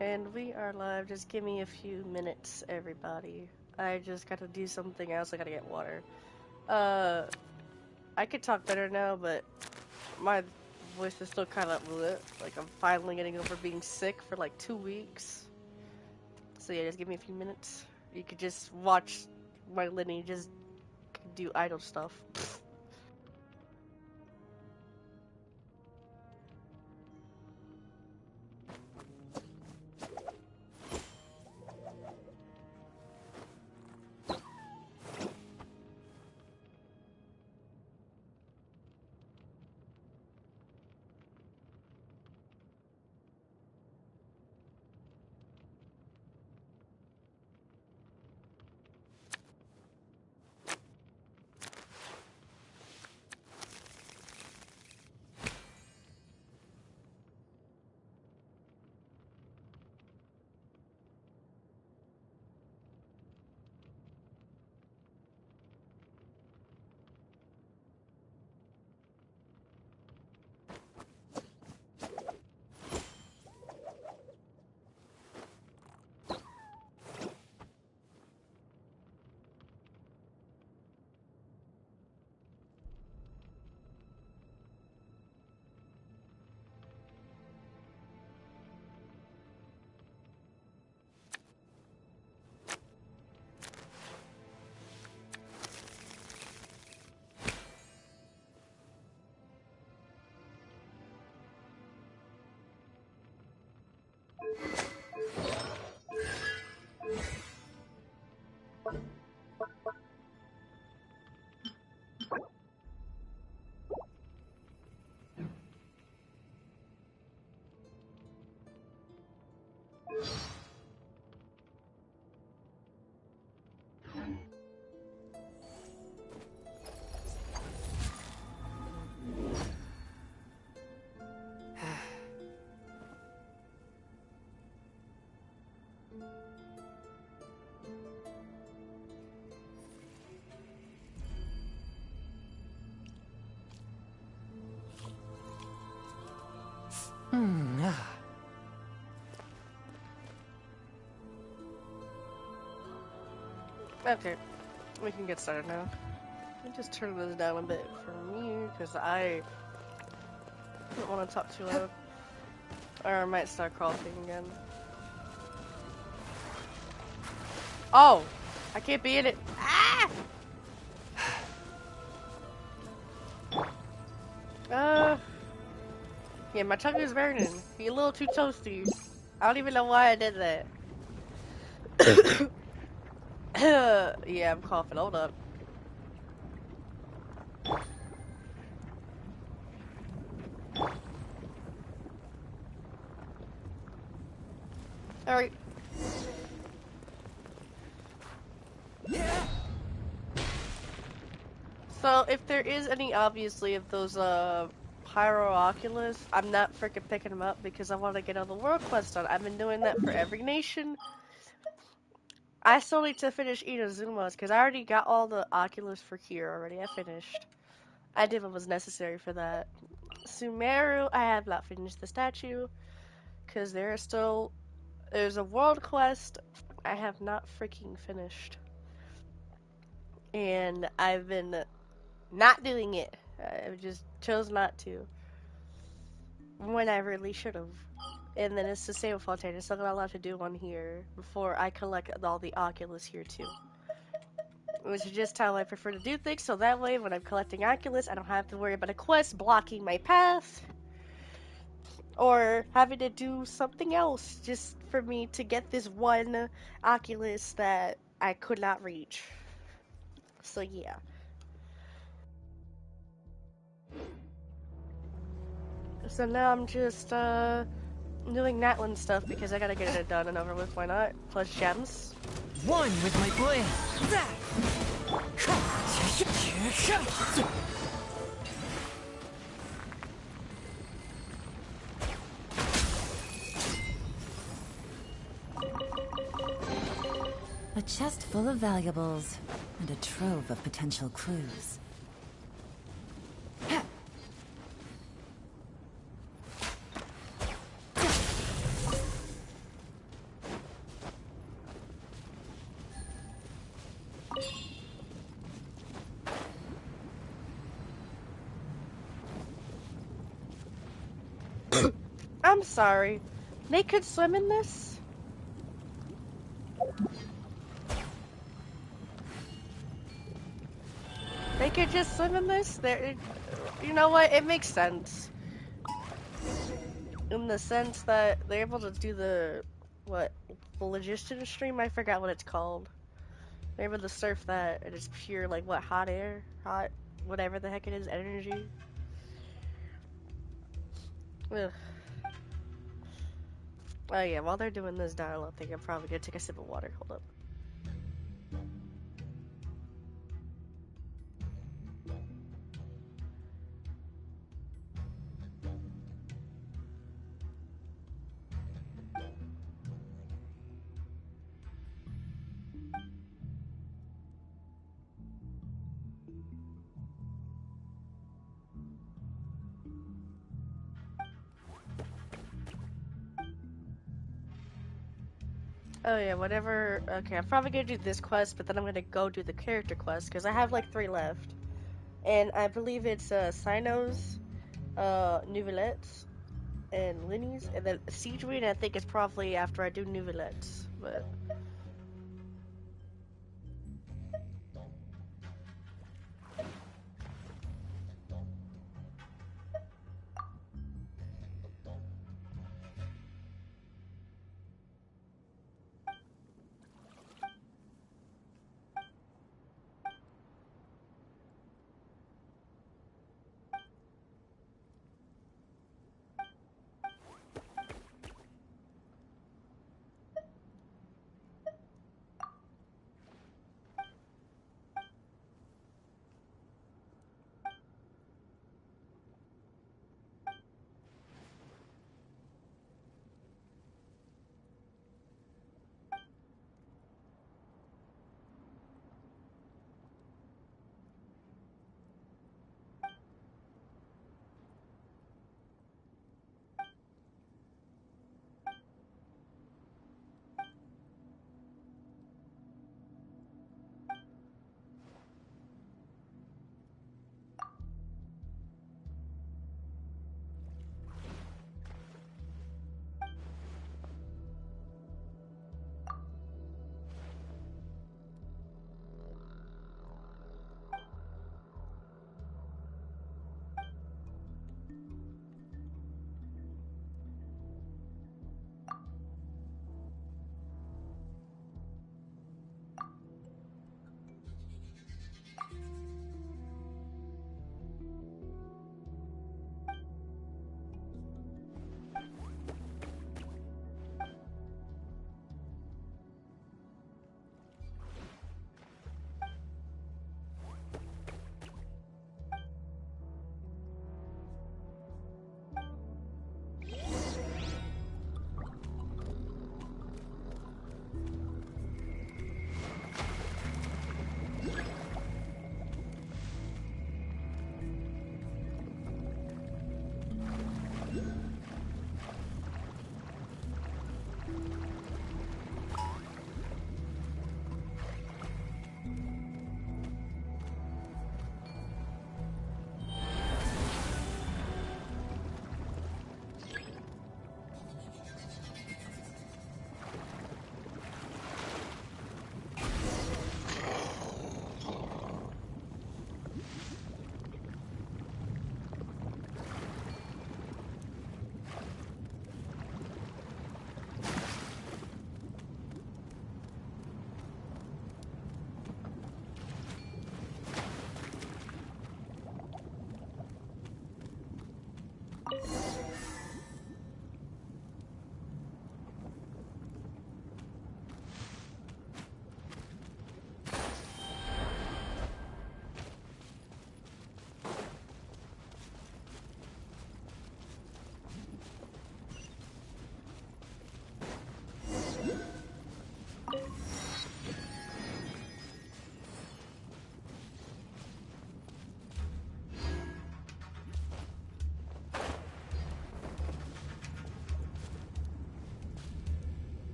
And we are live. Just give me a few minutes, everybody. I just gotta do something else. I gotta get water. Uh, I could talk better now, but my voice is still kind of like I'm finally getting over being sick for like 2 weeks. So yeah, just give me a few minutes. You could just watch my Lenny just do idle stuff. Okay, we can get started now. Let me just turn this down a bit for me, because I don't want to talk too loud. Or I might start coughing again. Oh! I can't be in it. Ah! Yeah, my tongue is burning. You're a little too toasty. I don't even know why I did that. Yeah, I'm coughing. Hold up. Alright. So, if there is any, obviously, of those, Pyro-Oculus, I'm not freaking picking them up because I want to get all the world quests done. I've been doing that for every nation. I still need to finish Inazuma's because I already got all the Oculus for here already. I finished. I did what was necessary for that. Sumeru, I have not finished the statue because there's a world quest I have not freaking finished. And I've been not doing it. I just chose not to. When I really should have. And then it's the same with Fontaine. I still got a lot to do on here before I collect all the Oculus here too. Which is just how I prefer to do things, so that way when I'm collecting Oculus, I don't have to worry about a quest blocking my path. Or having to do something else just for me to get this one Oculus that I could not reach. So yeah. So now I'm just doing Natlan stuff because I gotta get it done and over with, why not? Plus gems. One with my blade. A chest full of valuables and a trove of potential clues. I'm sorry. They could swim in this? They could just swim in this? You know what? It makes sense. In the sense that they're able to do what, the logistics stream? I forgot what it's called. They're able to surf that, and it's pure, like, what, hot air? Hot, whatever the heck it is, energy? Ugh. Oh yeah, while they're doing this dialogue thing, I'm probably gonna take a sip of water. Hold up. Oh yeah, whatever. Okay, I'm probably gonna do this quest, but then I'm gonna go do the character quest, because I have like 3 left. And I believe it's Sinos, Nouvelettes, and Linny's, and then Siege Queen, I think is probably after I do Nouvelettes. But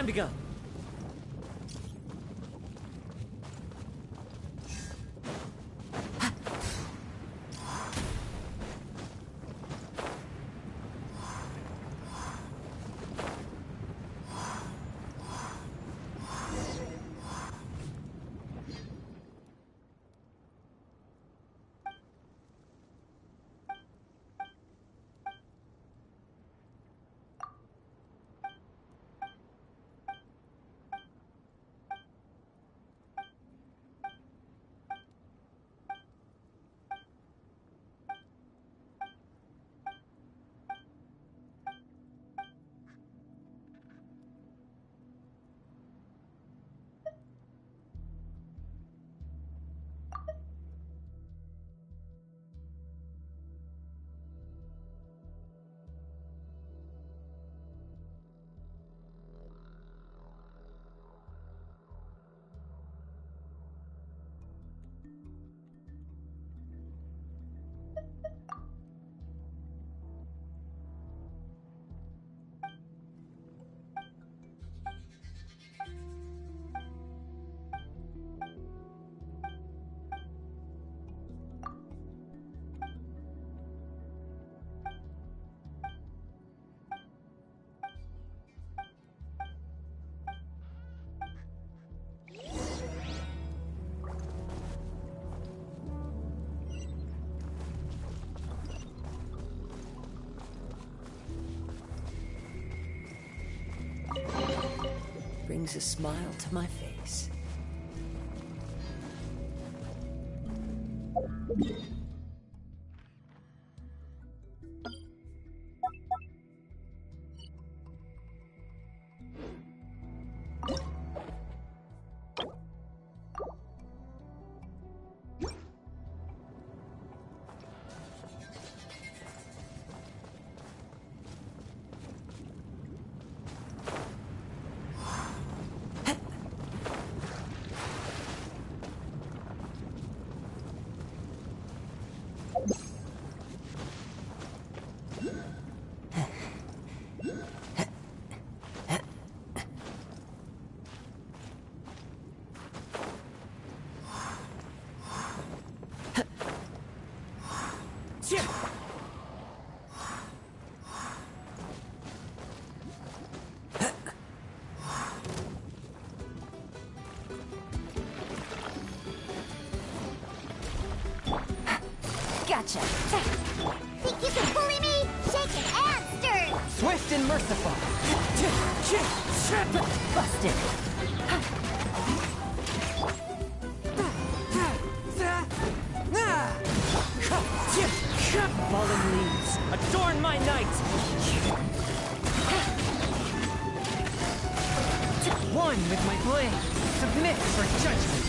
to go. Brings a smile to my face. Gotcha. Think you can bully me? Shaken and stirred! Swift and merciful. Busted. Fallen leaves, adorn my night. One with my blade. Submit for judgment.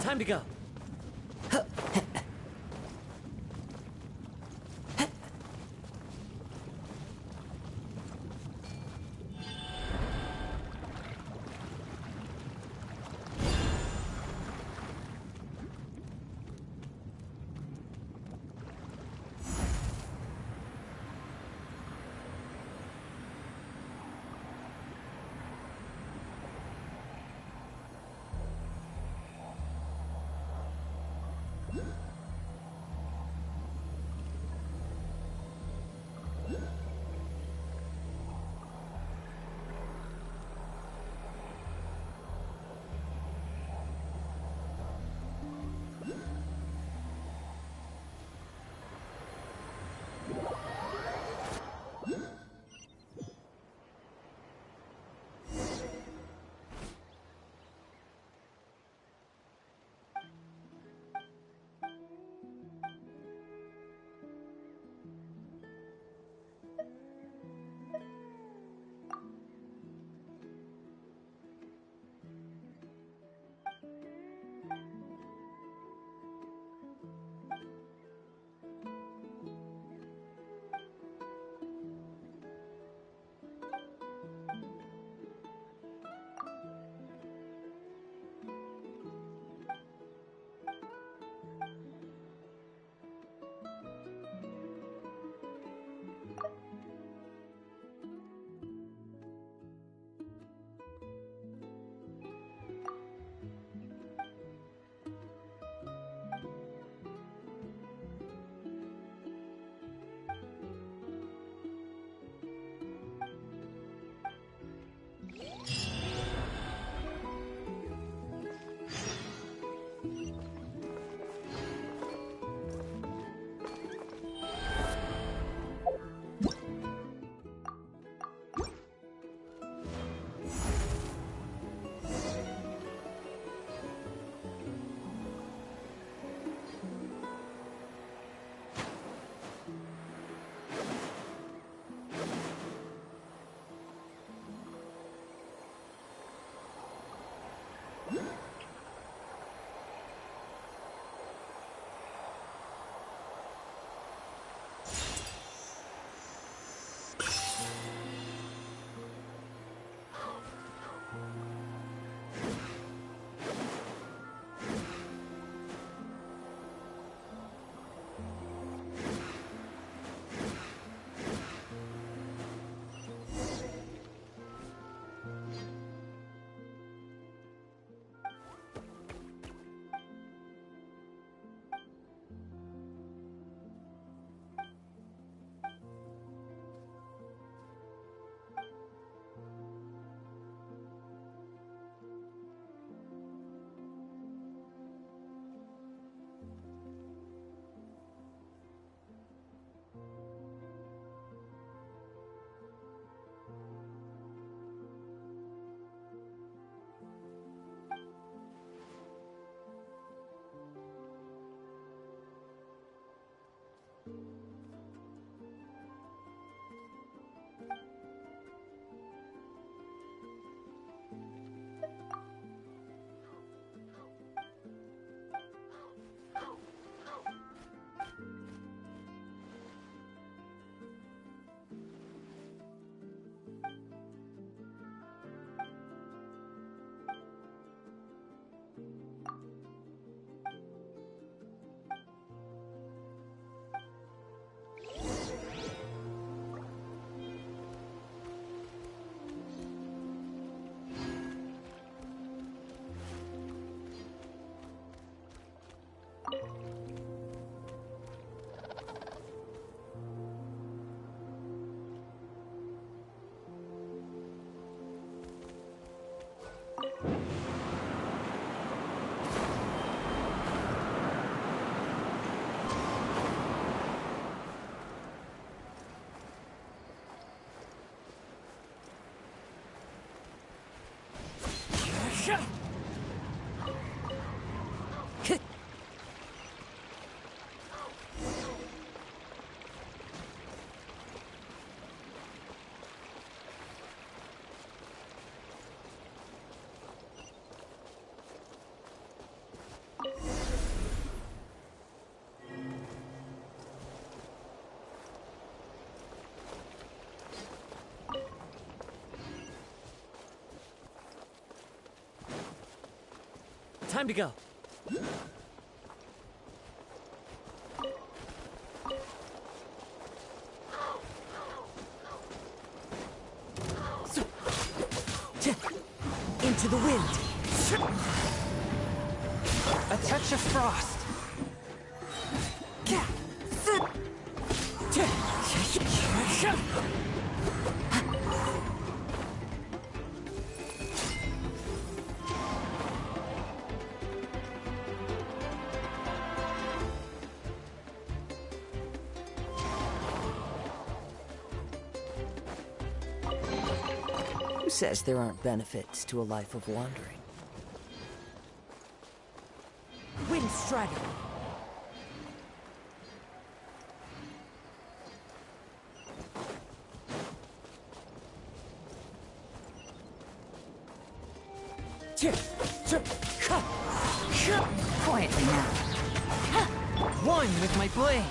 Time to go. Yeah. Time to go. Into the wind. A touch of frost. Who says there aren't benefits to a life of wandering? Wind strider. Quietly now. One with my blade.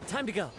Time to go.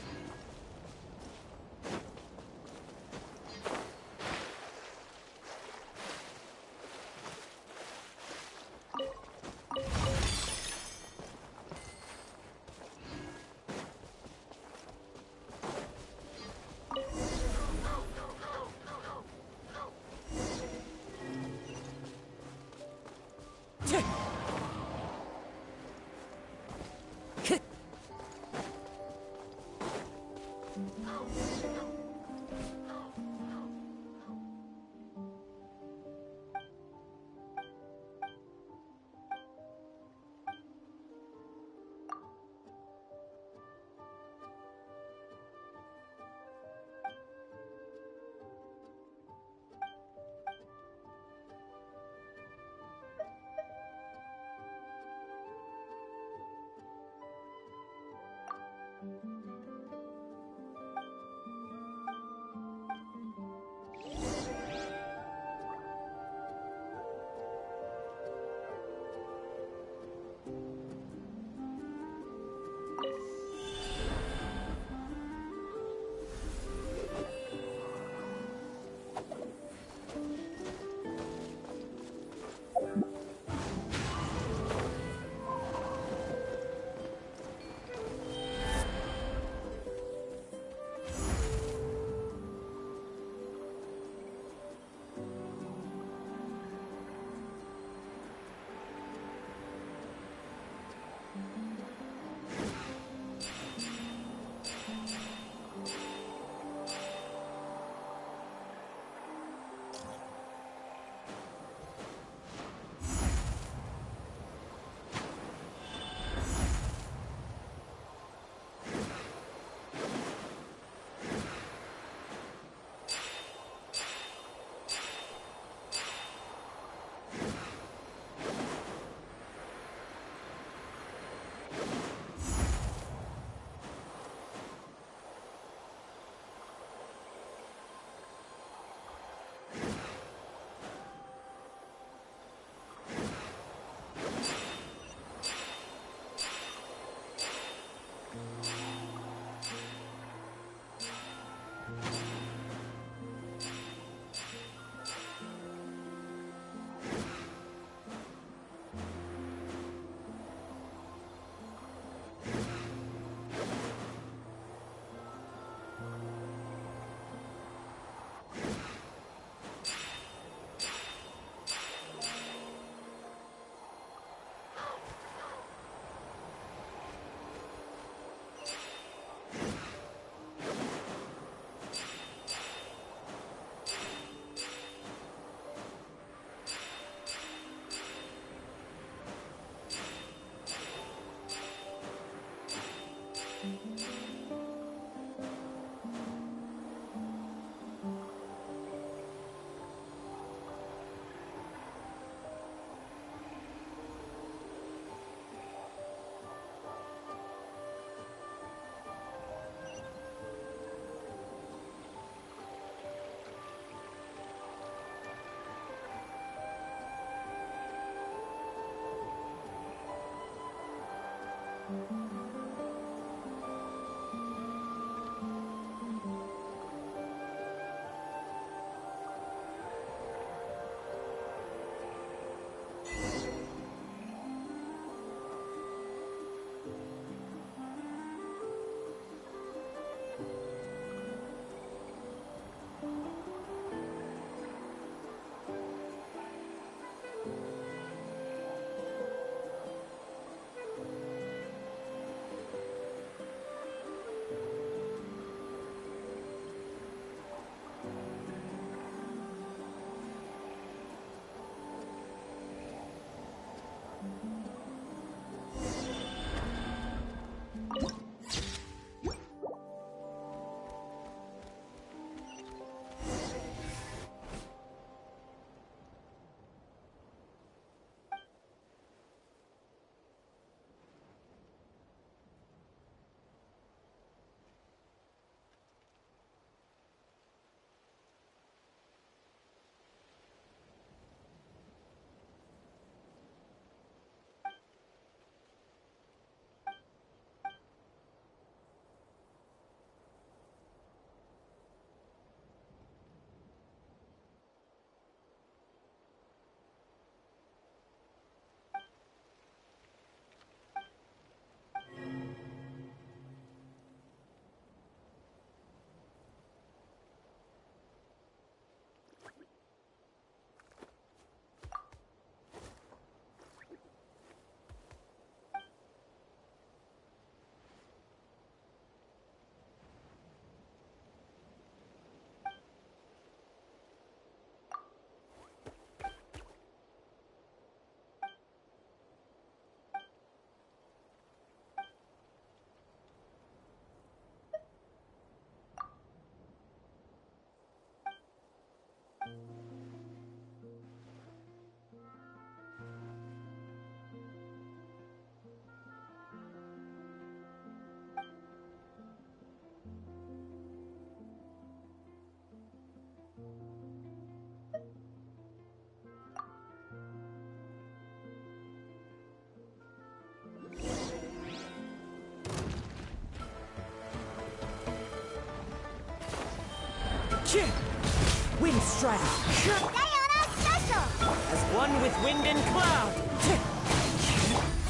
Strider. Diana Special! As one with wind and cloud.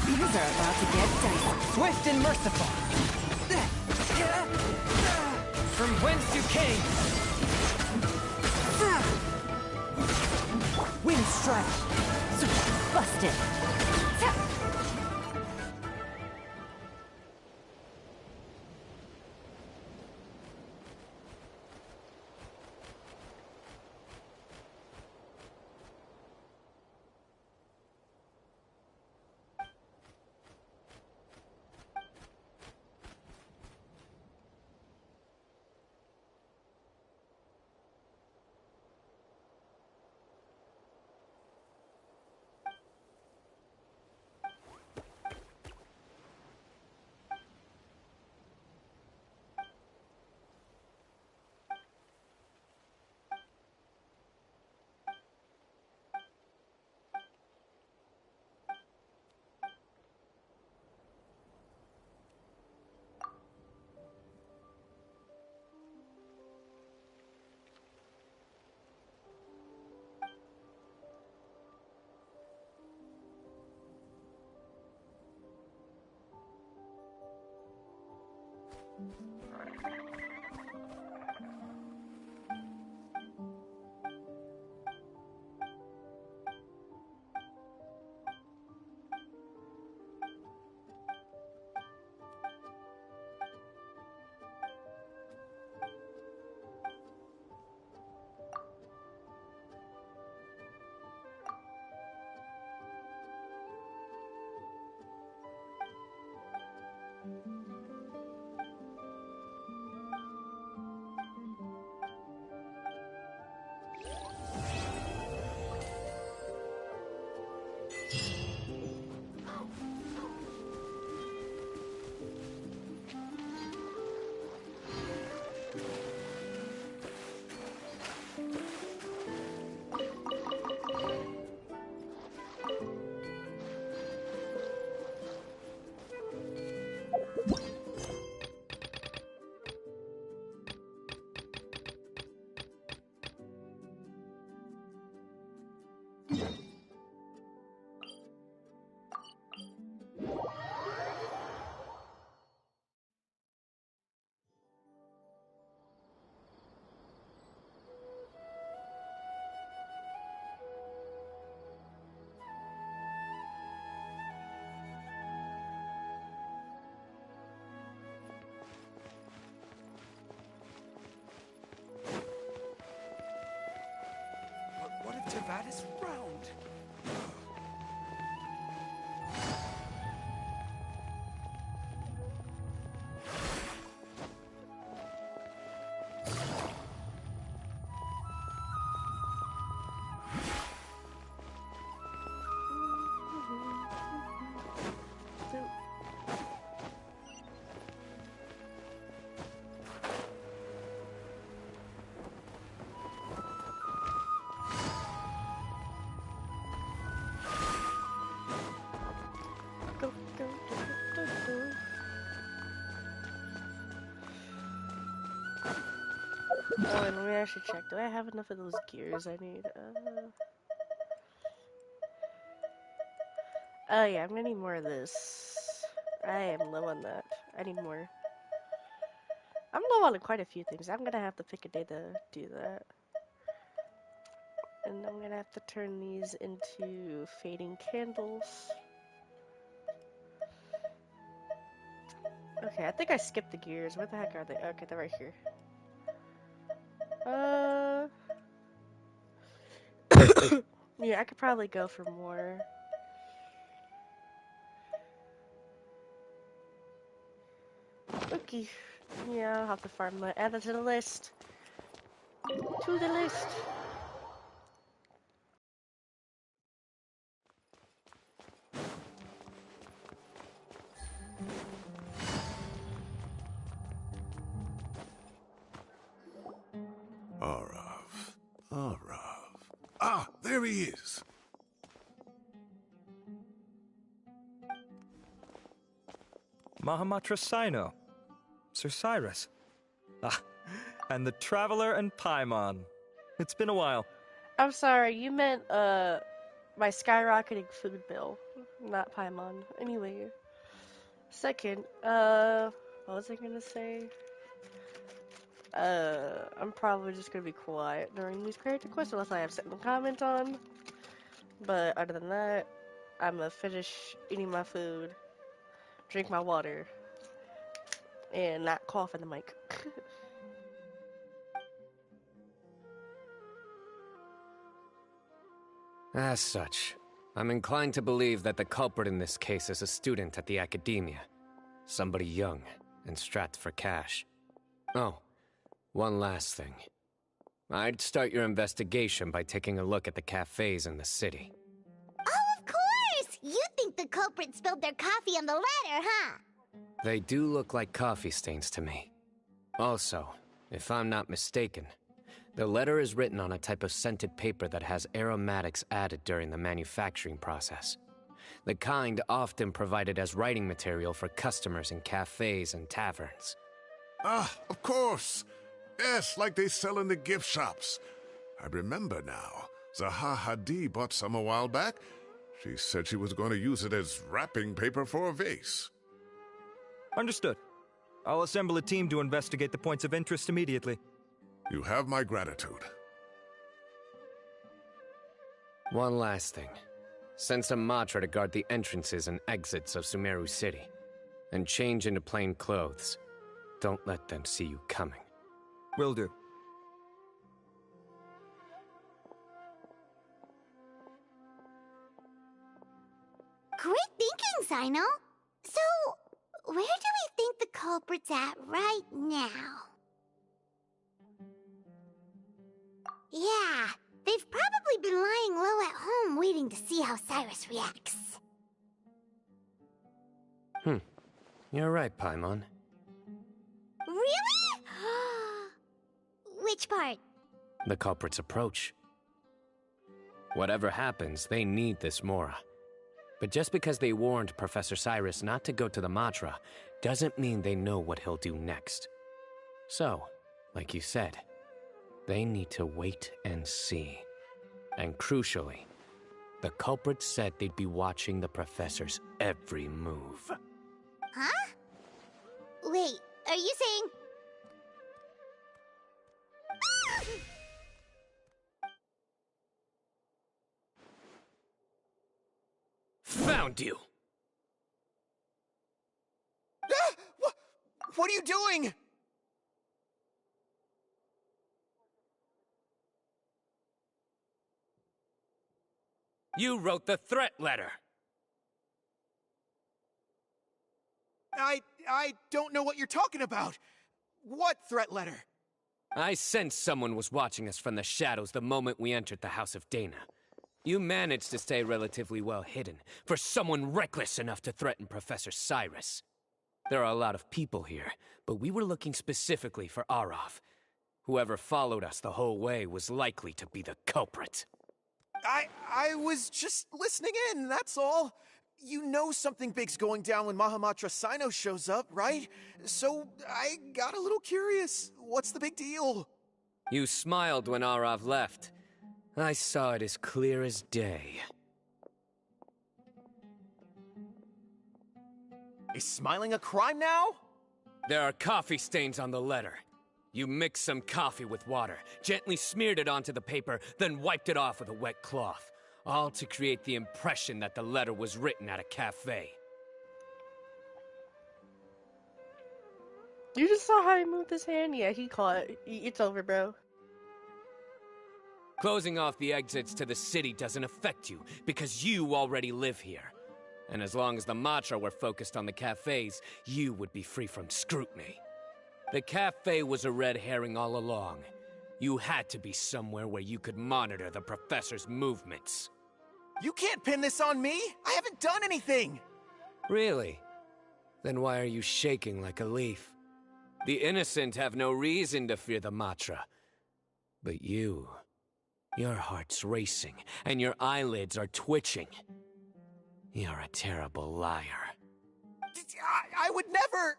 Things are about to get dicey. Swift and merciful. From whence you came. Wind Strider. Busted. What if Tavatis round? Go, go, go, go, go. Oh, and maybe I should check. Do I have enough of those gears I need? Oh yeah, I'm gonna need more of this. I am low on that. I need more. I'm low on quite a few things. I'm gonna have to pick a day to do that. And I'm gonna have to turn these into fading candles. Okay, I think I skipped the gears. Where the heck are they? Okay, they're right here. Yeah, I could probably go for more. Okay. Yeah, I'll have to farm that. Add that to the list. To the list. Arav. Arav. Ah, there he is. Mahamatra Sino. Sir Cyrus. Ah, and the Traveler and Paimon. It's been a while. I'm sorry, you meant, my skyrocketing food bill, not Paimon. Anyway, second, what was I gonna say? I'm probably just gonna be quiet during these character quests unless I have something to comment on. But other than that, I'm gonna finish eating my food, drink my water, and not cough in the mic. As such, I'm inclined to believe that the culprit in this case is a student at the academia. Somebody young and strapped for cash. Oh, one last thing. I'd start your investigation by taking a look at the cafes in the city. Oh, of course! You think the culprit spilled their coffee on the ladder, huh? They do look like coffee stains to me. Also, if I'm not mistaken, the letter is written on a type of scented paper that has aromatics added during the manufacturing process. The kind often provided as writing material for customers in cafes and taverns. Ah, of course. Yes, like they sell in the gift shops. I remember now. Zaha Hadid bought some a while back. She said she was going to use it as wrapping paper for a vase. Understood. I'll assemble a team to investigate the points of interest immediately. You have my gratitude. One last thing. Send some Matra to guard the entrances and exits of Sumeru City. And change into plain clothes. Don't let them see you coming. Will do. Great thinking, Sino. So, where do we think the culprit's at right now? Yeah, they've probably been lying low at home waiting to see how Cyrus reacts. You're right, Paimon. Really? Which part? The culprit's approach. Whatever happens, they need this Mora. But just because they warned Professor Cyrus not to go to the Matra, doesn't mean they know what he'll do next. So, like you said, they need to wait and see. And crucially, the culprit said they'd be watching the Professor's every move. Huh? Wait, are you saying... Found you! What are you doing? You wrote the threat letter! I don't know what you're talking about. What threat letter? I sensed someone was watching us from the shadows the moment we entered the House of Dana. You managed to stay relatively well hidden for someone reckless enough to threaten Professor Cyrus. There are a lot of people here, but we were looking specifically for Arav. Whoever followed us the whole way was likely to be the culprit. I was just listening in, that's all. You know something big's going down when Mahamatra Sino shows up, right? So I got a little curious. What's the big deal? You smiled when Arav left. I saw it as clear as day. Is smiling a crime now? There are coffee stains on the letter. You mixed some coffee with water, gently smeared it onto the paper, then wiped it off with a wet cloth. All to create the impression that the letter was written at a cafe. You just saw how he moved his hand? Yeah, he caught it. It's over, bro. Closing off the exits to the city doesn't affect you, because you already live here. And as long as the Matra were focused on the cafes, you would be free from scrutiny. The cafe was a red herring all along. You had to be somewhere where you could monitor the Professor's movements. You can't pin this on me! I haven't done anything! Really? Then why are you shaking like a leaf? The innocent have no reason to fear the Matra. But you... your heart's racing, and your eyelids are twitching. You're a terrible liar. I would never...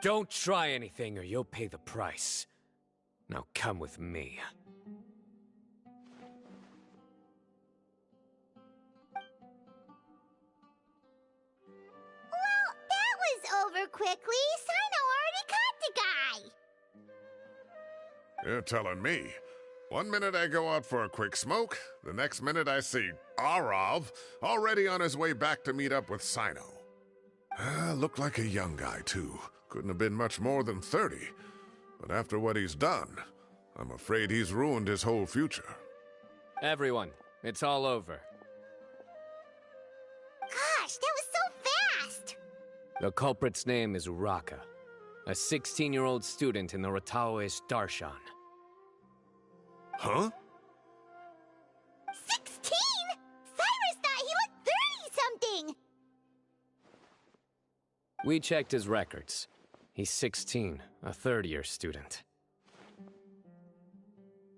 Don't try anything or you'll pay the price. Now come with me. Well, that was over quickly. Sino already caught the guy. You're telling me. 1 minute I go out for a quick smoke, the next minute I see Arav already on his way back to meet up with Sino. Looked like a young guy, too. Couldn't have been much more than 30. But after what he's done, I'm afraid he's ruined his whole future. Everyone, it's all over. Gosh, that was so fast. The culprit's name is Uraka, a 16-year-old student in the Rataoist Darshan. Huh? 16? Cyrus thought he looked 30-something. We checked his records. He's 16, a third-year student.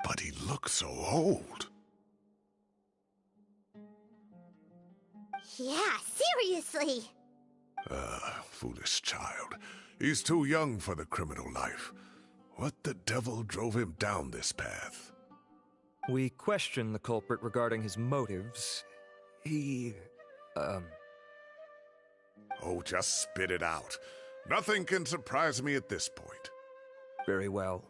But he looks so old. Yeah, seriously. Foolish child. He's too young for the criminal life. What the devil drove him down this path? We questioned the culprit regarding his motives. He, Oh, just spit it out. Nothing can surprise me at this point. Very well.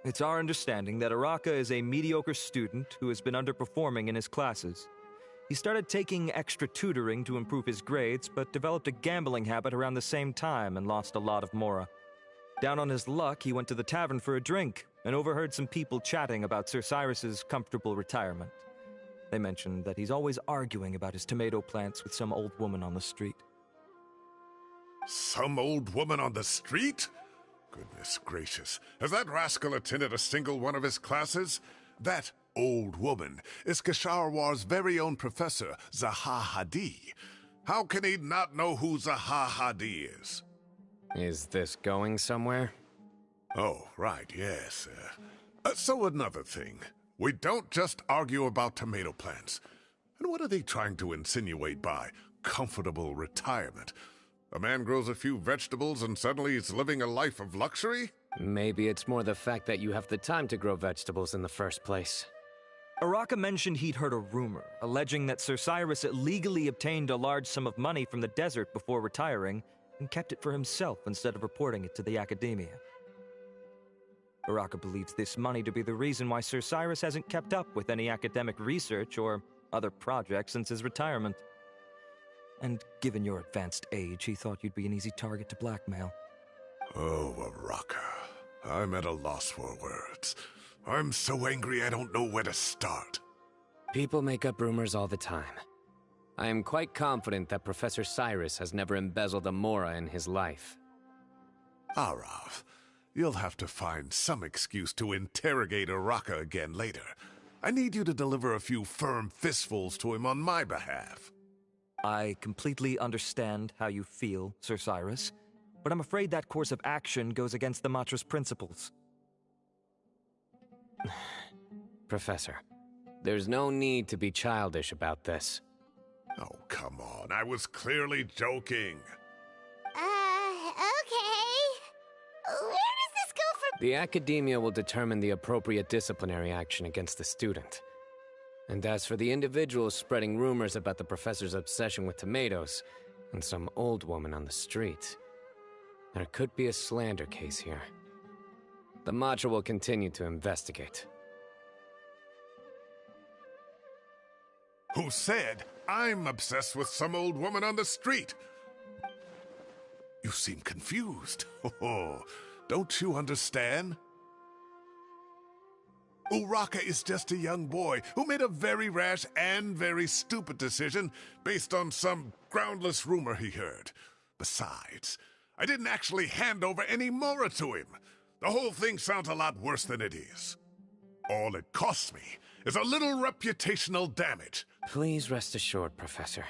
It's our understanding that Araka is a mediocre student who has been underperforming in his classes. He started taking extra tutoring to improve his grades, but developed a gambling habit around the same time and lost a lot of mora. Down on his luck, he went to the tavern for a drink and overheard some people chatting about Sir Cyrus's comfortable retirement. They mentioned that he's always arguing about his tomato plants with some old woman on the street. Some old woman on the street? Goodness gracious. Has that rascal attended a single one of his classes? That old woman is Kasharwar's very own professor, Zaha Hadi. How can he not know who Zaha Hadi is? Is this going somewhere? Oh, right, yes. So another thing. We don't just argue about tomato plants. And what are they trying to insinuate by comfortable retirement? A man grows a few vegetables and suddenly he's living a life of luxury? Maybe it's more the fact that you have the time to grow vegetables in the first place. Araka mentioned he'd heard a rumor, alleging that Sir Cyrus illegally obtained a large sum of money from the desert before retiring, and kept it for himself instead of reporting it to the academia. Araka believes this money to be the reason why Sir Cyrus hasn't kept up with any academic research or other projects since his retirement. And given your advanced age, he thought you'd be an easy target to blackmail. Oh, Araka. I'm at a loss for words. I'm so angry I don't know where to start. People make up rumors all the time. I am quite confident that Professor Cyrus has never embezzled a mora in his life. Arav, you'll have to find some excuse to interrogate Araka again later. I need you to deliver a few firm fistfuls to him on my behalf. I completely understand how you feel, Sir Cyrus, but I'm afraid that course of action goes against the Matra's principles. Professor, there's no need to be childish about this. Oh, come on. I was clearly joking. Okay. Where does this go from? The academia will determine the appropriate disciplinary action against the student. And as for the individuals spreading rumors about the professor's obsession with tomatoes and some old woman on the street, there could be a slander case here. The Matra will continue to investigate. Who said I'm obsessed with some old woman on the street? You seem confused. Oh, don't you understand? Uraka is just a young boy who made a very rash and very stupid decision based on some groundless rumor he heard. Besides, I didn't actually hand over any mora to him. The whole thing sounds a lot worse than it is. All it costs me is a little reputational damage. Please rest assured, Professor,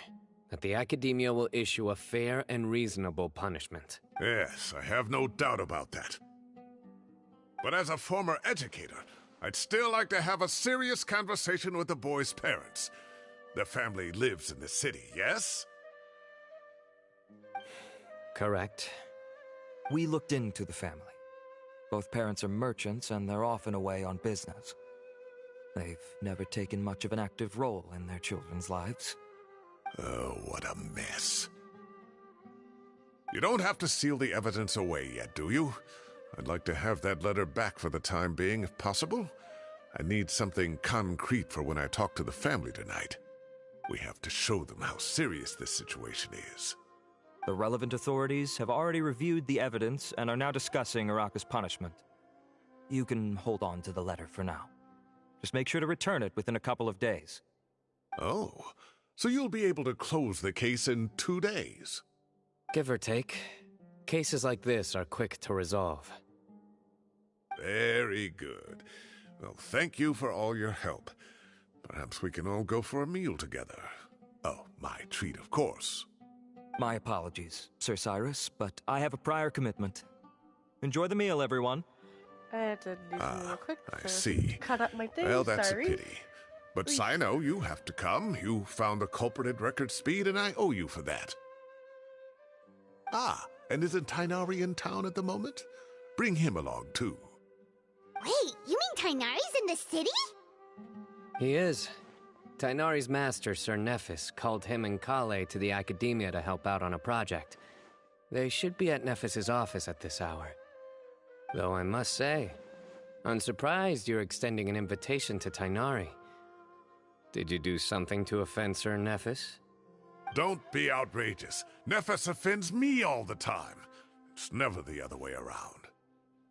that the Academia will issue a fair and reasonable punishment. Yes, I have no doubt about that. But as a former educator, I'd still like to have a serious conversation with the boy's parents. Their family lives in the city, yes? Correct. We looked into the family. Both parents are merchants, and they're often away on business. They've never taken much of an active role in their children's lives. Oh, what a mess. You don't have to seal the evidence away yet, do you? I'd like to have that letter back for the time being, if possible. I need something concrete for when I talk to the family tonight. We have to show them how serious this situation is. The relevant authorities have already reviewed the evidence and are now discussing Araka's punishment. You can hold on to the letter for now. Just make sure to return it within a couple of days. Oh, so you'll be able to close the case in 2 days? Give or take. Cases like this are quick to resolve. Very good. Well, thank you for all your help. Perhaps we can all go for a meal together. Oh, my treat, of course. My apologies, Sir Cyrus, but I have a prior commitment. Enjoy the meal, everyone. I had to do something real quick. I see. Cut up my thing. Well, that's sorry. a pity. But Sino, you have to come. You found the culprit at record speed, and I owe you for that. Ah, and isn't Tainari in town at the moment? Bring him along, too. Wait, you mean Tainari's in the city? He is. Tainari's master, Sir Nephis, called him and Kale to the Academia to help out on a project. They should be at Nephis's office at this hour. Though I must say, I'm surprised you're extending an invitation to Tainari. Did you do something to offend Sir Nephis? Don't be outrageous. Nephis offends me all the time. It's never the other way around.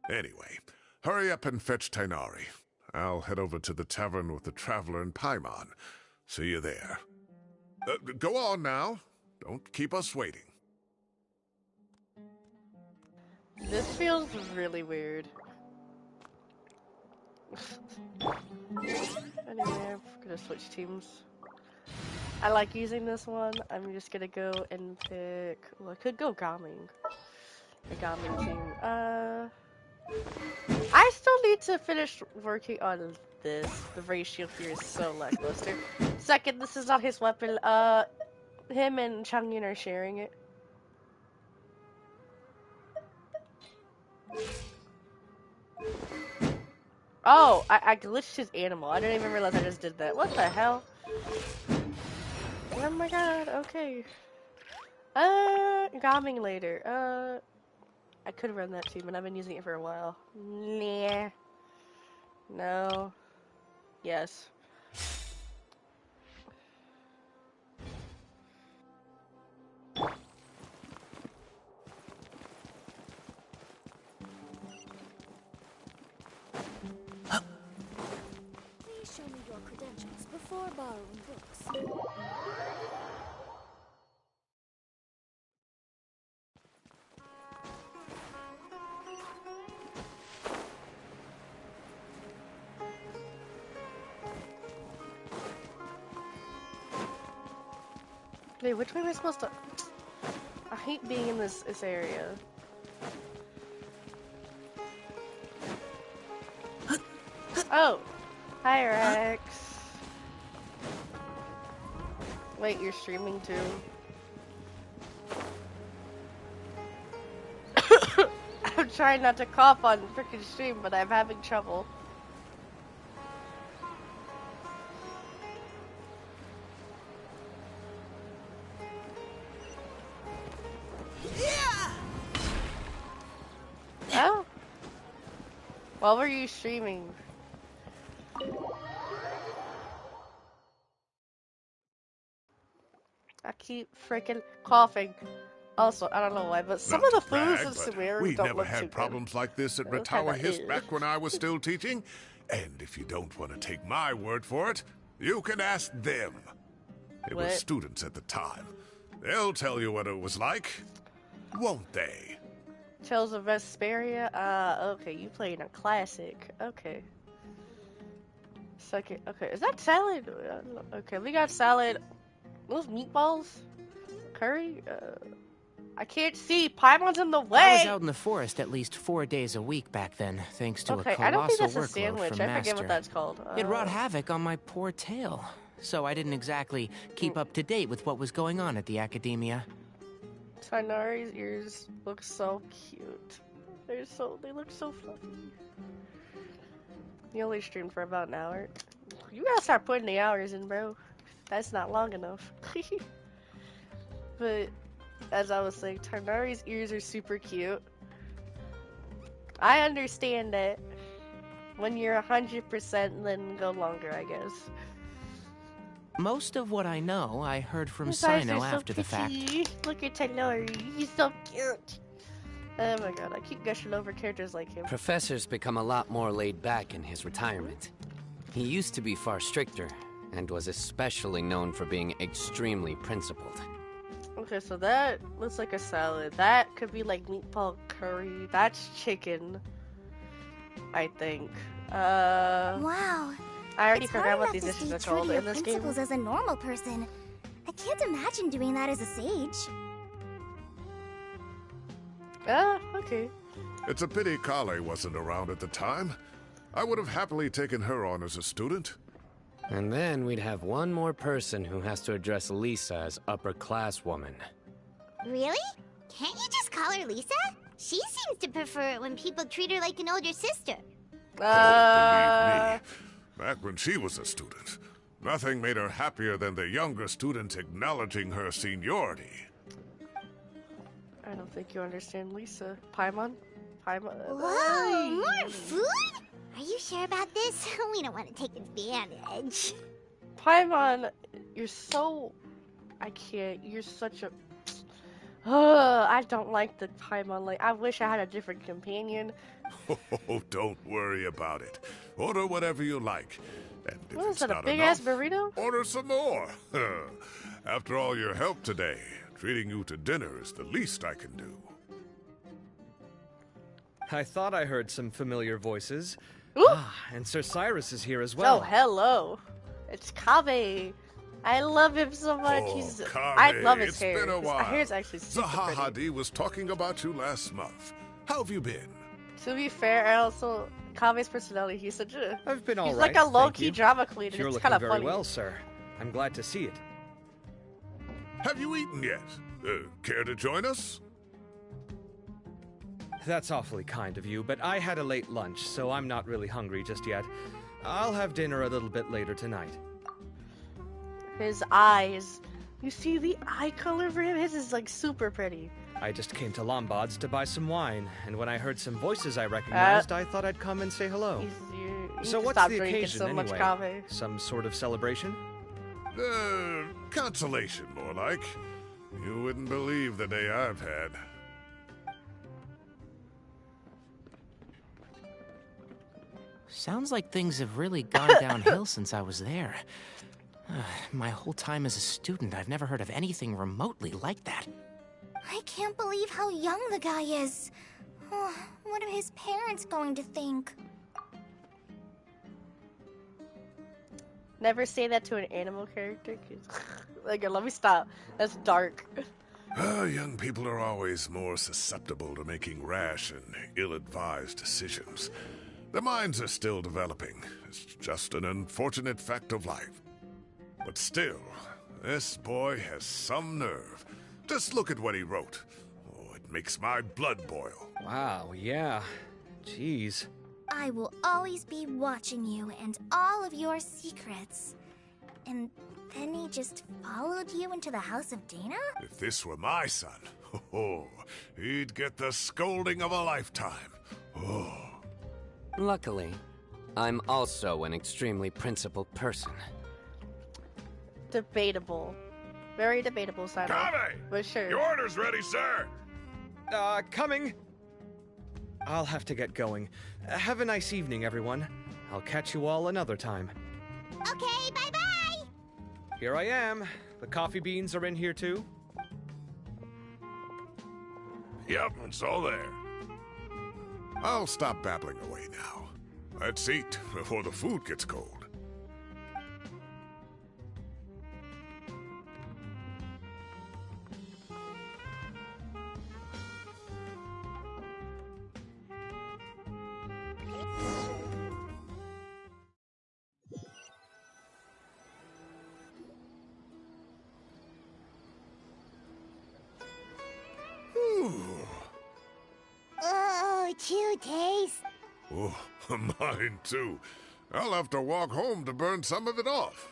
Anyway, hurry up and fetch Tainari. I'll head over to the tavern with the Traveler and Paimon. See you there. Go on now. Don't keep us waiting. This feels really weird. Anyway, I'm gonna switch teams. I like using this one. I'm just gonna go and pick. Well, I could go Gaming. The Gaming team. I still need to finish working on this. The ratio here is so lackluster. Second, this is not his weapon. Him and Changyin are sharing it. Oh, I glitched his animal. I didn't even realize I just did that. What the hell? Oh my god, okay. Gaming later. I could run that too, but I've been using it for a while. Nah. No. Yes. Please show me your credentials before borrowing books. Wait, which way am I supposed to? I hate being in this area. Oh, hi Rex. Wait, you're streaming too? I'm trying not to cough on freaking stream, but I'm having trouble. Oh. What were you streaming? I keep freaking coughing. Also, I don't know why, but some Not of the to brag, foods in but Sumeru we don't never look too had problems like this at Ratawa Hist back when I was still teaching. And if you don't want to take my word for it, you can ask them. They were What? students at the time. They'll tell you what it was like, won't they? Tales of Vesperia? Okay, you playing a classic. Okay. Second, okay, is that salad? Okay, we got salad. Those meatballs? Curry? I can't see. Paimon's in the way! I was out in the forest at least 4 days a week back then, thanks to a Okay, colossal I don't think that's a workload sandwich. from I Master. forget what that's called. It wrought havoc on my poor tail, so I didn't exactly keep up to date with what was going on at the Academia. Tainari's ears look so cute. They look so fluffy. You only streamed for about an hour. You gotta start putting the hours in, bro. That's not long enough. But as I was saying, Tarnari's ears are super cute. I understand that when you're 100%, then go longer, I guess. Most of what I know, I heard from His eyes are Sino so after the fact. pretty. Look at Tanori. He's so cute. Oh my god, I keep gushing over characters like him. Professor's become a lot more laid back in his retirement. He used to be far stricter, and was especially known for being extremely principled. Okay, so that looks like a salad. That could be like meatball curry. That's chicken, I think. Wow. I already It's forgot hard what enough these to dishes stay are true called to your in this game. principles as a normal person. I can't imagine doing that as a sage. Okay. It's a pity Kale wasn't around at the time. I would have happily taken her on as a student. And then we'd have one more person who has to address Lisa as upper-class woman. Really? Can't you just call her Lisa? She seems to prefer it when people treat her like an older sister. Oh, believe me, back when she was a student, nothing made her happier than the younger students acknowledging her seniority. I don't think you understand Lisa. Paimon? Paimon? Whoa, more food? Are you sure about this? We don't want to take advantage. Paimon, you're so... I can't. You're such a... I don't like the Paimon. Like, I wish I had a different companion. Oh, don't worry about it. Order whatever you like. And if What is it's that, a not big-ass enough, burrito? order some more. After all your help today, treating you to dinner is the least I can do. I thought I heard some familiar voices. Ooh. And Sir Cyrus is here as well. Oh, hello. It's Kabe. I love him so much. Oh, He's... Kare, I love his it's hair. been a His while. hair's actually super pretty. Zahahadi was talking about you last month. How have you been? To be fair, and also Kabe's personality, he's such a... I've been all He's right, like a thank low-key you. drama queen, and You're it's looking kind of very funny. well, sir. I'm glad to see it. Have you eaten yet? Care to join us? That's awfully kind of you, but I had a late lunch, so I'm not really hungry just yet. I'll have dinner a little bit later tonight. His eyes. You see the eye color for him? His is like super pretty. I just came to Lombard's to buy some wine, and when I heard some voices I recognized, I thought I'd come and say hello. You So need to what's stop the drinking occasion so much anyway? coffee. Some sort of celebration? Consolation, more like. You wouldn't believe the day I've had. Sounds like things have really gone downhill since I was there. My whole time as a student, I've never heard of anything remotely like that. I can't believe how young the guy is. Oh, what are his parents going to think? Never say that to an animal character. 'Cause like, let me stop. That's dark. Young people are always more susceptible to making rash and ill-advised decisions. Their minds are still developing. It's just an unfortunate fact of life. But still, this boy has some nerve. Just look at what he wrote. Oh, it makes my blood boil. Wow, yeah. Jeez. I will always be watching you and all of your secrets. And then he just followed you into the house of Dana? If this were my son, he'd get the scolding of a lifetime. Oh. Luckily, I'm also an extremely principled person. Debatable. Very debatable, Simon. Kame! But sure. Your order's ready, sir! Coming. I'll have to get going. Have a nice evening, everyone. I'll catch you all another time. Okay, bye-bye! Here I am. The coffee beans are in here too. Yep, it's all there. I'll stop babbling away now. Let's eat before the food gets cold. Oh, mine too. I'll have to walk home to burn some of it off.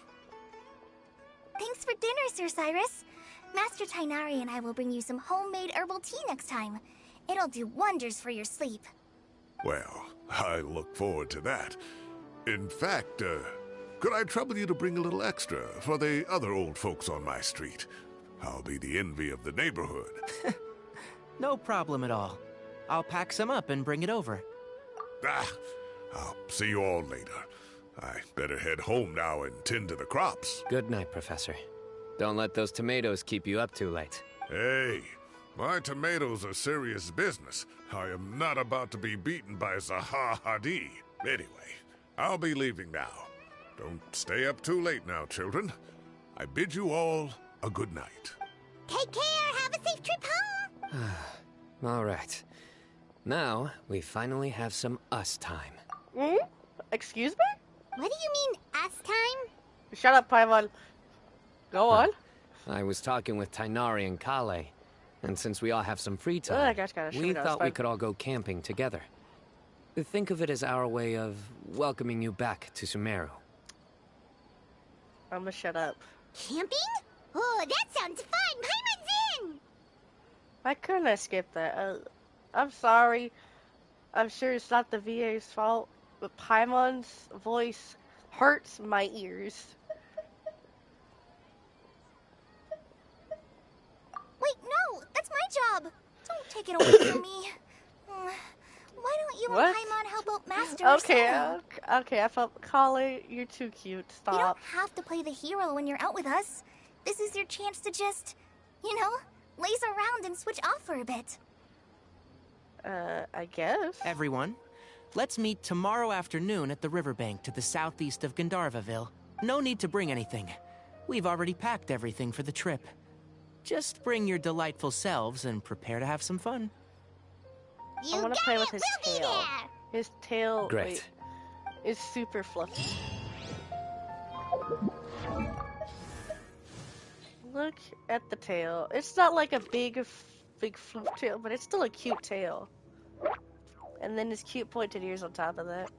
Thanks for dinner, Sir Cyrus. Master Tainari and I will bring you some homemade herbal tea next time. It'll do wonders for your sleep. Well, I look forward to that. In fact, could I trouble you to bring a little extra for the other old folks on my street? I'll be the envy of the neighborhood. No problem at all. I'll pack some up and bring it over. I'll see you all later. I better head home now and tend to the crops. Good night, Professor. Don't let those tomatoes keep you up too late. Hey, my tomatoes are serious business. I am not about to be beaten by Zaha Hadid. Anyway, I'll be leaving now. Don't stay up too late now, children. I bid you all a good night. Take care! Have a safe trip home! All right. Now, we finally have some us time. Excuse me? What do you mean, us time? Shut up, Paimon. Go on. I was talking with Tainari and Kale, and since we all have some free I time, guess gotta we shoot us, thought we fine. could all go camping together. Think of it as our way of welcoming you back to Sumeru. I'm gonna shut up. Camping? Oh, that sounds fun! Paimon's in! Why couldn't I skip that? I'm sorry. I'm sure it's not the VA's fault, but Paimon's voice hurts my ears. Wait, no! That's my job! Don't take it away from me. Why don't you What? and Paimon help out Master Okay, Arleccino? okay, I felt Kale, you're too cute. You don't Stop. have to play the hero when you're out with us. This is your chance to just, you know, laze around and switch off for a bit. I guess. Everyone, let's meet tomorrow afternoon at the riverbank to the southeast of Gandharvaville. No need to bring anything. We've already packed everything for the trip. Just bring your delightful selves and prepare to have some fun. You I want to got play it! with his We'll be tail. there! His tail Great. is super fluffy. Look at the tail. It's not like a big fluff tail, but it's still a cute tail. And then his cute pointed ears on top of that.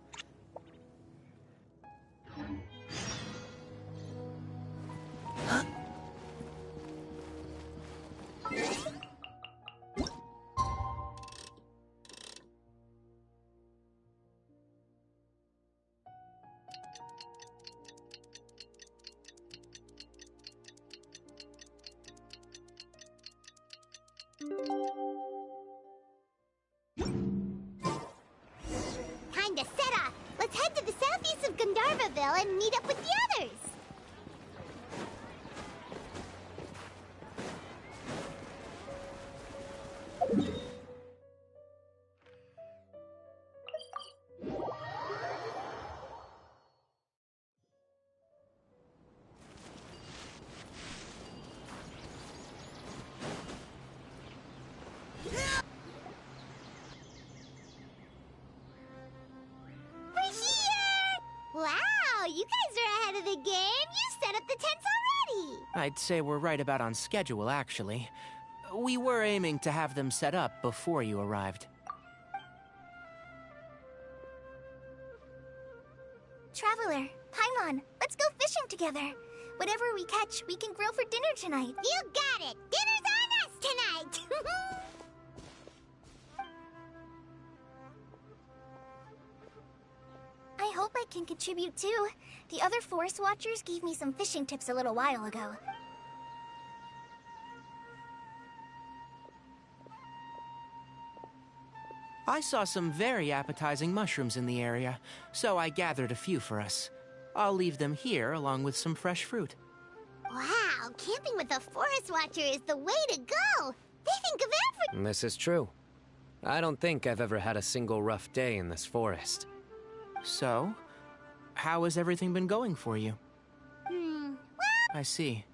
Time to set off! Let's head to the southeast of Gandharvaville and meet up with the others! We're here! Wow, you guys are ahead of the game! You set up the tents already! I'd say we're right about on schedule, actually. We were aiming to have them set up before you arrived. Traveler, Paimon, let's go fishing together. Whatever we catch, we can grill for dinner tonight. You got it! Dinner's on us tonight! I hope I can contribute too. The other forest watchers gave me some fishing tips a little while ago. I saw some very appetizing mushrooms in the area, so I gathered a few for us. I'll leave them here along with some fresh fruit. Wow, camping with a forest watcher is the way to go! They think of everything! This is true. I don't think I've ever had a single rough day in this forest. So, how has everything been going for you? Well, I see.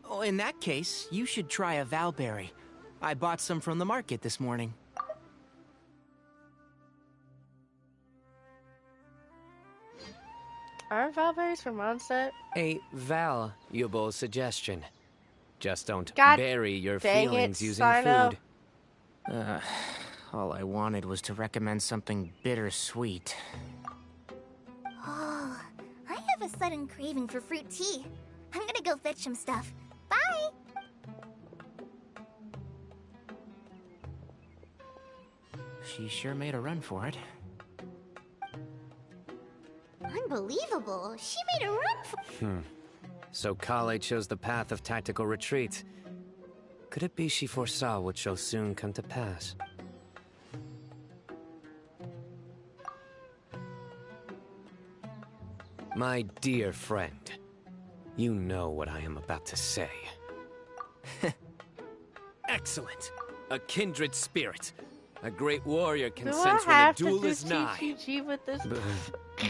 Oh, in that case, you should try a valberry. I bought some from the market this morning. Aren't Valberries from Mondstadt? A valuable suggestion. Just don't God bury your dang it, feelings using Sino. food. All I wanted was to recommend something bittersweet. Oh, I have a sudden craving for fruit tea. I'm gonna go fetch some stuff. Bye! She sure made a run for it. Unbelievable. She made a run for... So Kale chose the path of tactical retreat. Could it be she foresaw what shall soon come to pass? My dear friend, you know what I am about to say. Excellent! A kindred spirit. A great warrior can Do sense I when have the duel to do is nigh. TCG with this?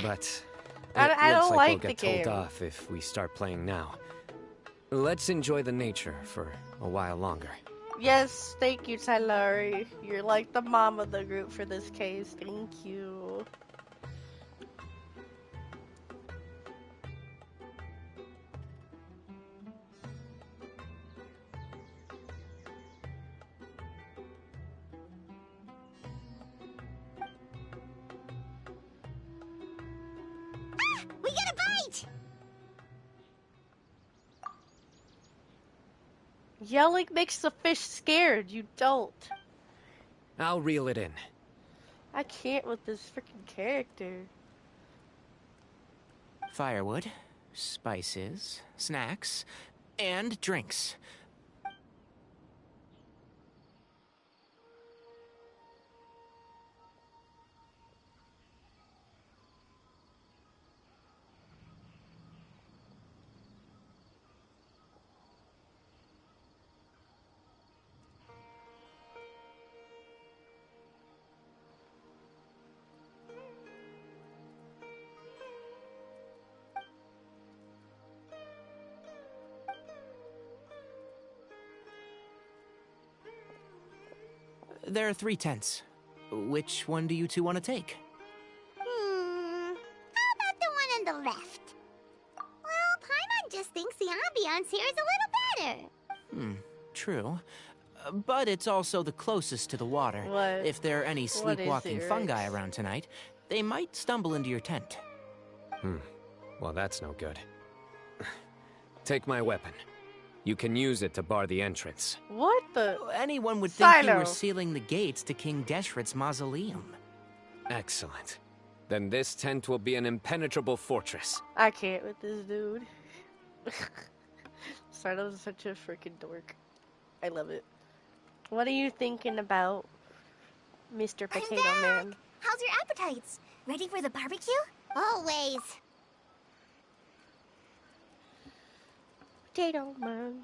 But I it looks don't like like we'll the get told game. off if we start playing now. Let's enjoy the nature for a while longer. Yes, thank you, Tyler. You're like the mom of the group for this case. Thank you. We got a bite! Yelling makes the fish scared. You don't. I'll reel it in. I can't with this freaking character. Firewood, spices, snacks, and drinks. There are 3 tents. Which one do you two want to take? How about the one on the left? Well, Paimon just thinks the ambiance here is a little better. True. But it's also the closest to the water. What? If there are any What is sleepwalking it, fungi Rex? around tonight, they might stumble into your tent. Well, that's no good. Take my weapon. You can use it to bar the entrance. What the? Anyone would think you Silo. were sealing the gates to King Deshret's mausoleum. Excellent. Then this tent will be an impenetrable fortress. I can't with this dude. Sardo's such a freaking dork. I love it. What are you thinking about, Mr. Potato I'm back. Man? How's your appetites? Ready for the barbecue? Always. Potato Man.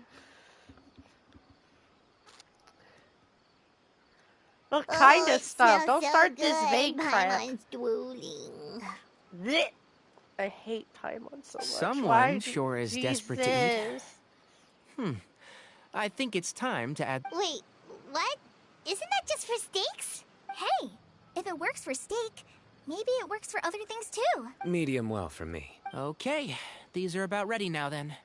What kind of stuff? Don't start this vague crap. Paimon's drooling. Blech. I hate Paimon so much. Someone Why sure is desperate to eat. Jesus. I think it's time to add... Wait, what? Isn't that just for steaks? Hey, if it works for steak, maybe it works for other things too. Medium well for me. Okay, these are about ready now then.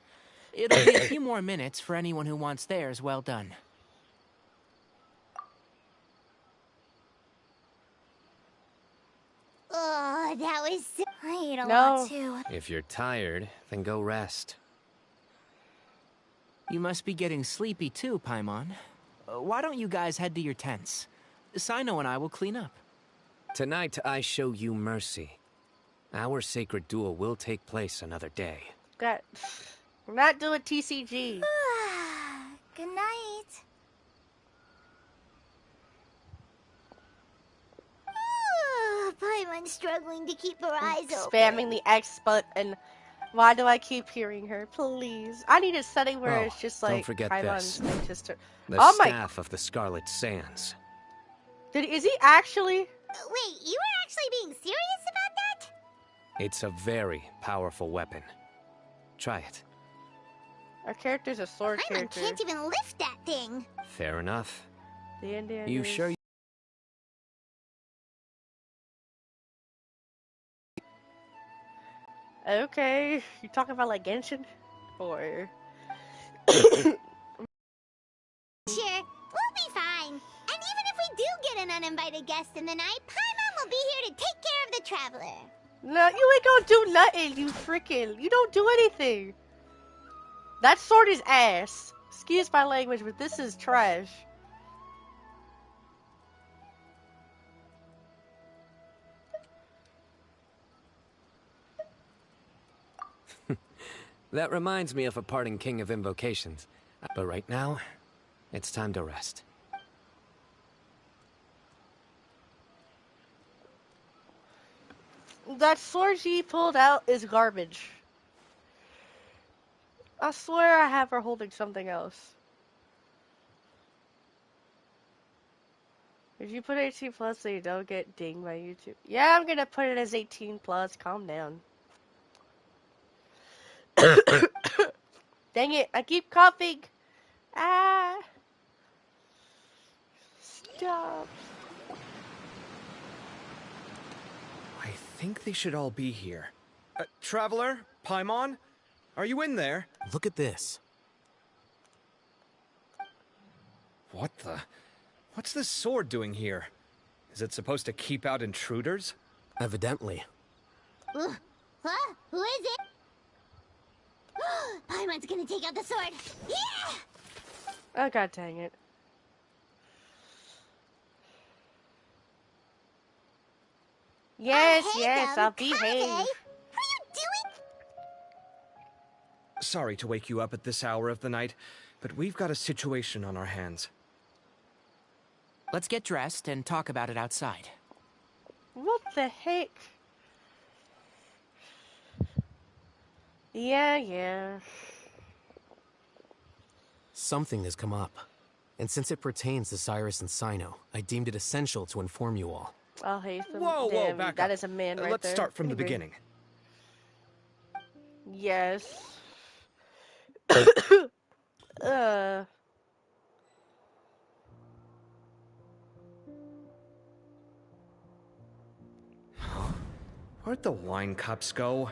It'll be a few more minutes for anyone who wants theirs well done. Oh, that was so... I ate a No. lot too. If you're tired, then go rest. You must be getting sleepy too, Paimon. Why don't you guys head to your tents? Sino and I will clean up. Tonight, I show you mercy. Our sacred duel will take place another day. Got. We're not doing TCG. Good night. Paimon's struggling to keep her eyes open. Spamming the X button. Why do I keep hearing her? Please. I need a setting where Oh, it's just don't like forget Paimon's this. thing just to... The Oh my... staff of the Scarlet Sands. Is he actually... Wait, you were actually being serious about that? It's a very powerful weapon. Try it. Our character's a sword Paimon character. can't even lift that thing. Fair enough. The Indian You is- sure? Okay. You talking about like Genshin? Or... Sure, we'll be fine. And even if we do get an uninvited a guest in the night, Paimon will be here to take care of the traveler. No, you ain't gonna do nothing, you freaking. You don't do anything. That sword is ass. Excuse my language, but this is trash. That reminds me of a parting king of invocations. But right now, it's time to rest. That sword she pulled out is garbage. I swear I have her holding something else. If you put 18 plus so you don't get dinged by YouTube. Yeah, I'm gonna put it as 18 plus. Calm down. Dang it, I keep coughing. Ah. Stop. I think they should all be here. Traveler? Paimon? Are you in there? Look at this. What the? What's this sword doing here? Is it supposed to keep out intruders? Evidently. Huh? Who is it? Paimon's gonna take out the sword. Yeah! Oh, god dang it. Yes, hey, yes, I'll Kage. behave. What are you doing? Sorry to wake you up at this hour of the night, but we've got a situation on our hands. Let's get dressed and talk about it outside. What the heck? Yeah. Something has come up. And since it pertains to Cyrus and Cyno, I deemed it essential to inform you all. I'll hate them. Whoa, Damn, back that up. is a man right Let's there. start from the Agree. beginning. Yes. Where'd the wine cups go?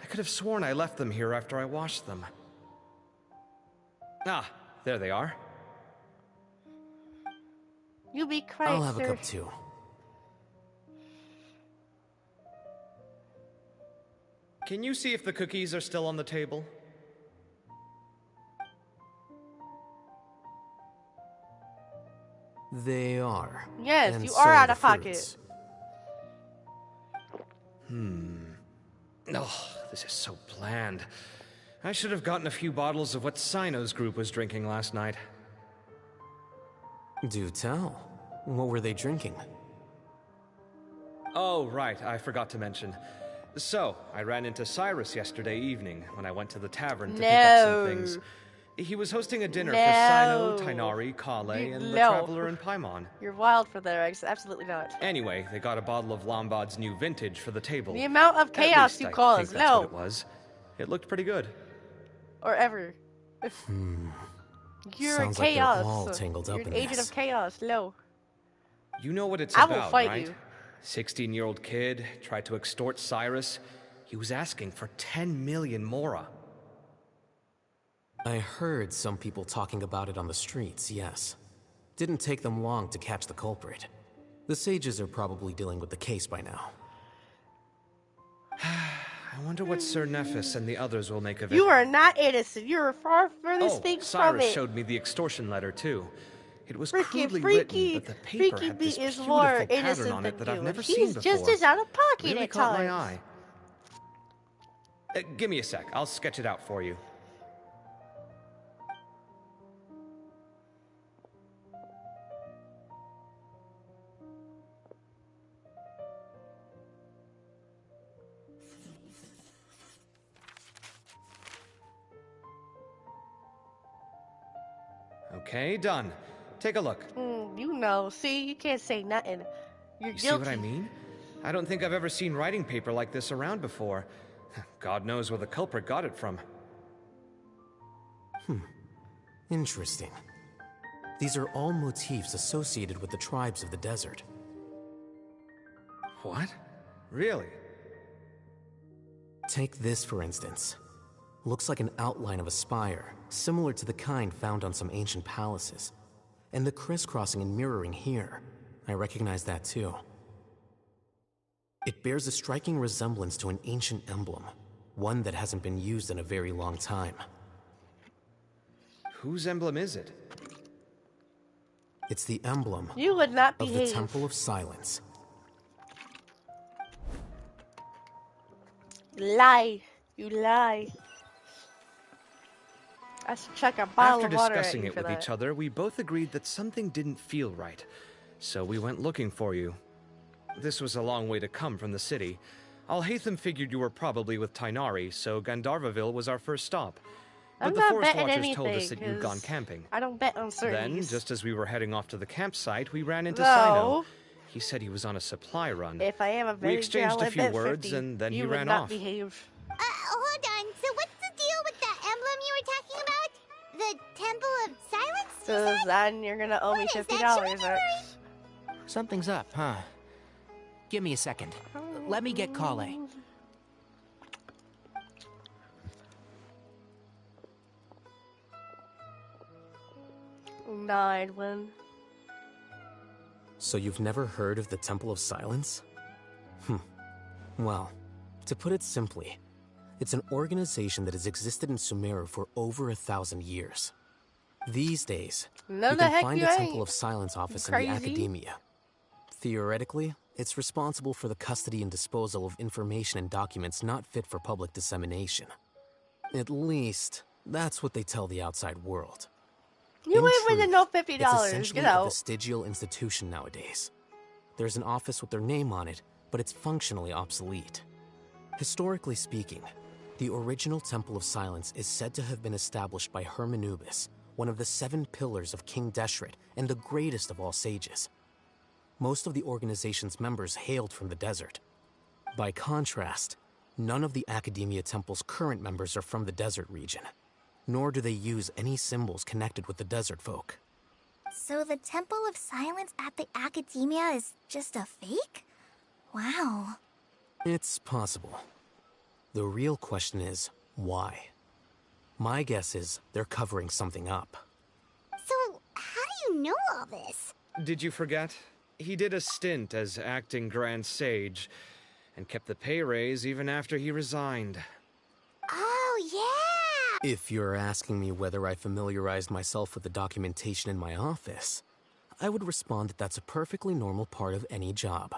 I could have sworn I left them here after I washed them. Ah, there they are. You be quiet, I'll have sir. a cup too. Can you see if the cookies are still on the table? They are. Yes, And you so are out the of pocket. fruits. Oh, this is so bland. I should have gotten a few bottles of what Cyno's group was drinking last night. Do tell. What were they drinking? Oh, right, I forgot to mention. So, I ran into Cyrus yesterday evening when I went to the tavern to pick up some things. He was hosting a dinner for Cyno, Tighnari, Kale, and the Traveler and Paimon. You're wild for that, absolutely not. Anyway, they got a bottle of Lombard's new vintage for the table. The amount of At chaos least you I cause, think that's what it was. It looked pretty good. Or ever. You're Sounds like they're chaos. all tangled up You're an in agent this. of chaos, no. You know what it's I about, will fight right? you. 16-year-old kid tried to extort Cyrus. He was asking for 10 million mora. I heard some people talking about it on the streets, yes. Didn't take them long to catch the culprit. The sages are probably dealing with the case by now. I wonder what Sir Nephis and the others will make of it. You are not innocent. You're far furthest thing from Cyrus it. showed me the extortion letter, too. It was Freaking crudely freaky. written, but the paper Freaky had this Bee is beautiful more pattern innocent on it than that I've you. never He's seen before. just as out of pocket Really at caught times. my eye. Give me a sec. I'll sketch it out for you. Okay, done. Take a look. You know. See, you can't say nothing. You're You guilty. see what I mean? I don't think I've ever seen writing paper like this around before. God knows where the culprit got it from. Interesting. These are all motifs associated with the tribes of the desert. What? Really? Take this, for instance. Looks like an outline of a spire, similar to the kind found on some ancient palaces. And the crisscrossing and mirroring here. I recognize that too. It bears a striking resemblance to an ancient emblem, one that hasn't been used in a very long time. Whose emblem is it? It's the emblem You would not of the behave. Temple of Silence. Lie. You lie. I should check a bottle After of water at discussing you it for with that. each other, we both agreed that something didn't feel right. So we went looking for you. This was a long way to come from the city. Alhaitham figured you were probably with Tainari, so Gandharvaville was our first stop. But I'm the not Forest betting Watchers told us anything, that you'd gone 'cause camping. I don't bet on Then, certainties. just as we were heading off to the campsite, we ran into No. Sino. He said he was on a supply run. If I am a We very exchanged girl, a I few bet words, 50. and then You he would ran not off. behave. Hold on. So what's the deal with that emblem you were talking about? The Temple of Silence? So then you're gonna owe me $50, Rex. Something's up, huh? Give me a second. Let me get Kale. No, I'd win. So you've never heard of the Temple of Silence? Well, to put it simply, it's an organization that has existed in Sumeru for over 1,000 years. These days, No, you the can heck find you a ain't. Temple of Silence office in Crazy. the Academia. Theoretically, it's responsible for the custody and disposal of information and documents not fit for public dissemination. At least, that's what they tell the outside world. You In ain't winning no truth, $50. It's essentially Get a out. vestigial institution nowadays. There's an office with their name on it, but it's functionally obsolete. Historically speaking, the original Temple of Silence is said to have been established by Hermanubis, one of the 7 pillars of King Deshret and the greatest of all sages. Most of the organization's members hailed from the desert. By contrast, none of the Academia Temple's current members are from the desert region, nor do they use any symbols connected with the desert folk. So the Temple of Silence at the Academia is just a fake? Wow. It's possible. The real question is, why? My guess is they're covering something up. So, how do you know all this? Did you forget? He did a stint as acting Grand Sage, and kept the pay raise even after he resigned. Oh, yeah! If you're asking me whether I familiarized myself with the documentation in my office, I would respond that that's a perfectly normal part of any job.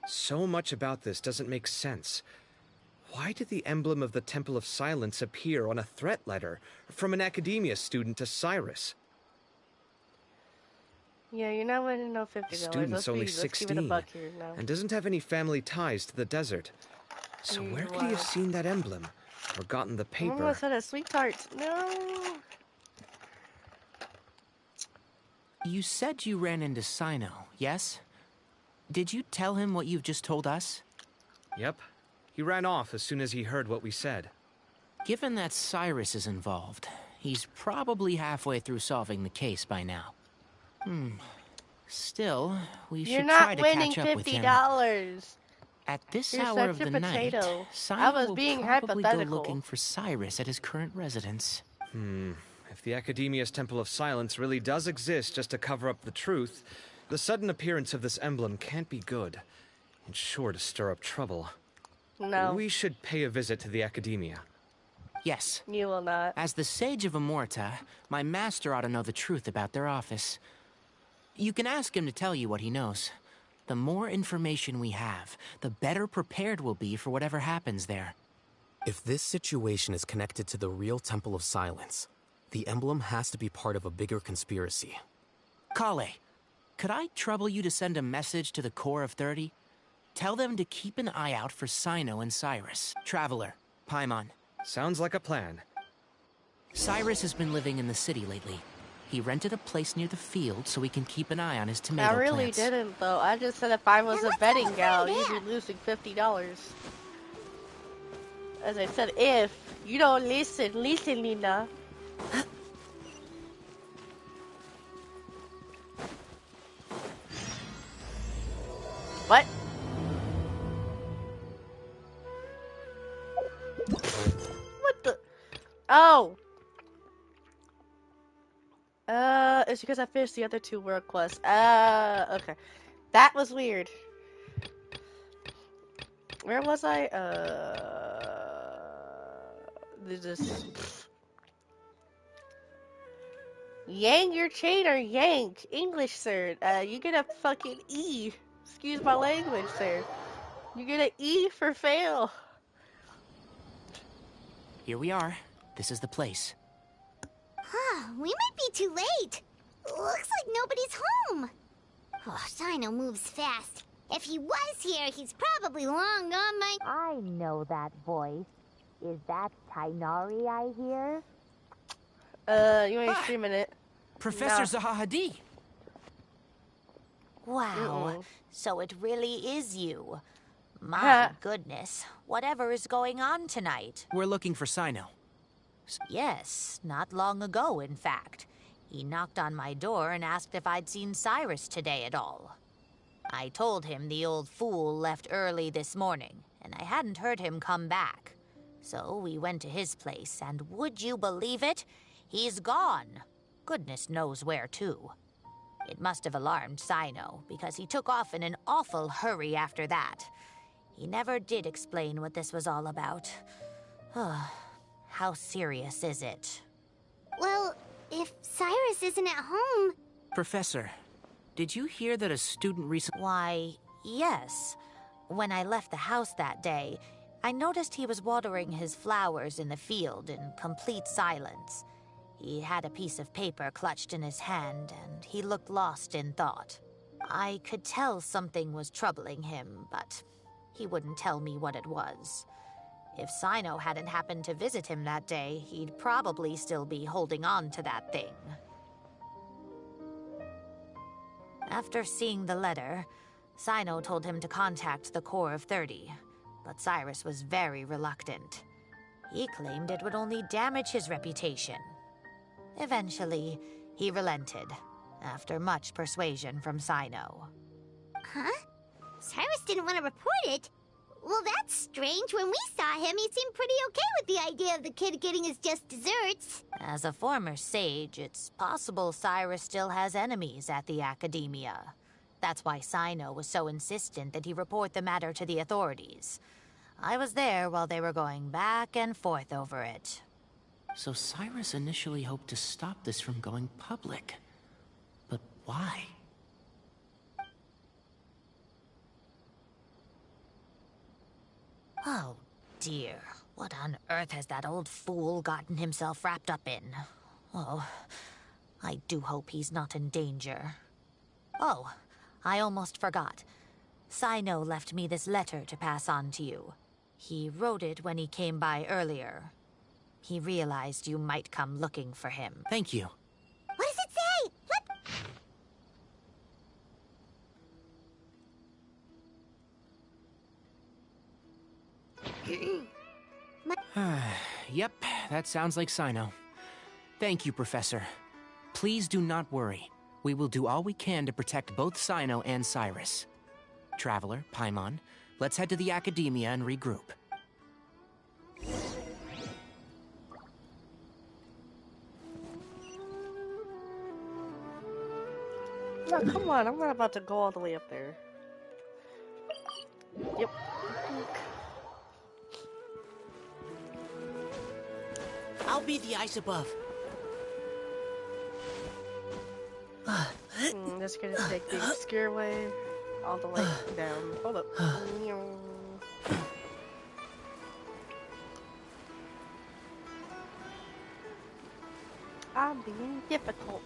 So much about this doesn't make sense. Why did the emblem of the Temple of Silence appear on a threat letter from an Academia student to Cyrus? Yeah, you're not winning no $50. The student's only let's give it a 16 buck here now. and doesn't have any family ties to the desert. So where could he have seen that emblem or gotten the paper? Almost had a sweetheart. No. You said you ran into Sino, yes? Did you tell him what you've just told us? Yep. He ran off as soon as he heard what we said. Given that Cyrus is involved, he's probably halfway through solving the case by now. Still, we You're should not try to winning catch up with him. $50. At this You're hour such of a the potato. night, Sino I was will being probably go hypothetical. looking for Cyrus at his current residence. If the Academia's Temple of Silence really does exist just to cover up the truth, the sudden appearance of this emblem can't be good, and sure to stir up trouble. No. We should pay a visit to the Academia. Yes. You will not. As the Sage of Amorta, my master ought to know the truth about their office. You can ask him to tell you what he knows. The more information we have, the better prepared we'll be for whatever happens there. If this situation is connected to the real Temple of Silence, the emblem has to be part of a bigger conspiracy. Kale, could I trouble you to send a message to the Core of 30? Tell them to keep an eye out for Sino and Cyrus. Traveler, Paimon. Sounds like a plan. Cyrus has been living in the city lately. He rented a place near the field so we can keep an eye on his tomato I really plants. didn't, though. I just said if I was a betting gal, you'd be losing $50. As I said, if you don't listen, Nina. What? What the? Oh. It's because I finished the other 2 world quests. Okay. That was weird. Where was I? This. Yang your chain or yank? English, sir. You get a fucking E. Excuse my language, sir. You get an E for fail. Here we are. This is the place. Huh, we might be too late. Looks like nobody's home. Oh, Sino moves fast. If he was here, he's probably long gone by... I know that voice. Is that Tainari I hear? You ain't streaming it. Professor Zaha Hadid. Wow. So it really is you. My goodness. Whatever is going on tonight? We're looking for Sino. Yes, not long ago, in fact. He knocked on my door and asked if I'd seen Cyrus today at all. I told him the old fool left early this morning, and I hadn't heard him come back. So we went to his place, and would you believe it? He's gone. Goodness knows where to. It must have alarmed Sino, because he took off in an awful hurry after that. He never did explain what this was all about. How serious is it? Well, if Cyrus isn't at home... Professor, did you hear that a student recently... Why, yes. When I left the house that day, I noticed he was watering his flowers in the field in complete silence. He had a piece of paper clutched in his hand, and he looked lost in thought. I could tell something was troubling him, but he wouldn't tell me what it was. If Sino hadn't happened to visit him that day, he'd probably still be holding on to that thing. After seeing the letter, Sino told him to contact the Corps of 30, but Cyrus was very reluctant. He claimed it would only damage his reputation. Eventually, he relented, after much persuasion from Sino. Huh? Cyrus didn't want to report it? Well, that's strange. When we saw him, he seemed pretty okay with the idea of the kid getting his just desserts. As a former sage, it's possible Cyrus still has enemies at the Academia. That's why Sino was so insistent that he report the matter to the authorities. I was there while they were going back and forth over it. So Cyrus initially hoped to stop this from going public. But why? Oh, dear. What on earth has that old fool gotten himself wrapped up in? Oh, I do hope he's not in danger. Oh, I almost forgot. Sino left me this letter to pass on to you. He wrote it when he came by earlier. He realized you might come looking for him. Thank you. What does it say? Yep, that sounds like Sino. Thank you, Professor. Please do not worry. We will do all we can to protect both Sino and Cyrus. Traveler, Paimon, let's head to the Academia and regroup. No, come on, I'm not about to go all the way up there. Yep. I'll be the ice above. Just gonna take the obscure way all the way down. Hold up. I'm being difficult.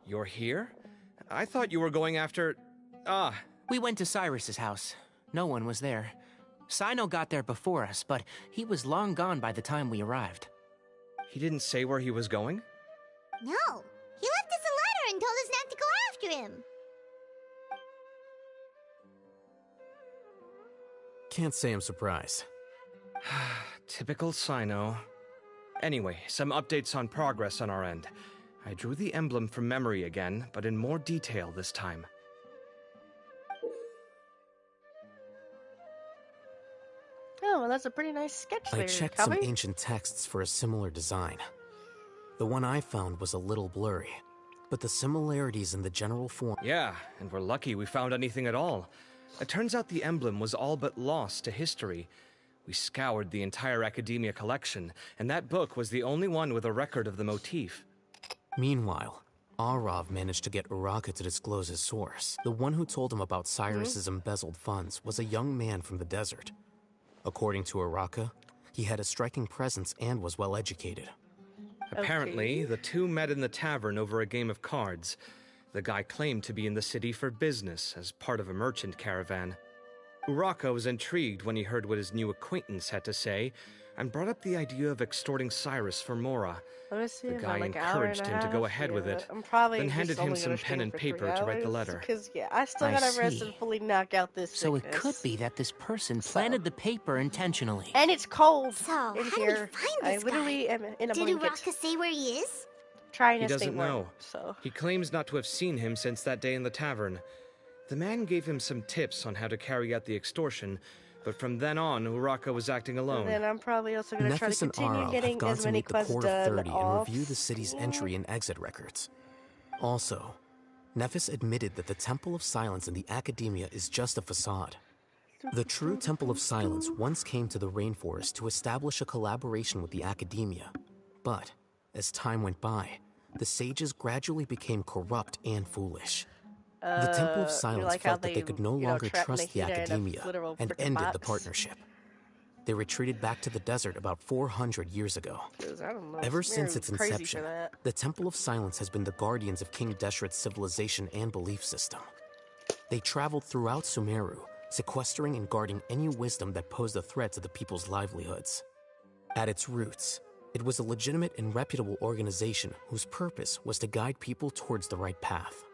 You're here? I thought you were going after... Ah. We went to Cyrus's house. No one was there. Sino got there before us, but he was long gone by the time we arrived. He didn't say where he was going? No. He left us a letter and told us not to go after him. Can't say I'm surprised. Typical Sino. Anyway, some updates on progress on our end. I drew the emblem from memory again, but in more detail this time. Oh, well, that's a pretty nice sketch there, I checked Cubby. some ancient texts for a similar design. The one I found was a little blurry, but the similarities in the general form... Yeah, and we're lucky we found anything at all. It turns out the emblem was all but lost to history. We scoured the entire Academia collection, and that book was the only one with a record of the motif. Meanwhile, Arav managed to get Uraka to disclose his source. The one who told him about Cyrus's embezzled funds was a young man from the desert. According to Uraka, he had a striking presence and was well educated. Apparently, the two met in the tavern over a game of cards. The guy claimed to be in the city for business as part of a merchant caravan. Uraka was intrigued when he heard what his new acquaintance had to say and brought up the idea of extorting Cyrus for Mora. The guy encouraged him to go ahead with it, I'm probably then handed just him only some gonna pen stream and for paper 3 to write the hours, letter. Because, yeah, I still I gotta rest see. and fully knock out this So it sickness. could be that this person planted the paper intentionally. And it's cold So, how in did here. we find I this literally guy? am in a Did blanket. Uraka say where he is? Trying He to stay doesn't warm, know. so. He claims not to have seen him since that day in the tavern. The man gave him some tips on how to carry out the extortion, but from then on, Uraka was acting alone. And then I'm probably also gonna try to Nephis and continue Arav have getting gone as to many meet the quests Court of done 30 and off. review the city's entry and exit records. Also, Nephis admitted that the Temple of Silence in the Academia is just a facade. The true Temple of Silence once came to the rainforest to establish a collaboration with the Academia. But, as time went by, the sages gradually became corrupt and foolish. The Temple of Silence like how felt that they could no longer trapped trust the Nahida in a Academia literal and frickin' ended the box. partnership. They retreated back to the desert about 400 years ago. 'Cause I don't know, Ever Smear since was its crazy for inception, that. the Temple of Silence has been the guardians of King Deshret's civilization and belief system. They traveled throughout Sumeru, sequestering and guarding any wisdom that posed a threat to the people's livelihoods. At its roots, it was a legitimate and reputable organization whose purpose was to guide people towards the right path.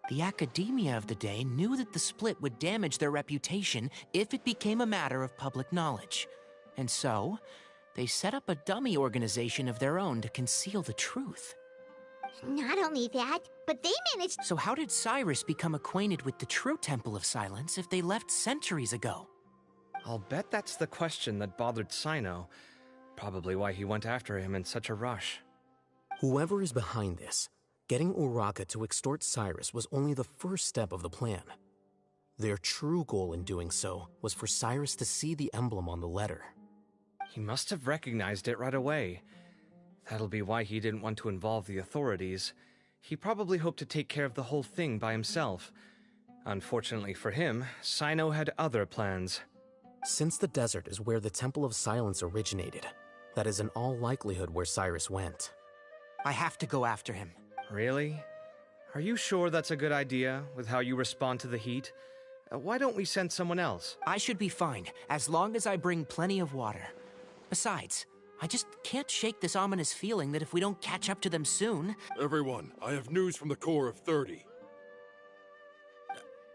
The academia of the day knew that the split would damage their reputation if it became a matter of public knowledge. And so, they set up a dummy organization of their own to conceal the truth. Not only that, but they managed... So how did Cyrus become acquainted with the true Temple of Silence if they left centuries ago? I'll bet that's the question that bothered Sino. Probably why he went after him in such a rush. Whoever is behind this, getting Uraka to extort Cyrus was only the first step of the plan. Their true goal in doing so was for Cyrus to see the emblem on the letter. He must have recognized it right away. That'll be why he didn't want to involve the authorities. He probably hoped to take care of the whole thing by himself. Unfortunately for him, Sino had other plans. Since the desert is where the Temple of Silence originated, that is in all likelihood where Cyrus went. I have to go after him. Really? Are you sure that's a good idea, with how you respond to the heat? Why don't we send someone else? I should be fine, as long as I bring plenty of water. Besides, I just can't shake this ominous feeling that if we don't catch up to them soon... Everyone, I have news from the Core of 30.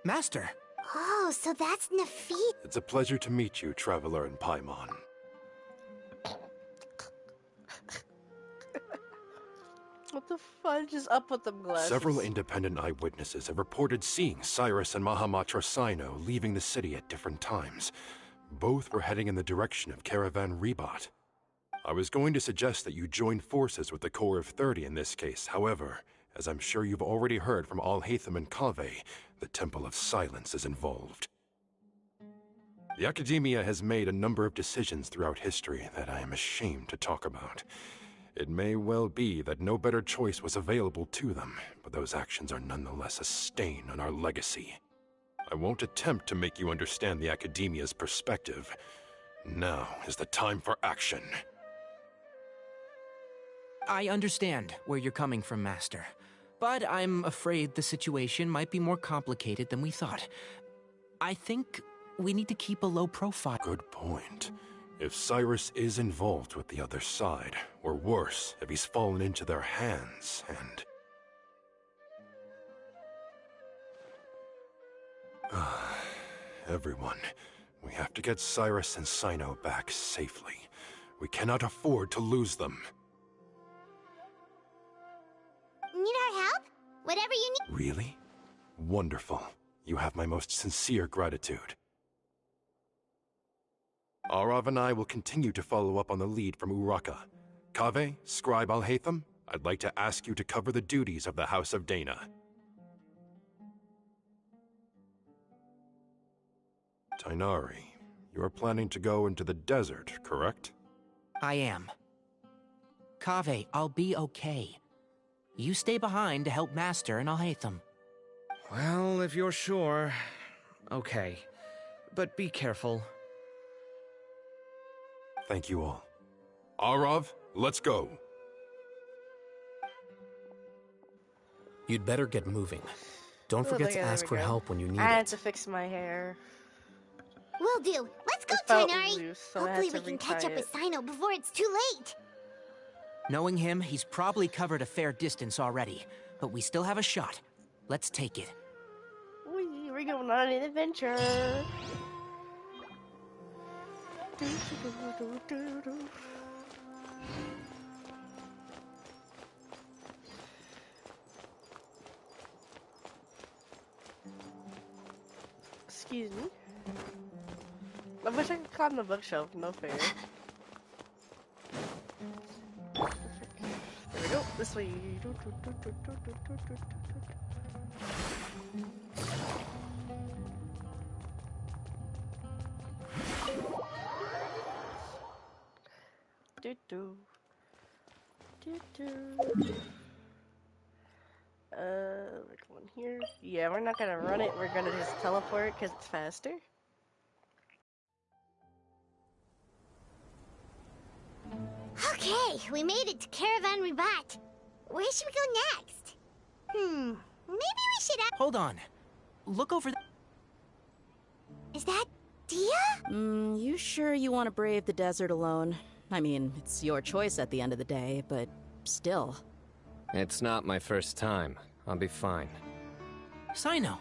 Master! Oh, so that's Nafit. It's a pleasure to meet you, Traveler in Paimon. What the fudge is up with them glasses? Several independent eyewitnesses have reported seeing Cyrus and Mahamatra Sino leaving the city at different times. Both were heading in the direction of Caravan Rebat. I was going to suggest that you join forces with the Core of 30 in this case. However, as I'm sure you've already heard from Al-Haytham and Kaveh, the Temple of Silence is involved. The Academia has made a number of decisions throughout history that I am ashamed to talk about. It may well be that no better choice was available to them, but those actions are nonetheless a stain on our legacy. I won't attempt to make you understand the Academia's perspective. Now is the time for action. I understand where you're coming from, Master. But I'm afraid the situation might be more complicated than we thought. I think we need to keep a low profile. Good point. If Cyrus is involved with the other side, or worse, if he's fallen into their hands, and... Everyone, we have to get Cyrus and Cyno back safely. We cannot afford to lose them. Need our help? Whatever you need. Really? Wonderful. You have my most sincere gratitude. Arav and I will continue to follow up on the lead from Uraka. Kaveh, Scribe Alhaitham, I'd like to ask you to cover the duties of the House of Dana. Tighnari, you are planning to go into the desert, correct? I am. Kaveh, I'll be okay. You stay behind to help Master and Alhaitham. Well, if you're sure... Okay. But be careful. Thank you all. Arav, let's go. You'd better get moving. Don't forget to ask for help when you need I had it. to fix my hair. Will do. Let's go, It felt Tighnari. loose, so I had Hopefully to we can catch retie up with it. Cyno before it's too late. Knowing him, he's probably covered a fair distance already. But we still have a shot. Let's take it. We're going on an adventure. Excuse me. I wish I could climb the bookshelf, no fair. There we go, this way. Like one here. Yeah, we're not gonna run it, we're gonna just teleport because it's faster. Okay, we made it to Caravan Ribat. Where should we go next? Maybe we should Hold on. Look over there. Is that Dia? You sure you want to brave the desert alone? I mean, it's your choice at the end of the day, but still. It's not my first time. I'll be fine. Cyno.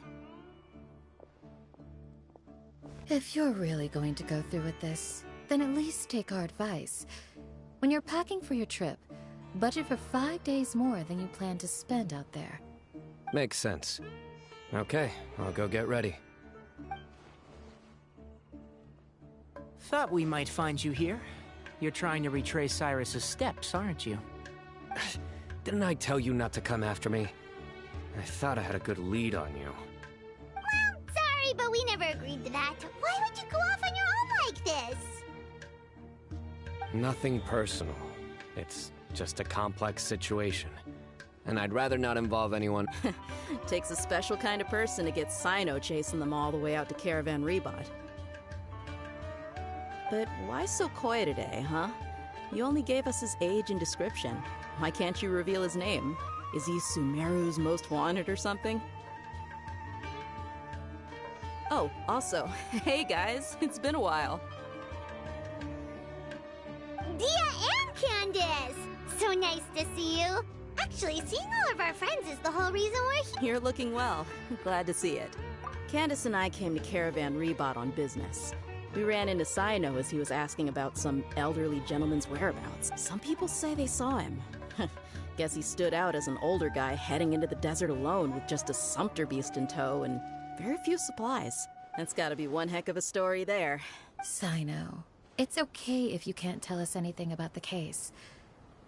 If you're really going to go through with this, then at least take our advice. When you're packing for your trip, budget for 5 days more than you plan to spend out there. Makes sense. Okay, I'll go get ready. Thought we might find you here. You're trying to retrace Cyrus's steps, aren't you? Didn't I tell you not to come after me? I thought I had a good lead on you. Well, sorry, but we never agreed to that. Why would you go off on your own like this? Nothing personal. It's just a complex situation. And I'd rather not involve anyone. Takes a special kind of person to get Cyno chasing them all the way out to Caravan Ribat. But why so coy today, huh? You only gave us his age and description. Why can't you reveal his name? Is he Sumeru's most wanted or something? Oh, also, hey guys, it's been a while. Dia and Candace! So nice to see you. Actually, seeing all of our friends is the whole reason we're here. You're looking well. Glad to see it. Candace and I came to Caravan Ribat on business. We ran into Cyno as he was asking about some elderly gentleman's whereabouts. Some people say they saw him. Guess he stood out as an older guy heading into the desert alone with just a sumpter beast in tow and very few supplies. That's gotta be one heck of a story there. Cyno, it's okay if you can't tell us anything about the case.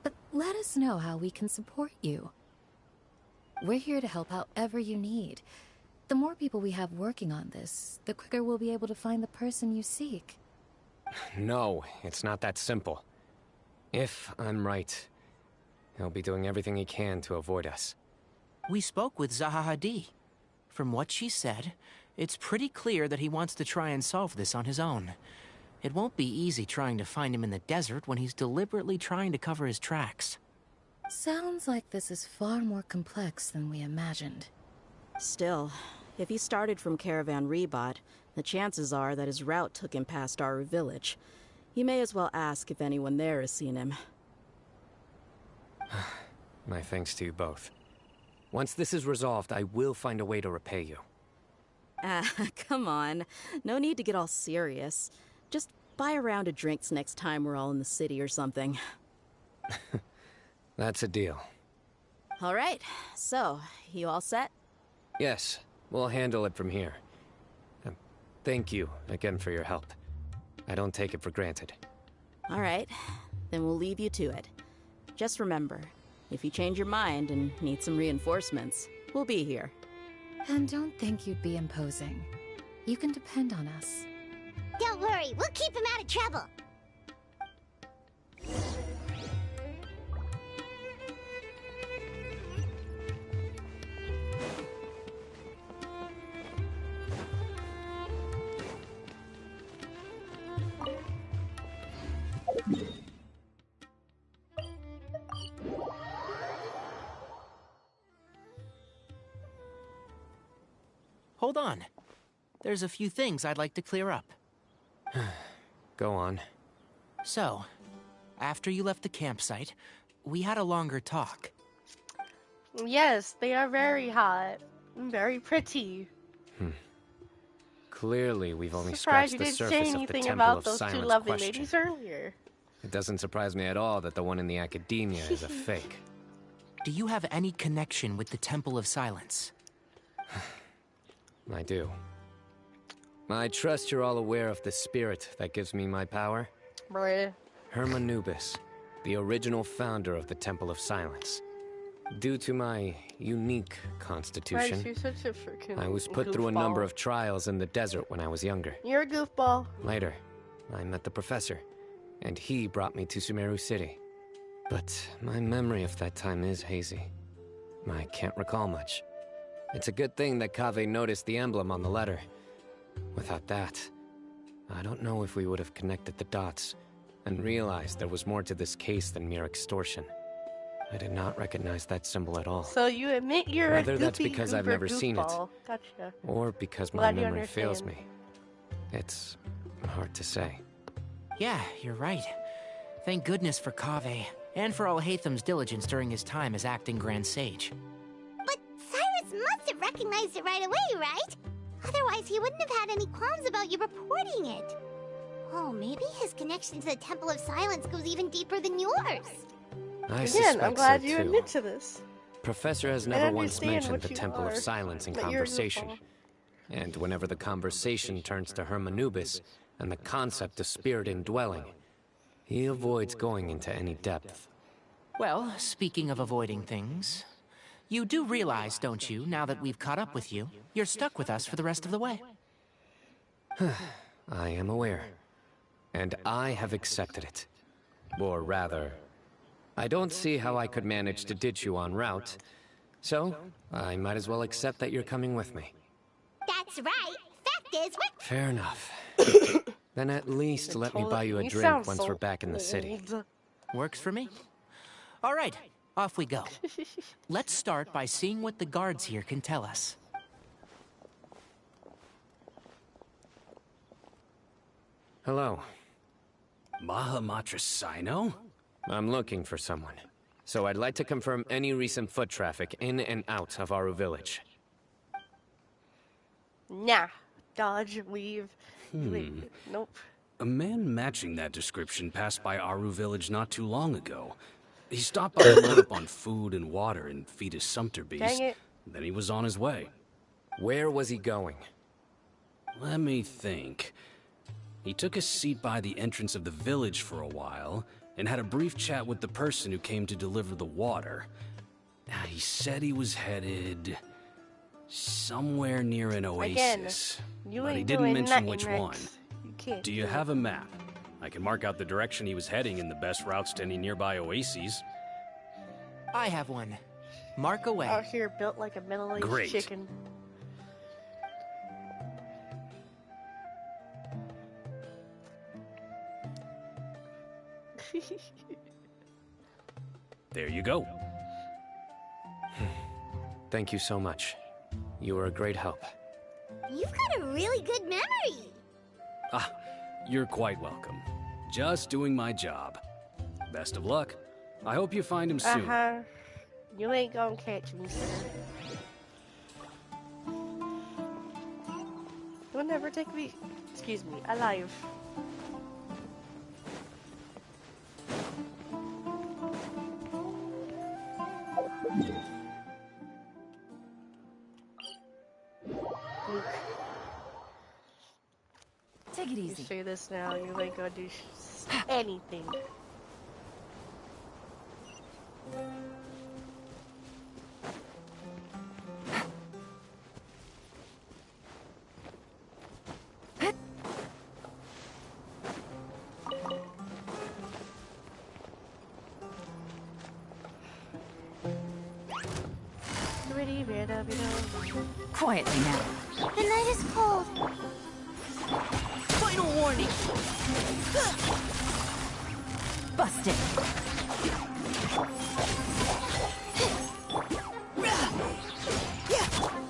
But let us know how we can support you. We're here to help however you need. The more people we have working on this, the quicker we'll be able to find the person you seek. No, it's not that simple. If I'm right, he'll be doing everything he can to avoid us. We spoke with Zaha Hadid. From what she said, it's pretty clear that he wants to try and solve this on his own. It won't be easy trying to find him in the desert when he's deliberately trying to cover his tracks. Sounds like this is far more complex than we imagined. Still, if he started from Caravan Rebot, the chances are that his route took him past Aru village. You may as well ask if anyone there has seen him. My thanks to you both. Once this is resolved, I will find a way to repay you. Ah, come on. No need to get all serious. Just buy a round of drinks next time we're all in the city or something. That's a deal. All right, so, you all set? Yes, we'll handle it from here. Thank you again for your help. I don't take it for granted. All right, then we'll leave you to it. Just remember, if you change your mind and need some reinforcements, we'll be here. And don't think you'd be imposing. You can depend on us. Don't worry, we'll keep him out of trouble. Hold on. There's a few things I'd like to clear up. Go on. So, after you left the campsite, we had a longer talk. Yes, they are very hot. Very pretty. Clearly, we've only Surprised scratched the you didn't say surface of the anything Temple about of those two Silence lovely question. ladies earlier. It doesn't surprise me at all that the one in the academia is a fake. Do you have any connection with the Temple of Silence? I do. I trust you're all aware of the spirit that gives me my power. Bruh. Hermanubis, the original founder of the Temple of Silence. Due to my unique constitution, Right, you're such a freaking I was put through a goofball. number of trials in the desert when I was younger. You're a goofball. Later, I met the professor, and he brought me to Sumeru City. But my memory of that time is hazy. I can't recall much. It's a good thing that Kaveh noticed the emblem on the letter. Without that, I don't know if we would have connected the dots and realized there was more to this case than mere extortion. I did not recognize that symbol at all. So you admit you're Whether a that's goofy because I've goober never seen it, goofball. Gotcha. or because my Glad you memory fails understand. me. It's hard to say. Yeah, you're right. Thank goodness for Kaveh, and for Alhaitham's diligence during his time as acting Grand Sage. But Cyrus must have recognized it right away, right? Otherwise, he wouldn't have had any qualms about you reporting it. Oh, maybe his connection to the Temple of Silence goes even deeper than yours. I Again, suspect I'm glad so you too. admit to this. Professor has I never once understand mentioned what the you Temple of are, Silence in but you're a conversation. goofball. And whenever the conversation turns to Hermanubis and the concept of spirit indwelling, he avoids going into any depth. Well, speaking of avoiding things, you do realize, don't you, now that we've caught up with you, you're stuck with us for the rest of the way. I am aware. And I have accepted it. Or rather, I don't see how I could manage to ditch you en route, so I might as well accept that you're coming with me. That's right. Fact is, we're... Fair enough. Then at least let me buy you a You drink sound once so we're back in the city. old. Works for me. All right, off we go. Let's start by seeing what the guards here can tell us. Hello. Mahamatra? I'm looking for someone. So I'd like to confirm any recent foot traffic in and out of Aru village. Nah. Dodge, weave. Nope. A man matching that description passed by Aru village not too long ago. He stopped by to load up on food and water and feed his sumpter beast. Dang it. Then he was on his way. Where was he going? Let me think. He took a seat by the entrance of the village for a while, and had a brief chat with the person who came to deliver the water. He said he was headed somewhere near an oasis, you but he ain't didn't doing mention nothing, which Rex. one. You can't Do you do have a map? I can mark out the direction he was heading and the best routes to any nearby oases. I have one. Mark away. Out here built like a middle-aged Great. chicken. There you go. Thank you so much. You were a great help. You've got a really good memory. Ah, you're quite welcome. Just doing my job. Best of luck. I hope you find him soon. You ain't gonna catch me, sir. You'll never take me, excuse me, alive. Take it easy. You say this now, you ain't gonna do anything. Quietly now. The night is cold. Final warning! Busted.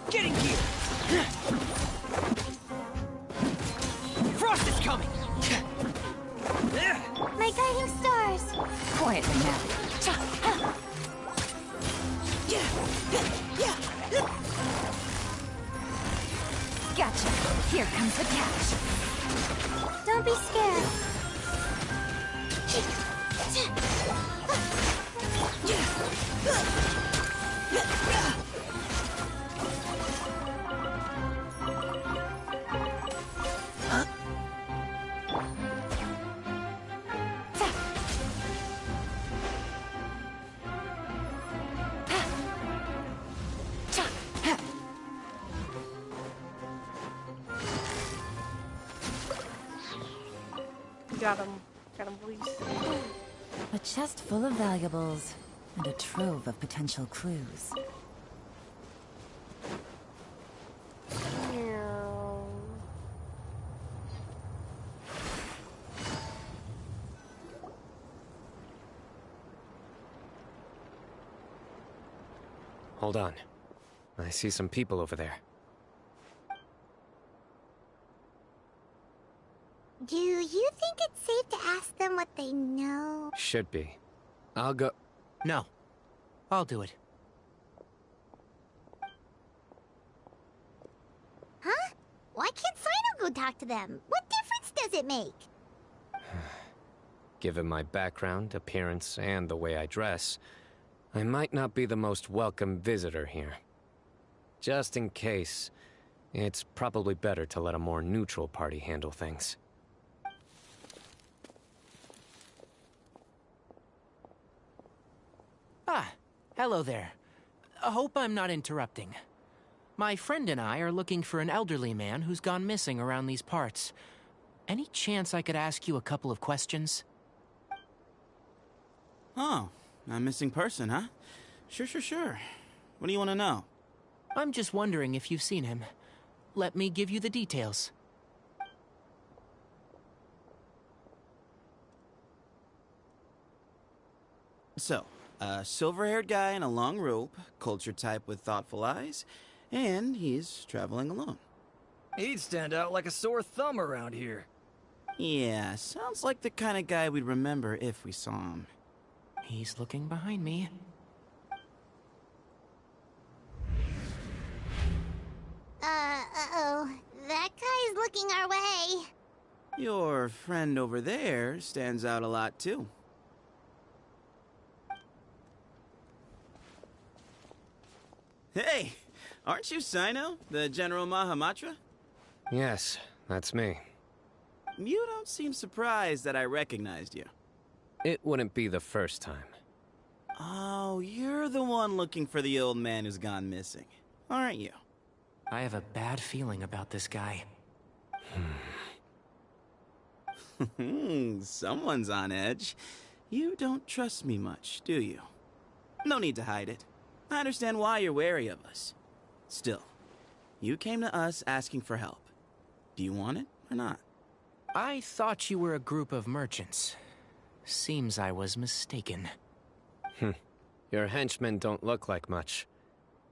Getting here! Frost is coming! My guiding stars. Quietly now. Gotcha. Here comes the catch. Don't be scared. Got him, boys. A chest full of valuables and a trove of potential clues. Hold on. I see some people over there. Do you think it's safe to ask them what they know? Should be. I'll go. No. I'll do it. Huh? Why can't Sino go talk to them? What difference does it make? Given my background, appearance, and the way I dress, I might not be the most welcome visitor here. Just in case, it's probably better to let a more neutral party handle things. Ah, hello there. I hope I'm not interrupting. My friend and I are looking for an elderly man who's gone missing around these parts. Any chance I could ask you a couple of questions? Oh, a missing person, huh? Sure. What do you want to know? I'm just wondering if you've seen him. Let me give you the details. So, a silver-haired guy in a long robe, culture type with thoughtful eyes, and he's traveling alone. He'd stand out like a sore thumb around here. Yeah, sounds like the kind of guy we'd remember if we saw him. He's looking behind me. Uh-oh. That guy's looking our way. Your friend over there stands out a lot, too. Hey, aren't you Sino, the General Mahamatra? Yes, that's me. You don't seem surprised that I recognized you. It wouldn't be the first time. Oh, you're the one looking for the old man who's gone missing, aren't you? I have a bad feeling about this guy. Someone's on edge. You don't trust me much, do you? No need to hide it. I understand why you're wary of us. Still, you came to us asking for help. Do you want it or not? I thought you were a group of merchants. Seems I was mistaken. Your henchmen don't look like much.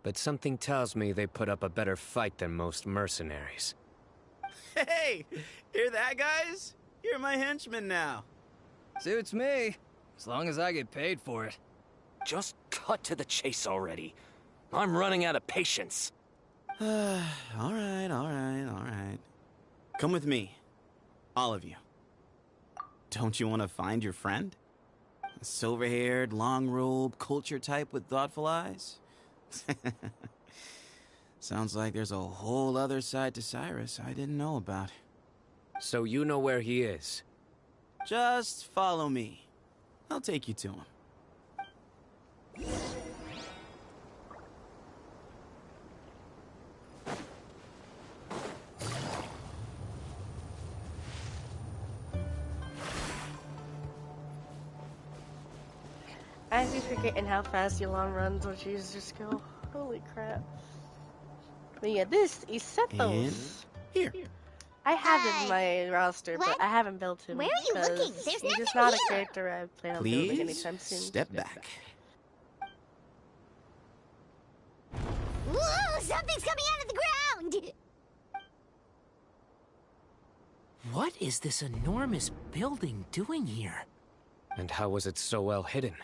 but something tells me they put up a better fight than most mercenaries. Hey! Hear that, guys? You're my henchman now. Suits me, as long as I get paid for it. Just cut to the chase already. I'm running out of patience. All right. Come with me. All of you. Don't you want to find your friend? A silver-haired, long-robed, culture type with thoughtful eyes? Sounds like there's a whole other side to Cyrus I didn't know about. So you know where he is? Just follow me. I'll take you to him. I be forgetting how fast Yolande runs when she uses her skill. Holy crap. But yeah, this is Sethos. Here. I have him in my roster, but I haven't built him. Where are you looking? There's he's just nothing not here. a character I plan on building Please anytime soon. step back. Whoa! Something's coming out of the ground! What is this enormous building doing here? And how was it so well hidden?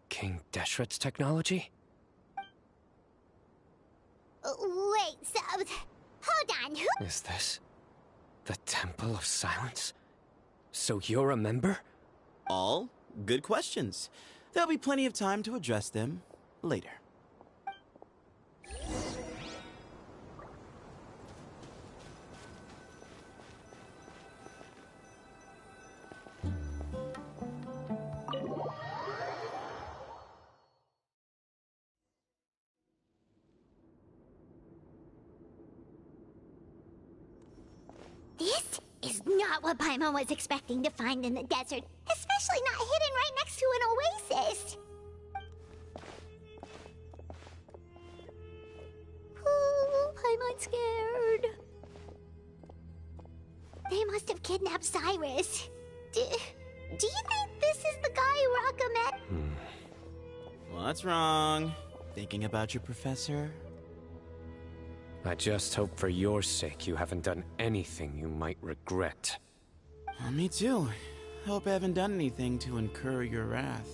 King Deshret's technology? Wait, so... Hold on, who... Is this the Temple of Silence? So you're a member? All good questions. There'll be plenty of time to address them later. This is not what Paimon was expecting to find in the desert, especially not hidden right next to an oasis. Oh, Paimon's scared. They must have kidnapped Cyrus. Do you think this is the guy Raka met? What's wrong? Thinking about your professor? I just hope for your sake you haven't done anything you might regret. Me too. Hope I haven't done anything to incur your wrath.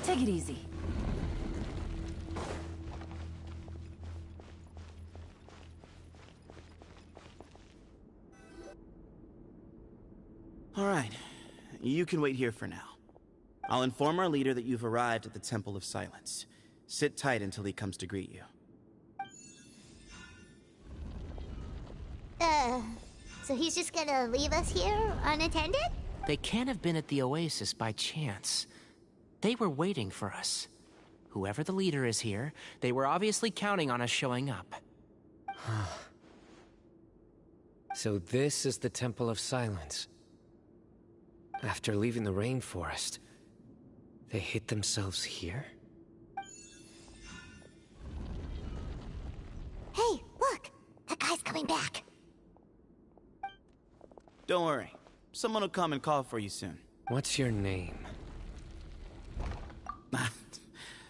Take it easy. All right. You can wait here for now. I'll inform our leader that you've arrived at the Temple of Silence. Sit tight until he comes to greet you. So he's just gonna leave us here unattended? They can't have been at the oasis by chance. They were waiting for us. Whoever the leader is here, they were obviously counting on us showing up. So this is the Temple of Silence. After leaving the rainforest, they hid themselves here? Hey, look! That guy's coming back. Don't worry. Someone will come and call for you soon. What's your name?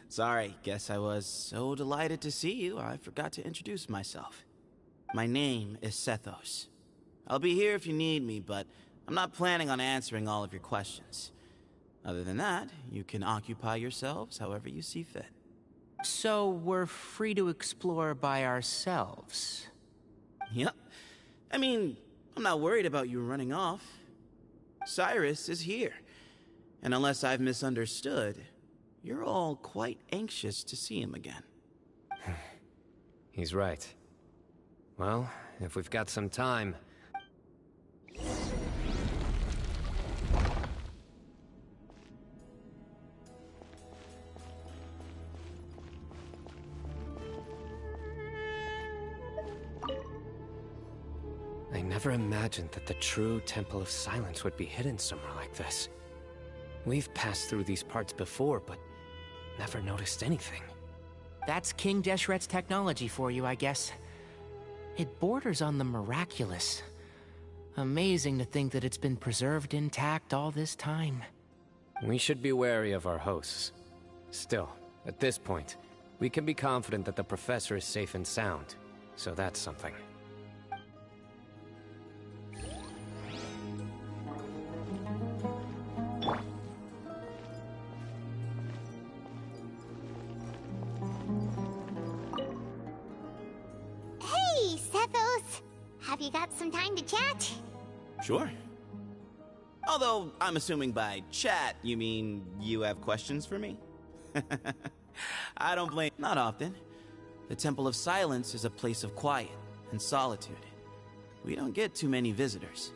Sorry, guess I was so delighted to see you, I forgot to introduce myself. My name is Sethos. I'll be here if you need me, but I'm not planning on answering all of your questions. Other than that, you can occupy yourselves however you see fit. So we're free to explore by ourselves? Yep. I mean, I'm not worried about you running off. Cyrus is here. And unless I've misunderstood, you're all quite anxious to see him again. He's right. Well, if we've got some time... I never imagined that the true Temple of Silence would be hidden somewhere like this. We've passed through these parts before, but never noticed anything. That's King Deshret's technology for you, I guess. It borders on the miraculous. Amazing to think that it's been preserved intact all this time. We should be wary of our hosts. Still, at this point, we can be confident that the professor is safe and sound, so that's something. Hey, Sethos! Have you got some time to chat? Sure. Although, I'm assuming by chat, you mean you have questions for me? I don't blame... Not often. The Temple of Silence is a place of quiet and solitude. We don't get too many visitors.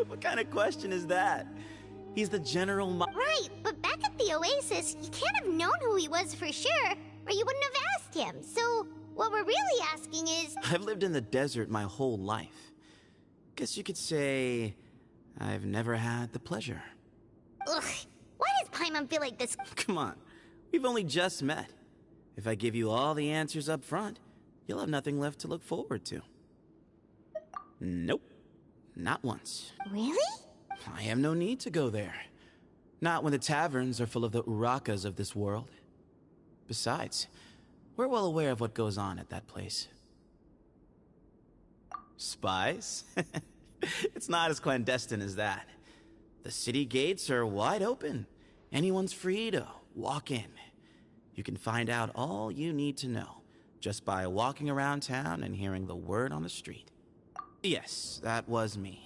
What kind of question is that? He's the general Right, but back at the Oasis, you can't have known who he was for sure, or you wouldn't have asked him. So, what we're really asking is... I've lived in the desert my whole life. Guess you could say... I've never had the pleasure. Ugh, why does Paimon feel like this? Come on, we've only just met. If I give you all the answers up front, you'll have nothing left to look forward to. Nope, not once. Really? I have no need to go there. Not when the taverns are full of the Urakas of this world. Besides, we're well aware of what goes on at that place. Spies? It's not as clandestine as that. The city gates are wide open. Anyone's free to walk in. You can find out all you need to know just by walking around town and hearing the word on the street. Yes, that was me.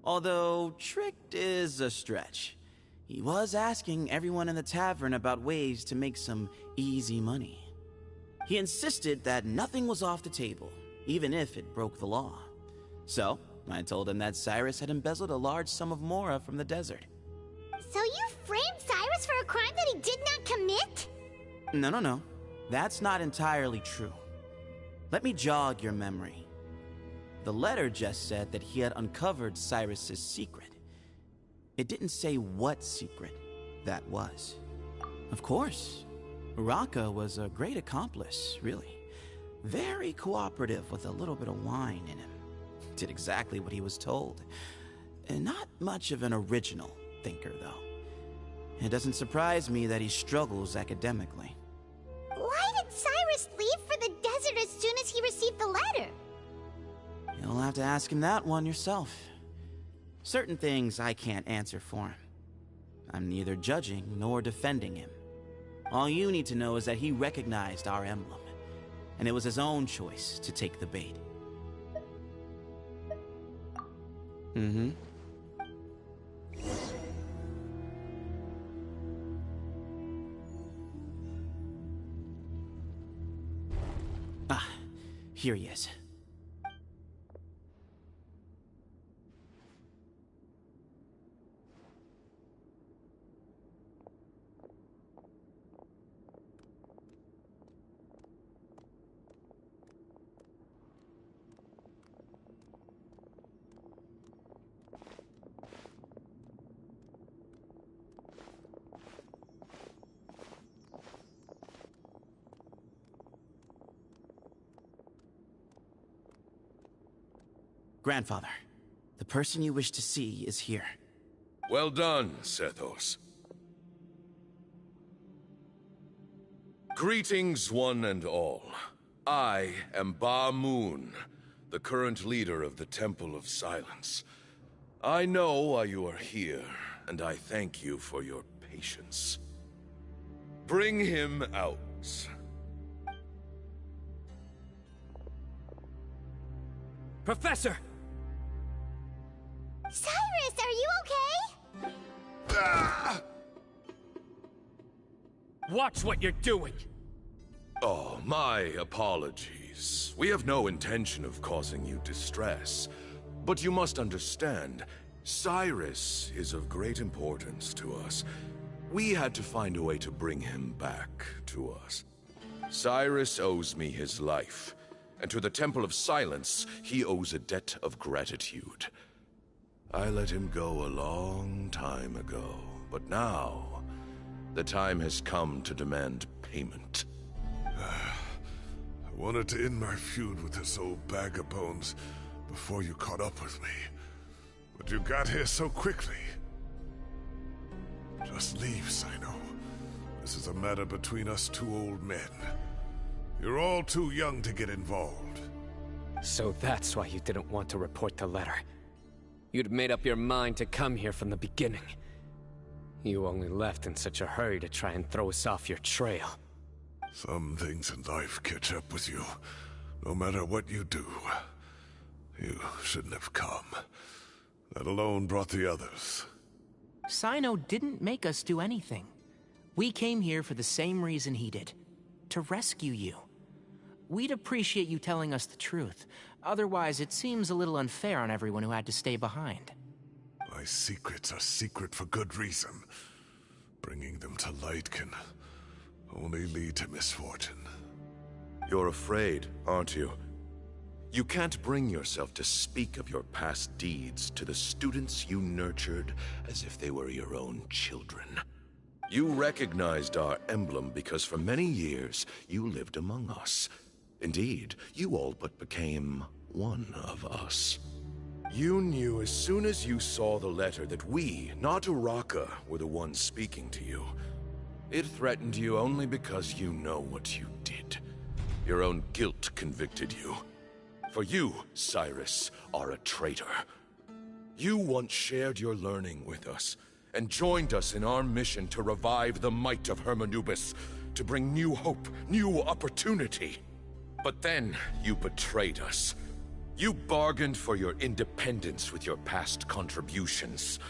Although, tricked is a stretch. He was asking everyone in the tavern about ways to make some easy money. He insisted that nothing was off the table, even if it broke the law. So, I told him that Cyrus had embezzled a large sum of mora from the desert. So you framed Cyrus for a crime that he did not commit? No. That's not entirely true. Let me jog your memory. The letter just said that he had uncovered Cyrus's secret. It didn't say what secret that was. Of course, Uraka was a great accomplice, really. Very cooperative with a little bit of wine in him. Did exactly what he was told. And not much of an original thinker, though. It doesn't surprise me that he struggles academically. Why did Cyrus leave for the desert as soon as he received the letter? You'll have to ask him that one yourself. Certain things I can't answer for him. I'm neither judging nor defending him. All you need to know is that he recognized our emblem, and it was his own choice to take the bait. Mm-hmm. Ah, here he is. Grandfather, the person you wish to see is here. Well done, Sethos. Greetings, one and all. I am Ba Moon, the current leader of the Temple of Silence. I know why you are here, and I thank you for your patience. Bring him out. Professor! Cyrus, are you okay? Watch what you're doing! Oh, my apologies. We have no intention of causing you distress. But you must understand, Cyrus is of great importance to us. We had to find a way to bring him back to us. Cyrus owes me his life, and to the Temple of Silence, he owes a debt of gratitude. I let him go a long time ago, but now, the time has come to demand payment. I wanted to end my feud with this old bag of bones before you caught up with me. But you got here so quickly. Just leave, Sino. This is a matter between us two old men. You're all too young to get involved. So that's why you didn't want to report the letter. You'd made up your mind to come here from the beginning. You only left in such a hurry to try and throw us off your trail. Some things in life catch up with you, no matter what you do. You shouldn't have come. That alone brought the others. Sino didn't make us do anything. We came here for the same reason he did. To rescue you. We'd appreciate you telling us the truth. Otherwise, it seems a little unfair on everyone who had to stay behind. My secrets are secret for good reason. Bringing them to light can only lead to misfortune. You're afraid, aren't you? You can't bring yourself to speak of your past deeds to the students you nurtured as if they were your own children. You recognized our emblem because for many years you lived among us. Indeed, you all but became one of us. You knew as soon as you saw the letter that we, not Araka, were the ones speaking to you. It threatened you only because you know what you did. Your own guilt convicted you. For you, Cyrus, are a traitor. You once shared your learning with us, and joined us in our mission to revive the might of Hermanubis, to bring new hope, new opportunity. But then, you betrayed us. You bargained for your independence with your past contributions.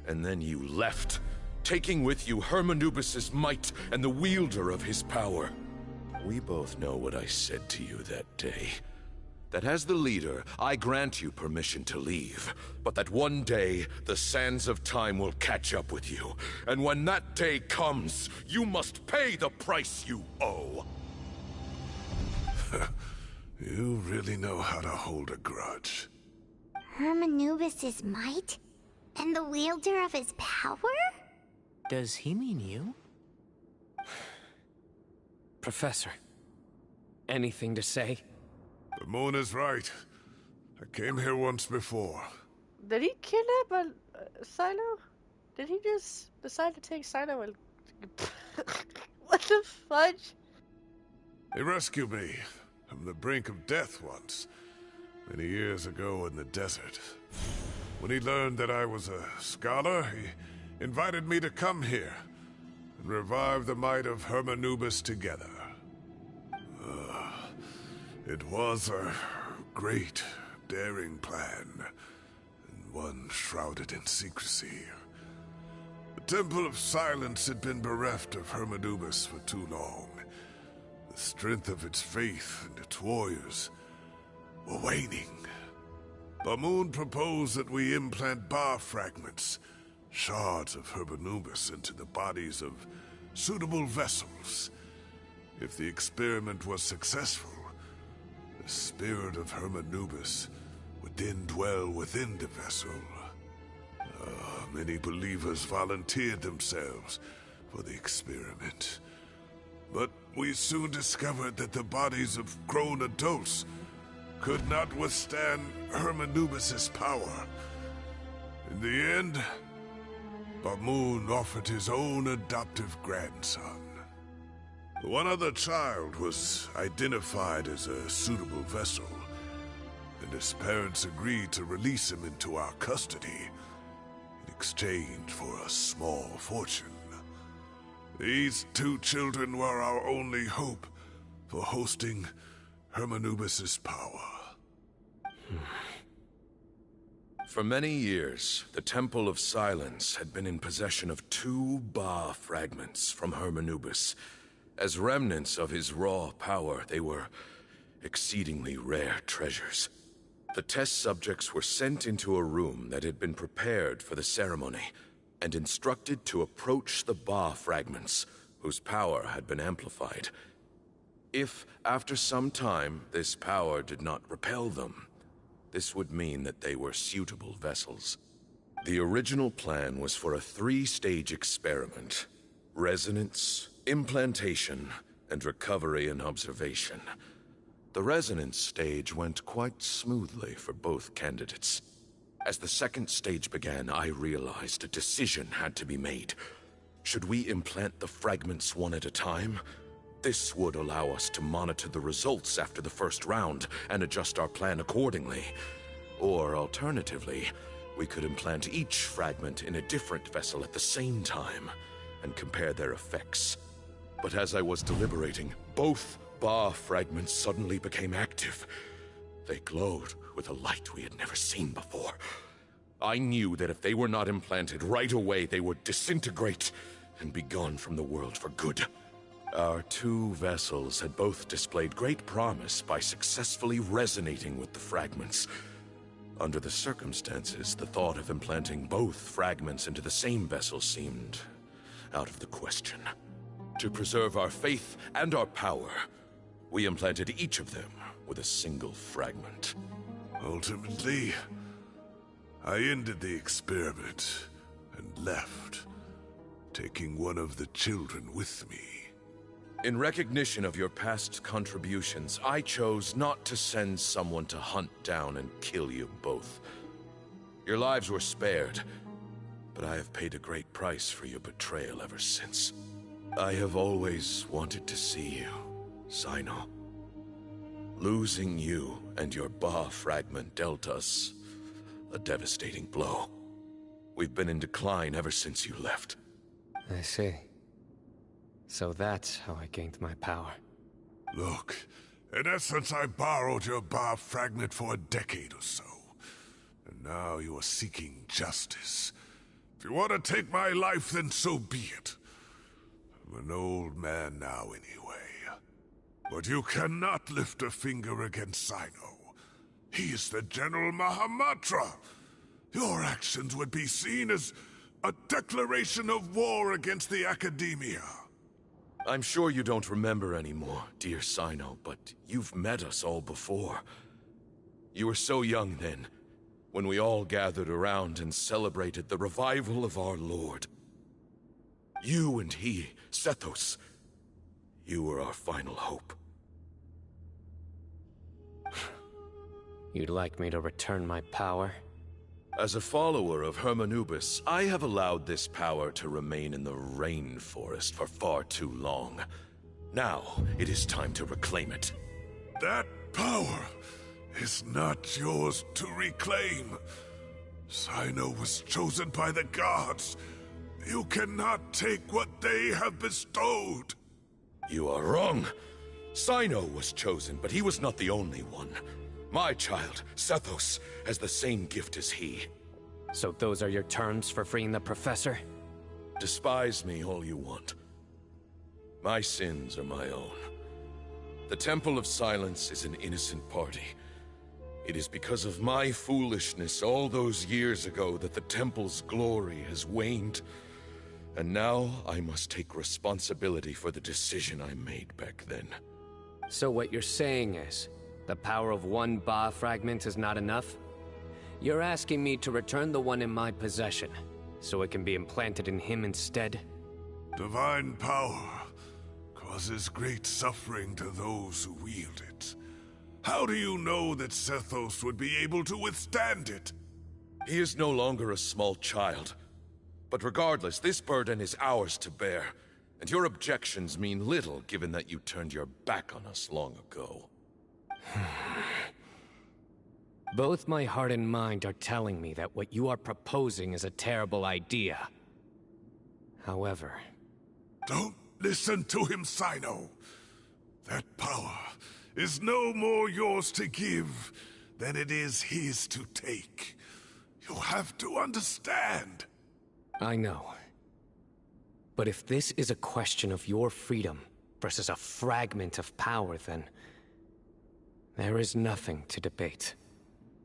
And then you left, taking with you Hermanubis' might and the wielder of his power. We both know what I said to you that day. That as the leader, I grant you permission to leave, but that one day, the sands of time will catch up with you. And when that day comes, you must pay the price you owe. You really know how to hold a grudge. Hermanubis' might? And the wielder of his power? Does he mean you? Professor, anything to say? The moon is right. I came here once before. Did he kidnap Sino? Did he just decide to take Sino and... What the fudge? He rescued me from the brink of death once, many years ago in the desert. When he learned that I was a scholar, he invited me to come here and revive the might of Hermanubis together. It was a great, daring plan, and one shrouded in secrecy. The Temple of Silence had been bereft of Hermanubis for too long. The strength of its faith and its warriors were waning. Bamoon proposed that we implant bar fragments, shards of Hermanubis, into the bodies of suitable vessels. If the experiment was successful, the spirit of Hermanubis would then dwell within the vessel. Many believers volunteered themselves for the experiment. But we soon discovered that the bodies of grown adults could not withstand Hermanubis' power. In the end, Bamoon offered his own adoptive grandson. One other child was identified as a suitable vessel, and his parents agreed to release him into our custody in exchange for a small fortune. These two children were our only hope for hosting Hermanubis' power. For many years, the Temple of Silence had been in possession of 2 Ba fragments from Hermanubis. As remnants of his raw power, they were exceedingly rare treasures. The test subjects were sent into a room that had been prepared for the ceremony, and instructed to approach the Ba fragments, whose power had been amplified. If, after some time, this power did not repel them, this would mean that they were suitable vessels. The original plan was for a 3-stage experiment: resonance, implantation, and recovery and observation. The resonance stage went quite smoothly for both candidates. As the 2nd stage began, I realized a decision had to be made. Should we implant the fragments one at a time? This would allow us to monitor the results after the first round and adjust our plan accordingly. Or alternatively, we could implant each fragment in a different vessel at the same time and compare their effects. But as I was deliberating, both Ba fragments suddenly became active. They glowed with a light we had never seen before. I knew that if they were not implanted right away, they would disintegrate and be gone from the world for good. Our 2 vessels had both displayed great promise by successfully resonating with the fragments. Under the circumstances, the thought of implanting both fragments into the same vessel seemed out of the question. To preserve our faith and our power, we implanted each of them with a single fragment. Ultimately, I ended the experiment and left, taking one of the children with me. In recognition of your past contributions, I chose not to send someone to hunt down and kill you both. Your lives were spared, but I have paid a great price for your betrayal ever since. I have always wanted to see you, Sino. Losing you and your Ba fragment dealt us a devastating blow. We've been in decline ever since you left. I see. So that's how I gained my power. Look, in essence, I borrowed your Ba fragment for a decade or so. And now you are seeking justice. If you want to take my life, then so be it. I'm an old man now anyway. But you cannot lift a finger against Sino. He is the General Mahamatra. Your actions would be seen as a declaration of war against the Academia. I'm sure you don't remember anymore, dear Sino, but you've met us all before. You were so young then, when we all gathered around and celebrated the revival of our Lord. You and he, Sethos, you were our final hope. You'd like me to return my power? As a follower of Hermanubis, I have allowed this power to remain in the rainforest for far too long. Now, it is time to reclaim it. That power is not yours to reclaim. Sino was chosen by the gods. You cannot take what they have bestowed. You are wrong. Sino was chosen, but he was not the only one. My child, Sethos, has the same gift as he. So those are your terms for freeing the professor? Despise me all you want. My sins are my own. The Temple of Silence is an innocent party. It is because of my foolishness all those years ago that the Temple's glory has waned. And now I must take responsibility for the decision I made back then. So what you're saying is, the power of one Ba fragment is not enough? You're asking me to return the one in my possession, so it can be implanted in him instead? Divine power causes great suffering to those who wield it. How do you know that Sethos would be able to withstand it? He is no longer a small child. But regardless, this burden is ours to bear, and your objections mean little given that you turned your back on us long ago. Both my heart and mind are telling me that what you are proposing is a terrible idea. However... Don't listen to him, Sino. That power is no more yours to give then it is his to take. You have to understand. I know. But if this is a question of your freedom versus a fragment of power, then there is nothing to debate.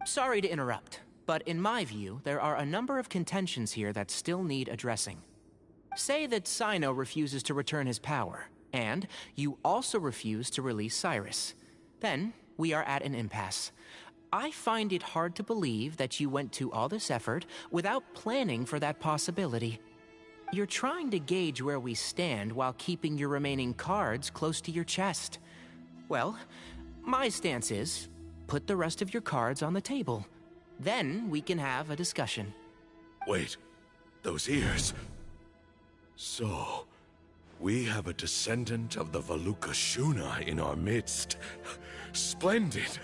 Sorry to interrupt, but in my view, there are a number of contentions here that still need addressing. Say that Cyno refuses to return his power, and you also refuse to release Cyrus. Then, we are at an impasse. I find it hard to believe that you went to all this effort without planning for that possibility. You're trying to gauge where we stand while keeping your remaining cards close to your chest. Well, my stance is, put the rest of your cards on the table. Then we can have a discussion. Wait, those ears. So, we have a descendant of the Valukashuna in our midst. Splendid.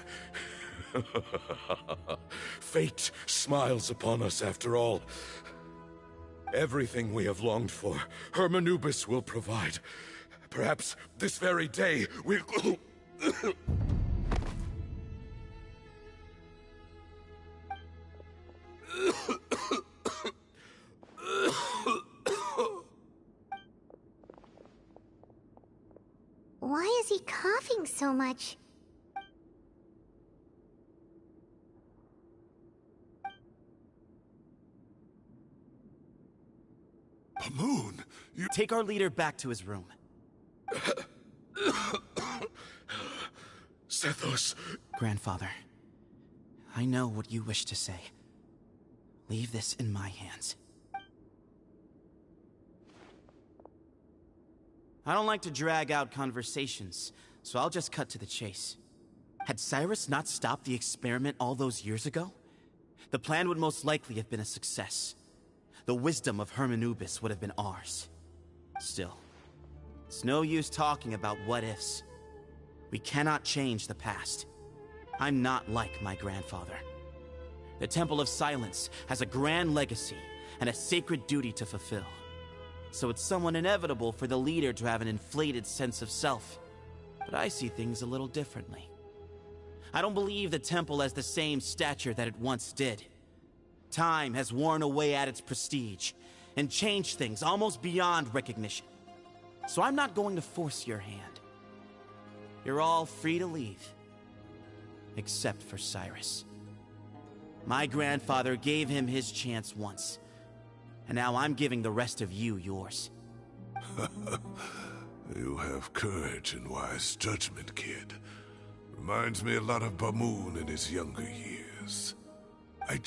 Fate smiles upon us after all. Everything we have longed for, Hermanubis will provide. Perhaps this very day we'll... Why is he coughing so much? Moon, you... Take our leader back to his room. Sethos... Grandfather, I know what you wish to say. Leave this in my hands. I don't like to drag out conversations, so I'll just cut to the chase. Had Cyrus not stopped the experiment all those years ago, the plan would most likely have been a success. The wisdom of Hermanubis would have been ours. Still, it's no use talking about what-ifs. We cannot change the past. I'm not like my grandfather. The Temple of Silence has a grand legacy and a sacred duty to fulfill. So it's somewhat inevitable for the leader to have an inflated sense of self. But I see things a little differently. I don't believe the temple has the same stature that it once did. Time has worn away at its prestige and changed things almost beyond recognition. So I'm not going to force your hand. You're all free to leave. Except for Cyrus. My grandfather gave him his chance once. And now I'm giving the rest of you yours. You have courage and wise judgment, kid. Reminds me a lot of Bamoon in his younger years. I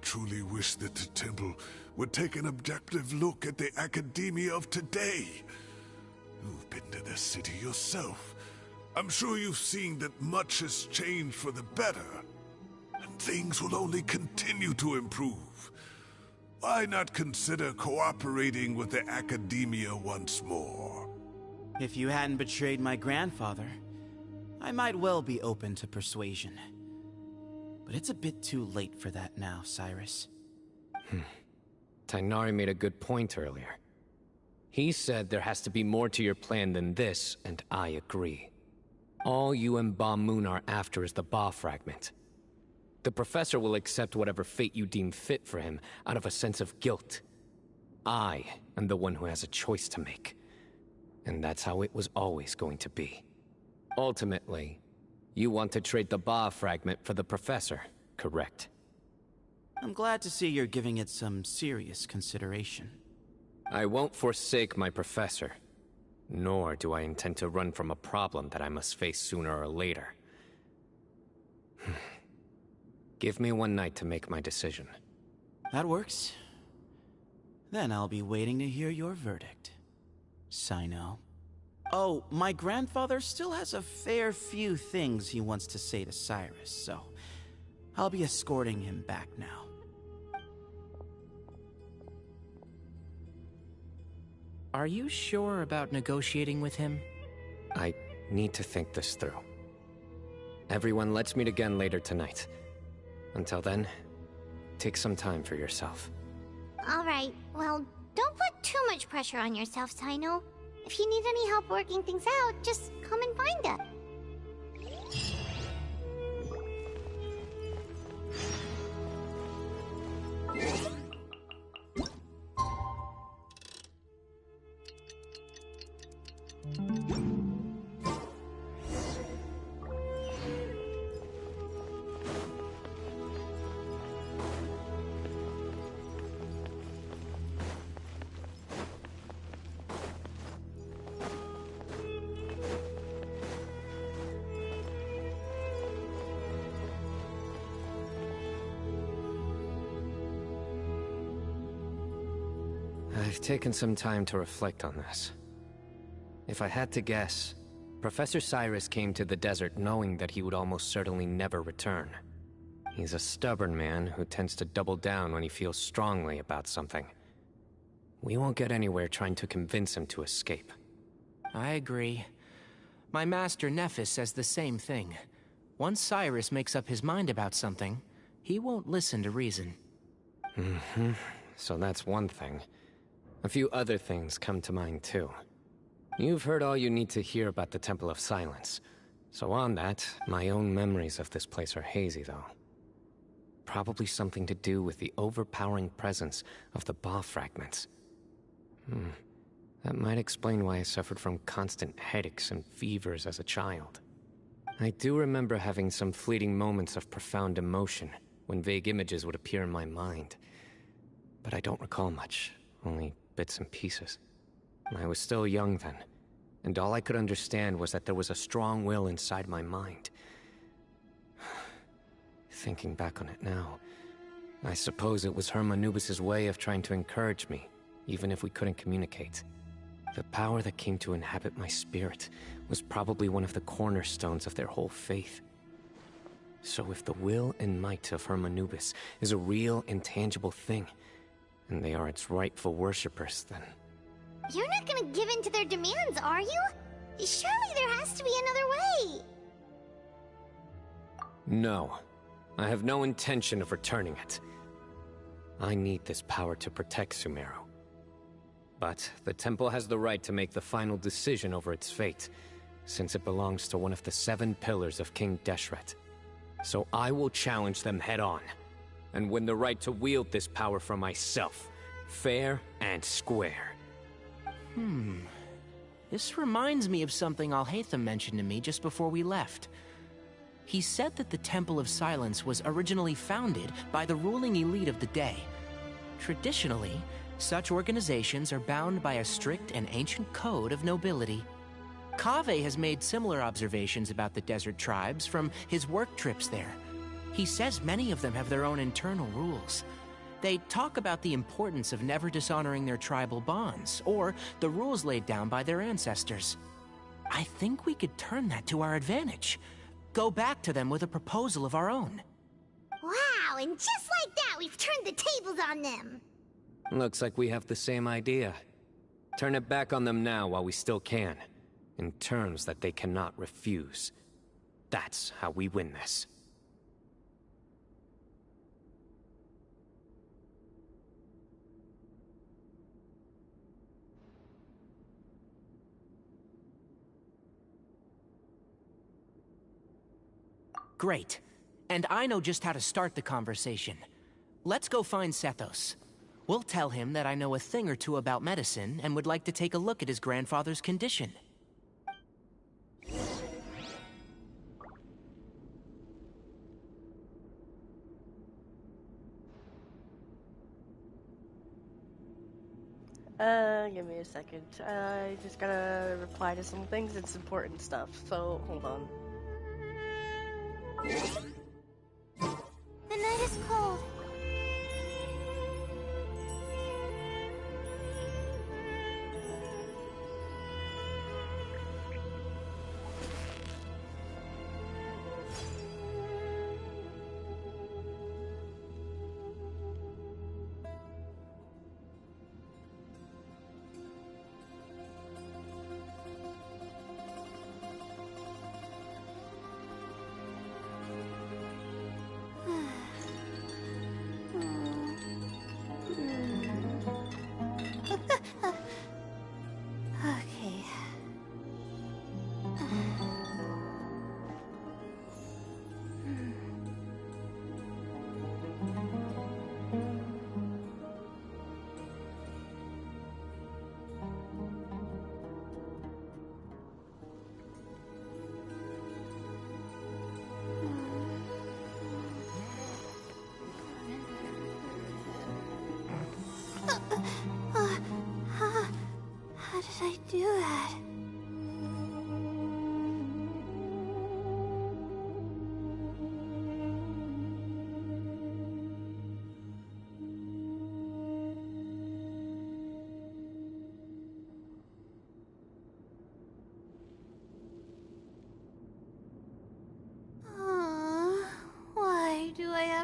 truly wish that the temple would take an objective look at the academia of today. You've been to the city yourself. I'm sure you've seen that much has changed for the better. And things will only continue to improve. Why not consider cooperating with the academia once more? If you hadn't betrayed my grandfather, I might well be open to persuasion. But it's a bit too late for that now, Cyrus. Tighnari made a good point earlier. He said there has to be more to your plan than this, and I agree. All you and Ba Moon are after is the Ba fragment. The professor will accept whatever fate you deem fit for him out of a sense of guilt. I am the one who has a choice to make. And that's how it was always going to be. Ultimately, you want to trade the Ba fragment for the professor, correct? I'm glad to see you're giving it some serious consideration. I won't forsake my professor. Nor do I intend to run from a problem that I must face sooner or later. Give me one night to make my decision. That works. Then I'll be waiting to hear your verdict. Cyno. Oh, my grandfather still has a fair few things he wants to say to Cyrus, so I'll be escorting him back now. Are you sure about negotiating with him? I need to think this through. Everyone, let's meet again later tonight. Until then, take some time for yourself. Alright, well, don't put too much pressure on yourself, Cyno. If you need any help working things out, just come and find us. I've taken some time to reflect on this. If I had to guess, Professor Cyrus came to the desert knowing that he would almost certainly never return. He's a stubborn man who tends to double down when he feels strongly about something. We won't get anywhere trying to convince him to escape. I agree. My master Nephis says the same thing. Once Cyrus makes up his mind about something, he won't listen to reason. So that's one thing. A few other things come to mind too. You've heard all you need to hear about the Temple of Silence. So on that, my own memories of this place are hazy though. Probably something to do with the overpowering presence of the Ba fragments. That might explain why I suffered from constant headaches and fevers as a child. I do remember having some fleeting moments of profound emotion when vague images would appear in my mind. But I don't recall much, only bits and pieces. I was still young then, and all I could understand was that there was a strong will inside my mind. Thinking back on it now, I suppose it was Hermanubis' way of trying to encourage me, even if we couldn't communicate. The power that came to inhabit my spirit was probably one of the cornerstones of their whole faith. So if the will and might of Hermanubis is a real, intangible thing, and they are its rightful worshippers, then... You're not gonna give in to their demands, are you? Surely there has to be another way. No. I have no intention of returning it. I need this power to protect Sumeru. But the temple has the right to make the final decision over its fate, since it belongs to one of the 7 pillars of King Deshret. So I will challenge them head-on, and win the right to wield this power for myself, fair and square. This reminds me of something Alhaitham mentioned to me just before we left. He said that the Temple of Silence was originally founded by the ruling elite of the day. Traditionally, such organizations are bound by a strict and ancient code of nobility. Kaveh has made similar observations about the desert tribes from his work trips there. He says many of them have their own internal rules. They talk about the importance of never dishonoring their tribal bonds, or the rules laid down by their ancestors. I think we could turn that to our advantage. Go back to them with a proposal of our own. Wow, and just like that, we've turned the tables on them. Looks like we have the same idea. Turn it back on them now while we still can, in terms that they cannot refuse. That's how we win this. Great. And I know just how to start the conversation. Let's go find Sethos. We'll tell him that I know a thing or two about medicine and would like to take a look at his grandfather's condition. Give me a second. I just gotta reply to some things. It's important stuff, so hold on. The night is cold.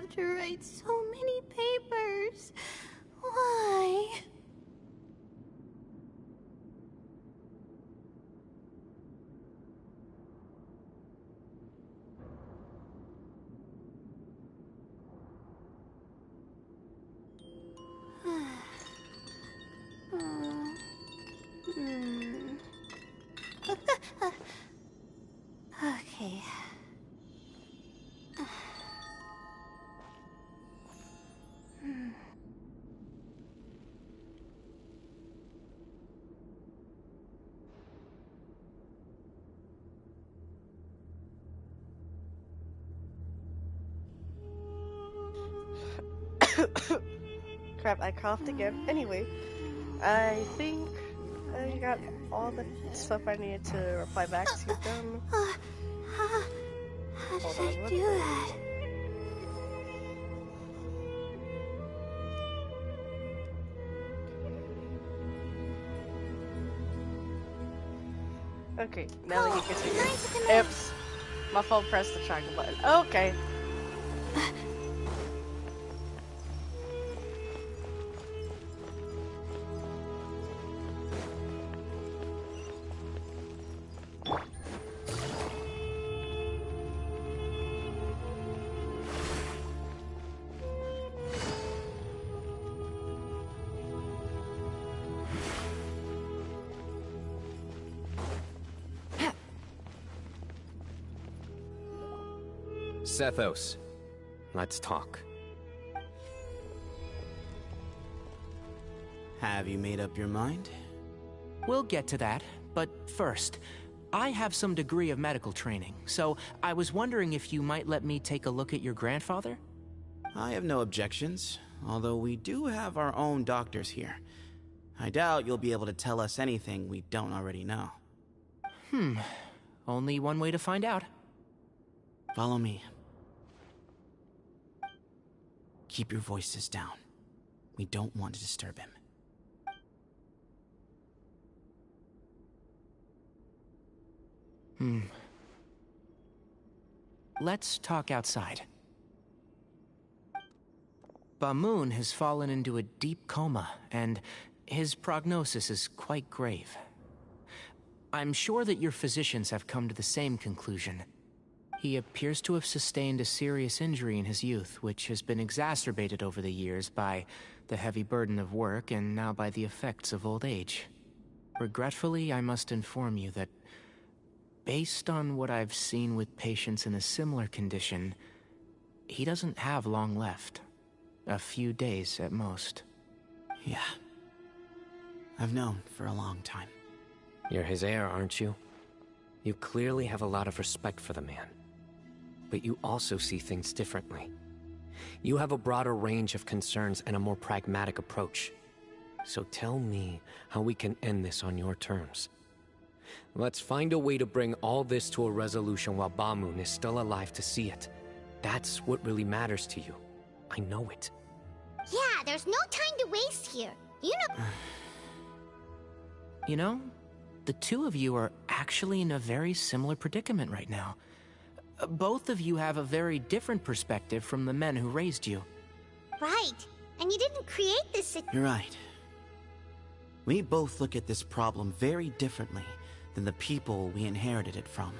have to write so many papers? Why? Okay. Crap, I coughed again. Anyway, I think I got all the stuff I needed to reply back to them. How did I do that? Okay, now we can continue. Oops. My phone pressed the triangle button. Okay. Sethos, let's talk. Have you made up your mind? We'll get to that, but first, I have some degree of medical training, so I was wondering if you might let me take a look at your grandfather? I have no objections, although we do have our own doctors here. I doubt you'll be able to tell us anything we don't already know. Only one way to find out. Follow me. Keep your voices down. We don't want to disturb him. Let's talk outside. Bamoon has fallen into a deep coma, and his prognosis is quite grave. I'm sure that your physicians have come to the same conclusion. He appears to have sustained a serious injury in his youth, which has been exacerbated over the years by the heavy burden of work and now by the effects of old age. Regretfully, I must inform you that, based on what I've seen with patients in a similar condition, he doesn't have long left. A few days at most. Yeah. I've known for a long time. You're his heir, aren't you? You clearly have a lot of respect for the man. But you also see things differently. You have a broader range of concerns and a more pragmatic approach. So tell me how we can end this on your terms. Let's find a way to bring all this to a resolution while Bamoon is still alive to see it. That's what really matters to you. I know it. Yeah, there's no time to waste here. You know, the two of you are actually in a very similar predicament right now. Both of you have a very different perspective from the men who raised you. Right. And you didn't create this. You're right. We both look at this problem very differently than the people we inherited it from.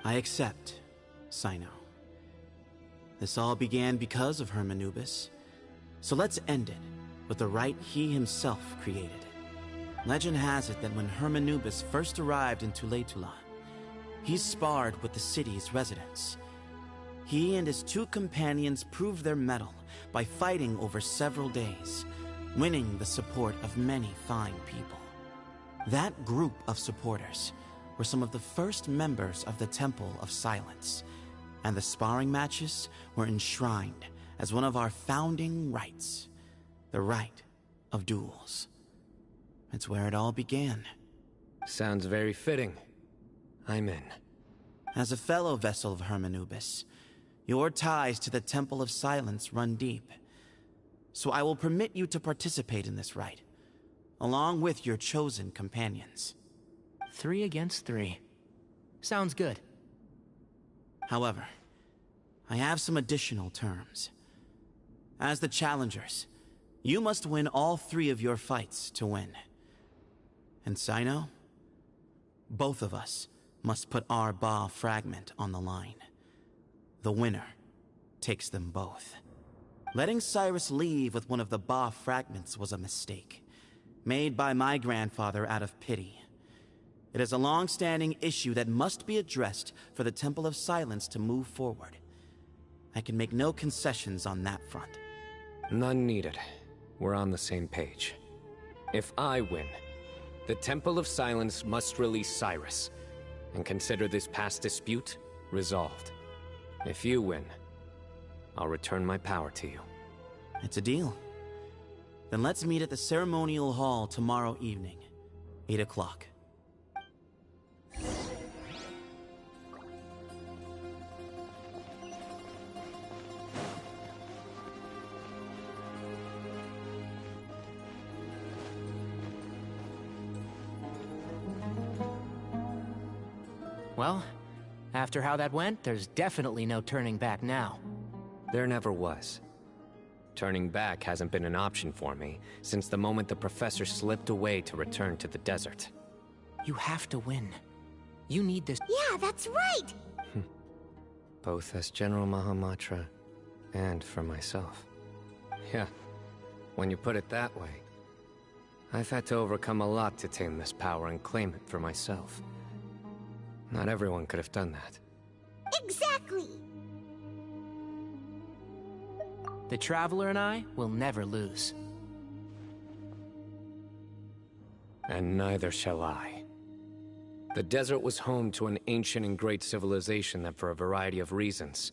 I accept, Sino. This all began because of Hermanubis. So let's end it with the rite he himself created. Legend has it that when Hermanubis first arrived in Tuletula, he sparred with the city's residents. He and his two companions proved their mettle by fighting over several days, winning the support of many fine people. That group of supporters were some of the first members of the Temple of Silence, and the sparring matches were enshrined as one of our founding rites, the rite of duels. It's where it all began. Sounds very fitting. I'm in. As a fellow vessel of Hermanubis, your ties to the Temple of Silence run deep. So I will permit you to participate in this rite, along with your chosen companions. 3 against 3. Sounds good. However, I have some additional terms. As the challengers, you must win all 3 of your fights to win. And Sino, both of us must put our Ba fragment on the line. The winner takes them both. Letting Cyrus leave with one of the Ba fragments was a mistake, made by my grandfather out of pity. It is a long-standing issue that must be addressed for the Temple of Silence to move forward. I can make no concessions on that front. None needed. We're on the same page. If I win, the Temple of Silence must release Cyrus, and consider this past dispute resolved. If you win, I'll return my power to you. It's a deal. Then let's meet at the ceremonial hall tomorrow evening, 8 o'clock. Well, after how that went, there's definitely no turning back now. There never was. Turning back hasn't been an option for me since the moment the professor slipped away to return to the desert. You have to win. You need this. Yeah, that's right! Both as General Mahamatra and for myself. Yeah, when you put it that way. I've had to overcome a lot to tame this power and claim it for myself. Not everyone could have done that. Exactly! The Traveler and I will never lose. And neither shall I. The desert was home to an ancient and great civilization that, for a variety of reasons,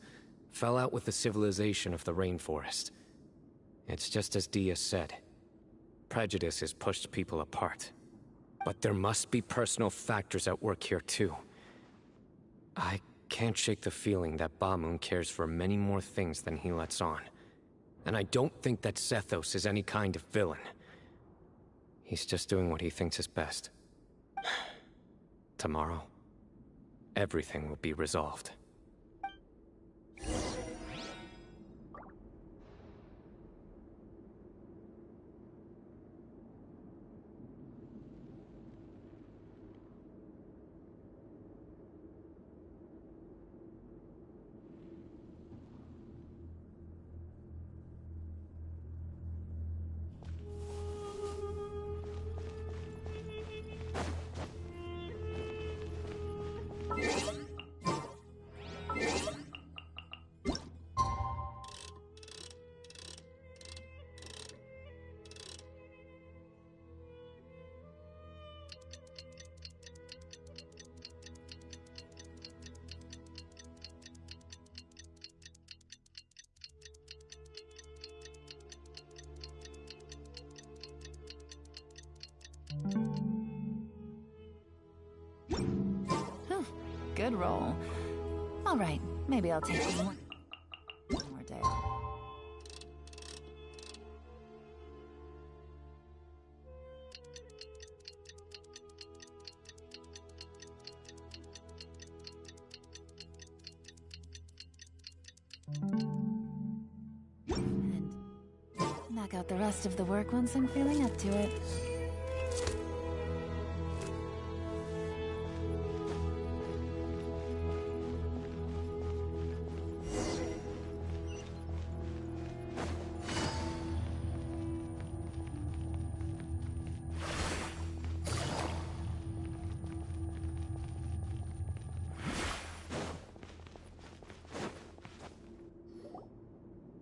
fell out with the civilization of the rainforest. It's just as Dia said. Prejudice has pushed people apart. But there must be personal factors at work here too. I can't shake the feeling that Ba-Moon cares for many more things than he lets on. And I don't think that Sethos is any kind of villain. He's just doing what he thinks is best. Tomorrow, everything will be resolved. Good roll. All right, maybe I'll take one more day off. And knock out the rest of the work once I'm feeling up to it.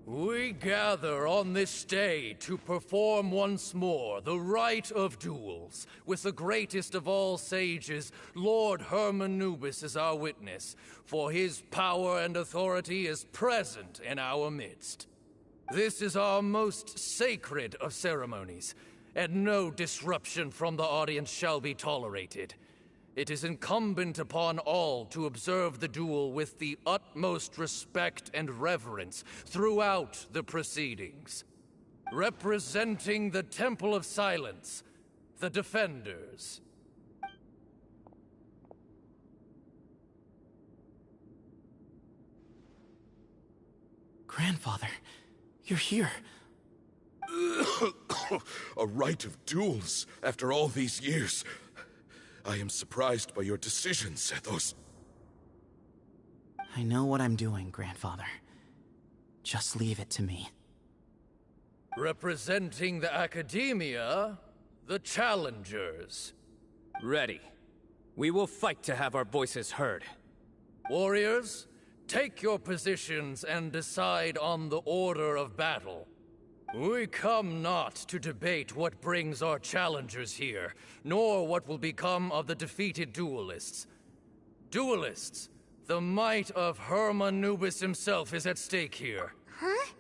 We gather on this day to perform once more the rite of duels, with the greatest of all sages, Lord Hermanubis, as our witness, for his power and authority is present in our midst. This is our most sacred of ceremonies, and no disruption from the audience shall be tolerated. It is incumbent upon all to observe the duel with the utmost respect and reverence throughout the proceedings. Representing the Temple of Silence, the Defenders. Grandfather, You're here. A rite of duels after all these years. I am surprised by your decision, Sethos. I know what I'm doing, Grandfather. Just leave it to me. Representing the Academia, the Challengers. Ready. We will fight to have our voices heard. Warriors, take your positions and decide on the order of battle. We come not to debate what brings our challengers here, nor what will become of the defeated duelists. Duelists, the might of Hermanubis himself is at stake here. Huh?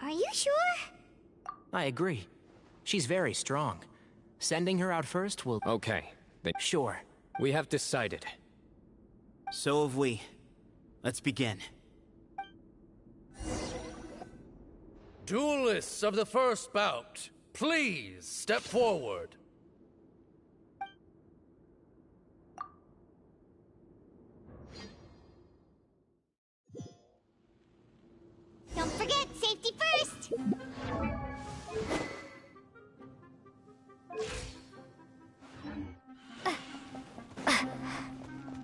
Are you sure? I agree. She's very strong. Sending her out first will... Okay, then... Sure. We have decided. So have we. Let's begin. Duelists of the first bout, please step forward. Don't forget, safety first!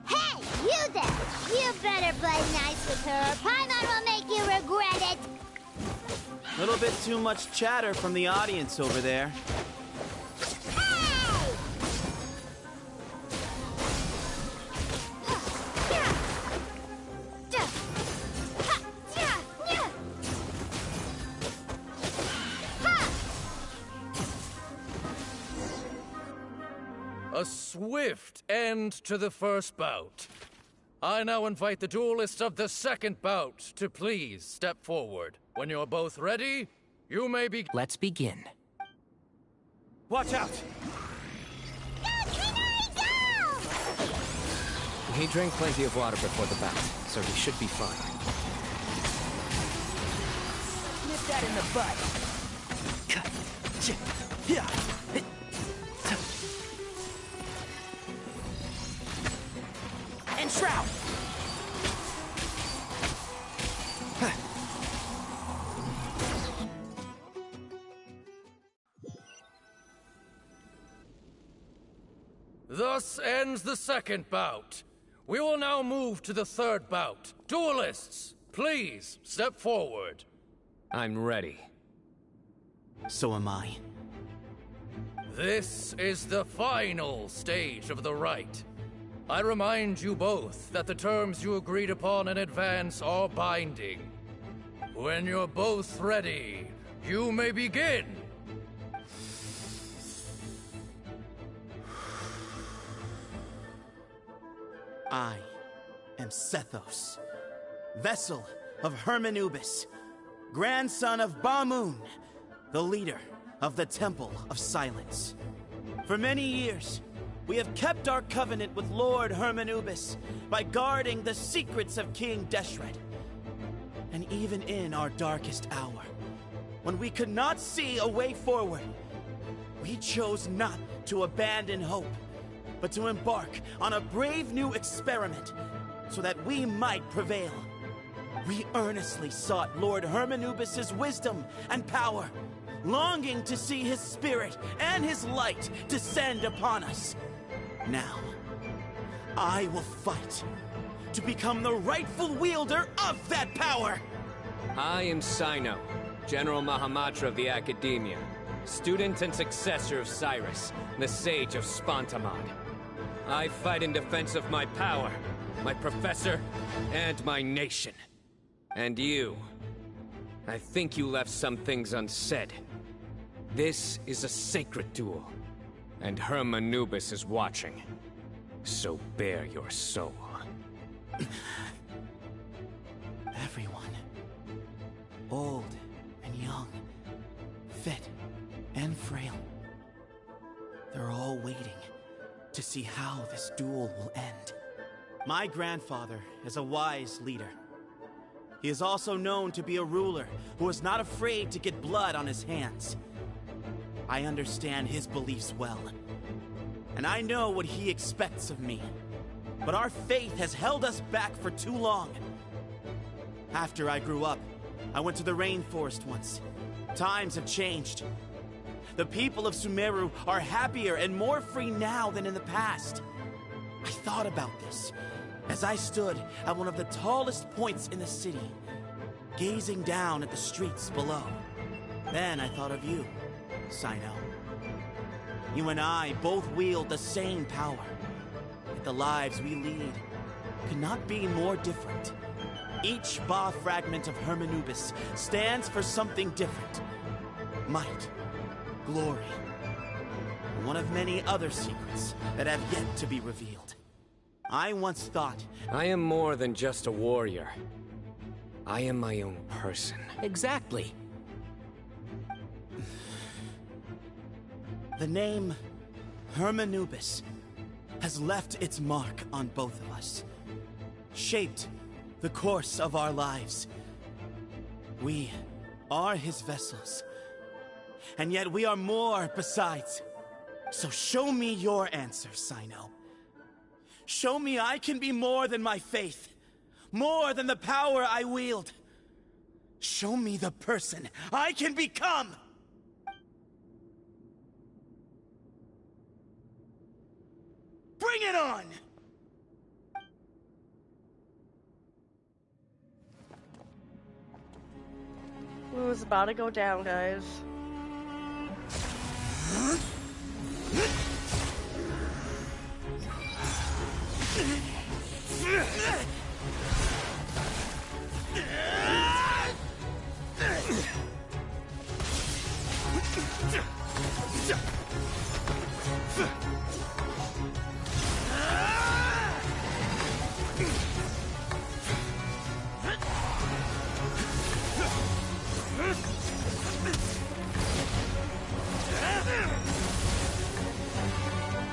Hey, you there! You better play nice with her, or Paimon will make you regret it! Little bit too much chatter from the audience over there. A swift end to the first bout. I now invite the duelists of the second bout to please step forward. When you're both ready, you may be... Let's begin. Watch out! He drank plenty of water before the bout, so he should be fine. Nip that in the butt. And shroud! Thus ends the second bout. We will now move to the third bout. Duelists, please step forward. I'm ready. So am I. This is the final stage of the rite. I remind you both that the terms you agreed upon in advance are binding. When you're both ready, you may begin. I am Sethos, vessel of Hermanubis, grandson of Bamoon, the leader of the Temple of Silence. For many years, we have kept our covenant with Lord Hermanubis by guarding the secrets of King Deshret. And even in our darkest hour, when we could not see a way forward, we chose not to abandon hope, but to embark on a brave new experiment so that we might prevail. We earnestly sought Lord Hermanubis' wisdom and power, longing to see his spirit and his light descend upon us. Now, I will fight to become the rightful wielder of that power! I am Sino, General Mahamatra of the Academia, student and successor of Cyrus, the Sage of Spantamad. I fight in defense of my power, my professor, and my nation. And you, I think you left some things unsaid. This is a sacred duel, and Hermanubis is watching. So bare your soul. Everyone, old and young, fit and frail, they're all waiting to see how this duel will end. My grandfather is a wise leader. He is also known to be a ruler who is not afraid to get blood on his hands. I understand his beliefs well, and I know what he expects of me. But our faith has held us back for too long. After I grew up, I went to the rainforest once. Times have changed. The people of Sumeru are happier and more free now than in the past. I thought about this as I stood at one of the tallest points in the city, gazing down at the streets below. Then I thought of you, Sino. You and I both wield the same power. Yet the lives we lead could not be more different. Each Ba fragment of Hermanubis stands for something different. Might, glory, one of many other secrets that have yet to be revealed. I once thought... I am more than just a warrior. I am my own person. Exactly. The name Hermanubis has left its mark on both of us, shaped the course of our lives. We are his vessels, and yet we are more besides. So show me your answer, Sino. Show me I can be more than my faith, more than the power I wield. Show me the person I can become! Bring it on! It was about to go down, guys.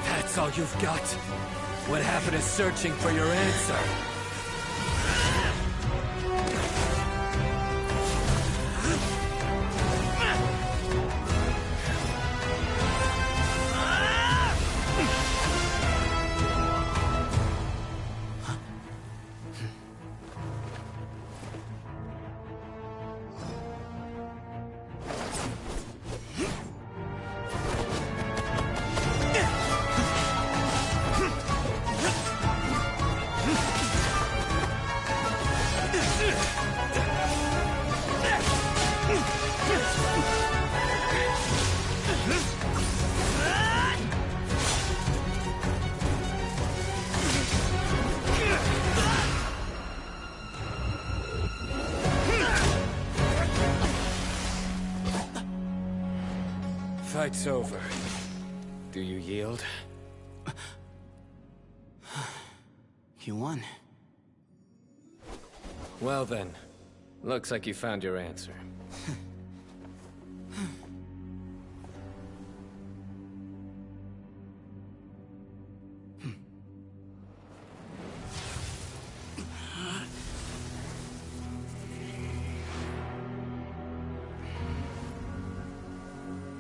That's all you've got? What happened to searching for your answer? Fight's over. Do you yield? You won. Well then, looks like you found your answer.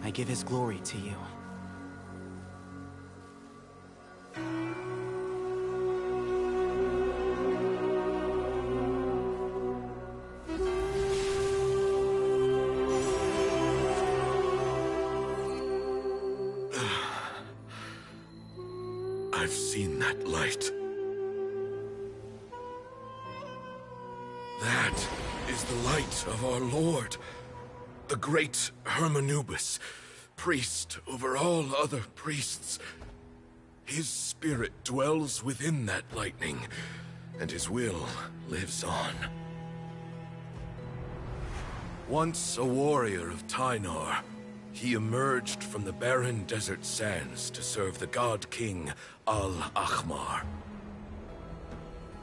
I give his glory to you. I've seen that light. That is the light of our Lord, the great Hermanubis, priest over all other priests. His spirit dwells within that lightning, and his will lives on. Once a warrior of Tynar, he emerged from the barren desert sands to serve the god king Al-Ahmar.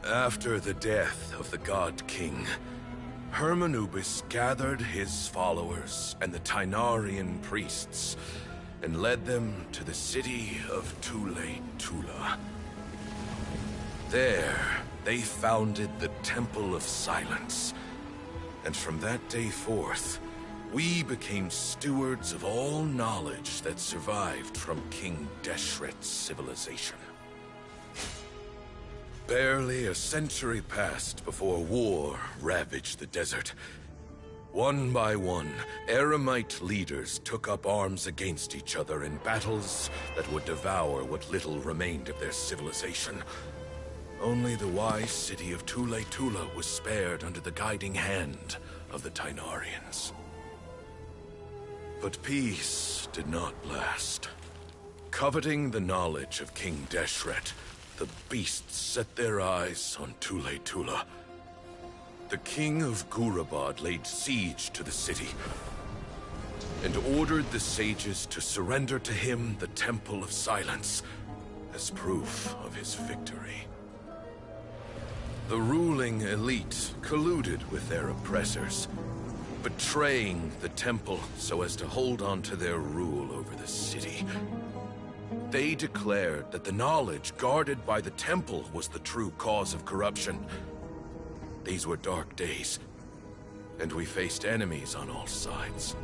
After the death of the god king, Hermanubis gathered his followers and the Tynarian priests and led them to the city of Tule-Tula. There, they founded the Temple of Silence, and from that day forth, we became stewards of all knowledge that survived from King Deshret's civilization. Barely a century passed before war ravaged the desert, One by one, Eremite leaders took up arms against each other in battles that would devour what little remained of their civilization. Only the wise city of Tule-Tula was spared under the guiding hand of the Tainarians. But peace did not last. Coveting the knowledge of King Deshret, the beasts set their eyes on Tule-Tula. The king of Gurabad laid siege to the city and ordered the sages to surrender to him the Temple of Silence as proof of his victory. The ruling elite colluded with their oppressors, betraying the temple so as to hold on to their rule over the city. They declared that the knowledge guarded by the temple was the true cause of corruption. These were dark days, and we faced enemies on all sides.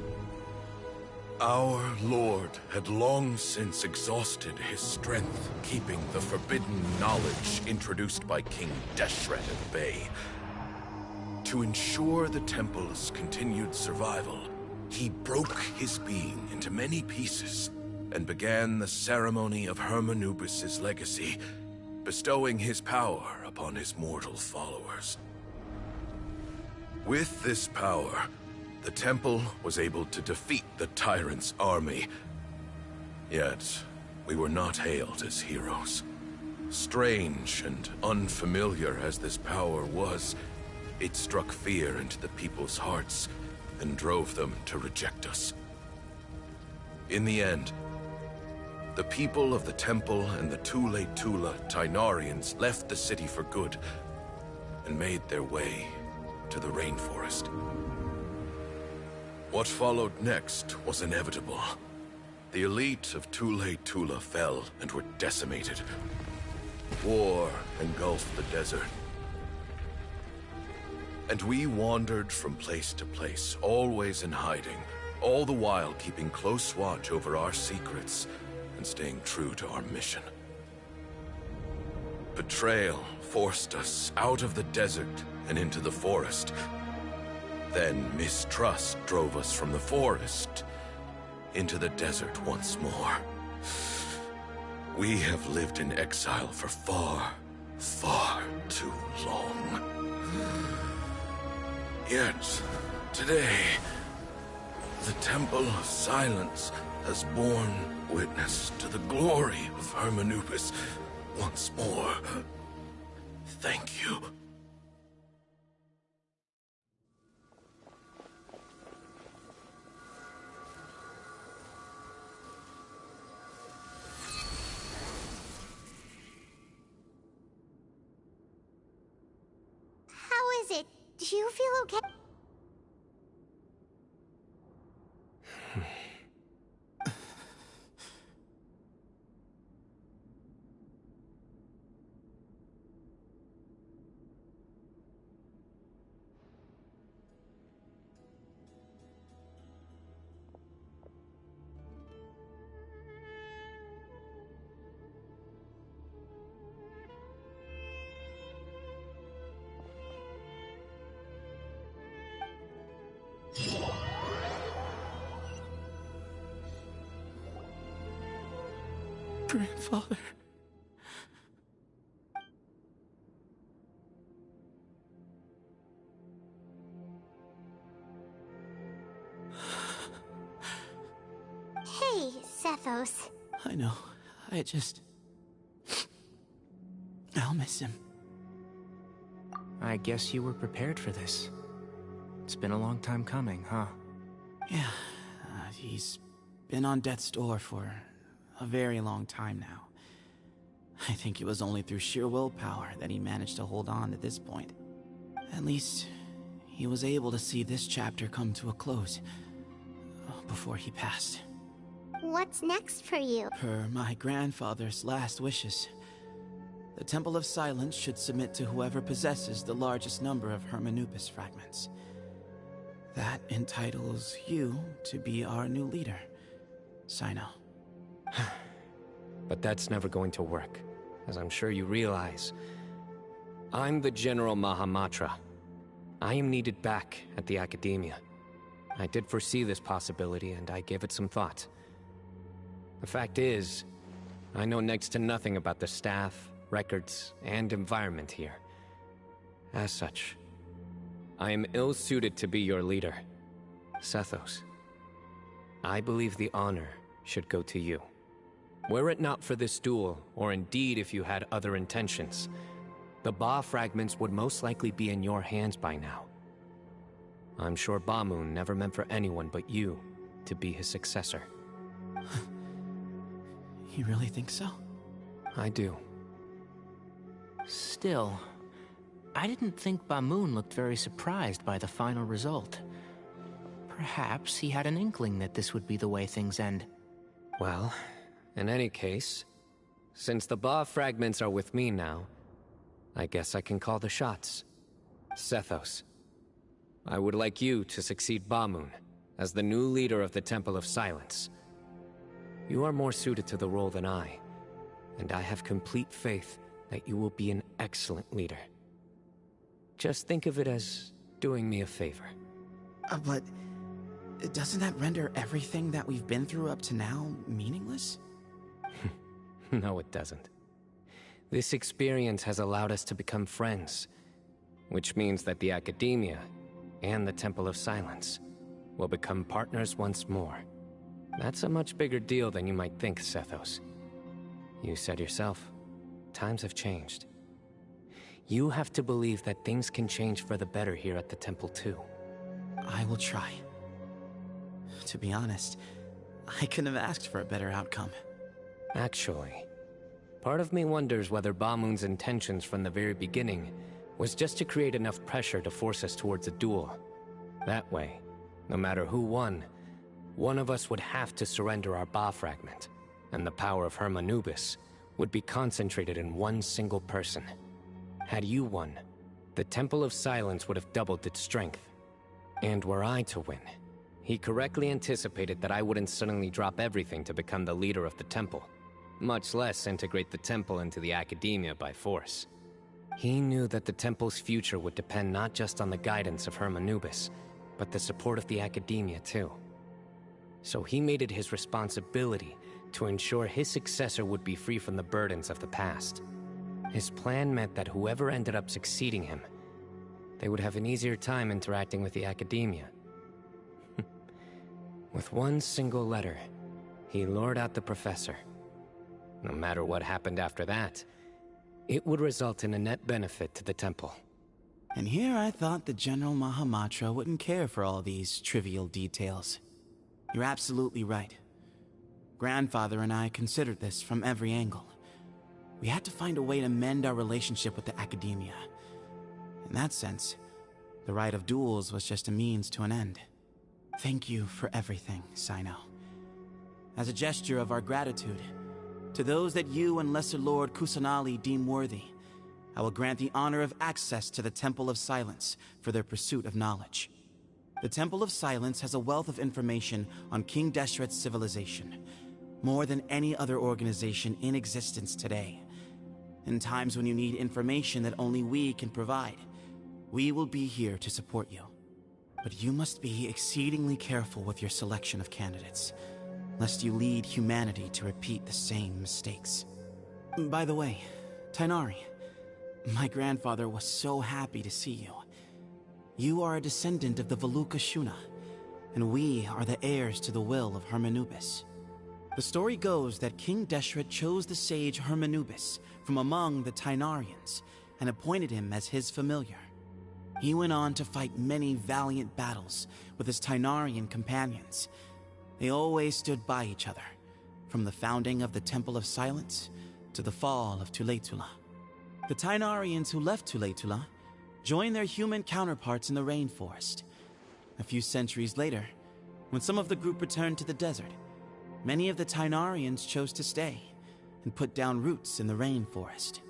Our lord had long since exhausted his strength, keeping the forbidden knowledge introduced by King Deshret at bay. To ensure the temple's continued survival, he broke his being into many pieces and began the ceremony of Hermanubis' legacy, bestowing his power upon his mortal followers. With this power, the temple was able to defeat the tyrant's army. Yet, we were not hailed as heroes. Strange and unfamiliar as this power was, it struck fear into the people's hearts and drove them to reject us. In the end, the people of the temple and the Tule-Tula Tainarians left the city for good and made their way to the rainforest. What followed next was inevitable. The elite of Tule-Tula fell and were decimated. War engulfed the desert. And we wandered from place to place, always in hiding, all the while keeping close watch over our secrets and staying true to our mission. Betrayal forced us out of the desert and into the forest. Then mistrust drove us from the forest into the desert once more. We have lived in exile for far, far too long. Yet, today, the Temple of Silence has borne witness to the glory of Hermanubis once more. Thank you. How is it? Do you feel okay? Grandfather. Hey, Cephos. I know. I'll miss him. I guess you were prepared for this. It's been a long time coming, huh? Yeah, he's been on death's door for a very long time now. I think it was only through sheer willpower that he managed to hold on to this point. At least, he was able to see this chapter come to a close before he passed. What's next for you? Per my grandfather's last wishes, the Temple of Silence should submit to whoever possesses the largest number of Hermanubis fragments. That entitles you to be our new leader, Sino. But that's never going to work, as I'm sure you realize. I'm the General Mahamatra. I am needed back at the Academia. I did foresee this possibility, and I gave it some thought. The fact is, I know next to nothing about the staff, records, and environment here. As such, I am ill-suited to be your leader, Sethos. I believe the honor should go to you. Were it not for this duel, or indeed if you had other intentions, the Ba fragments would most likely be in your hands by now. I'm sure Ba-Moon never meant for anyone but you to be his successor. You really think so? I do. Still, I didn't think Ba-Moon looked very surprised by the final result. Perhaps he had an inkling that this would be the way things end. Well, in any case, since the Ba fragments are with me now, I guess I can call the shots. Sethos, I would like you to succeed Ba-Moon as the new leader of the Temple of Silence. You are more suited to the role than I, and I have complete faith that you will be an excellent leader. Just think of it as doing me a favor. But doesn't that render everything that we've been through up to now meaningless? No, it doesn't. This experience has allowed us to become friends, which means that the Academia and the Temple of Silence will become partners once more. That's a much bigger deal than you might think, Sethos. You said yourself, times have changed. You have to believe that things can change for the better here at the temple too. I will try. To be honest, I couldn't have asked for a better outcome. Actually, part of me wonders whether Ba-Moon's intentions from the very beginning was just to create enough pressure to force us towards a duel. That way, no matter who won, one of us would have to surrender our Ba fragment, and the power of Hermanubis would be concentrated in one single person. Had you won, the Temple of Silence would have doubled its strength. And were I to win, he correctly anticipated that I wouldn't suddenly drop everything to become the leader of the temple, much less integrate the temple into the Academia by force. He knew that the temple's future would depend not just on the guidance of Hermanubis, but the support of the Academia too. So he made it his responsibility to ensure his successor would be free from the burdens of the past. His plan meant that whoever ended up succeeding him, they would have an easier time interacting with the Academia. With one single letter, he lured out the professor. No matter what happened after that, it would result in a net benefit to the temple. And here I thought the General Mahamatra wouldn't care for all these trivial details. You're absolutely right. Grandfather and I considered this from every angle. We had to find a way to mend our relationship with the Academia. In that sense, the right of duels was just a means to an end. Thank you for everything, Sino. As a gesture of our gratitude, to those that you and Lesser Lord Kusanali deem worthy, I will grant the honor of access to the Temple of Silence for their pursuit of knowledge. The Temple of Silence has a wealth of information on King Deshret's civilization, more than any other organization in existence today. In times when you need information that only we can provide, we will be here to support you. But you must be exceedingly careful with your selection of candidates, lest you lead humanity to repeat the same mistakes. By the way, Tainari, my grandfather was so happy to see you. You are a descendant of the Veluka Shuna, and we are the heirs to the will of Hermanubis. The story goes that King Deshret chose the sage Hermanubis from among the Tainarians and appointed him as his familiar. He went on to fight many valiant battles with his Tainarian companions. They always stood by each other, from the founding of the Temple of Silence to the fall of Tuletula. The Tainarians who left Tuletula joined their human counterparts in the rainforest. A few centuries later, when some of the group returned to the desert, many of the Tainarians chose to stay and put down roots in the rainforest.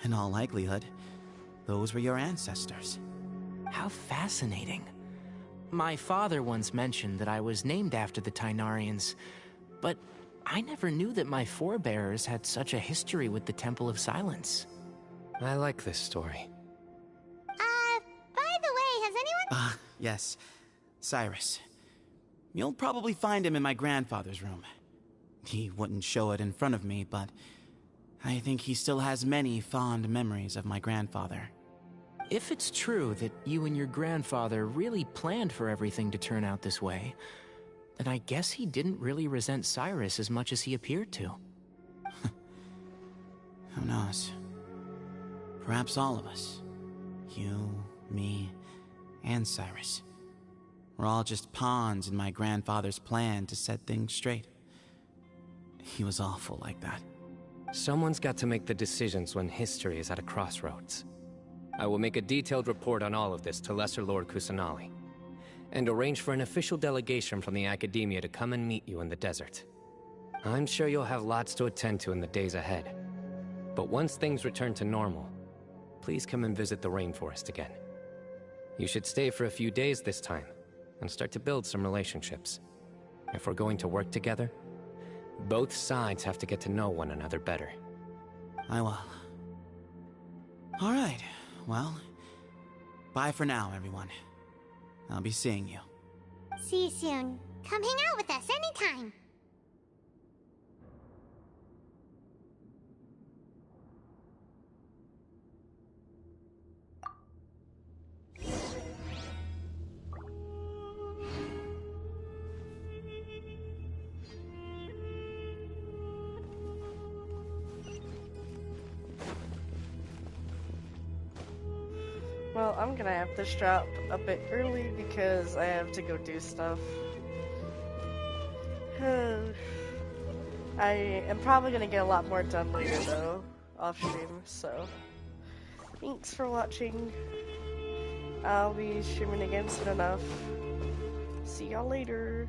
In all likelihood, those were your ancestors. How fascinating. My father once mentioned that I was named after the Tainarians, but I never knew that my forebears had such a history with the Temple of Silence. I like this story. By the way, has anyone... Yes. Cyrus. You'll probably find him in my grandfather's room. He wouldn't show it in front of me, but I think he still has many fond memories of my grandfather. If it's true that you and your grandfather really planned for everything to turn out this way, then I guess he didn't really resent Cyrus as much as he appeared to. Who knows? Perhaps all of us. You, me, and Cyrus. We're all just pawns in my grandfather's plan to set things straight. He was awful like that. Someone's got to make the decisions when history is at a crossroads. I will make a detailed report on all of this to Lesser Lord Kusanali, and arrange for an official delegation from the Academia to come and meet you in the desert. I'm sure you'll have lots to attend to in the days ahead. But once things return to normal, please come and visit the rainforest again. You should stay for a few days this time, and start to build some relationships. If we're going to work together, both sides have to get to know one another better. I will. Alright, well, bye for now, everyone. I'll be seeing you. See you soon. Come hang out with us anytime. Well, I'm gonna have to drop a bit early because I have to go do stuff. I am probably gonna get a lot more done later though, off stream, so thanks for watching. I'll be streaming again soon enough. See y'all later.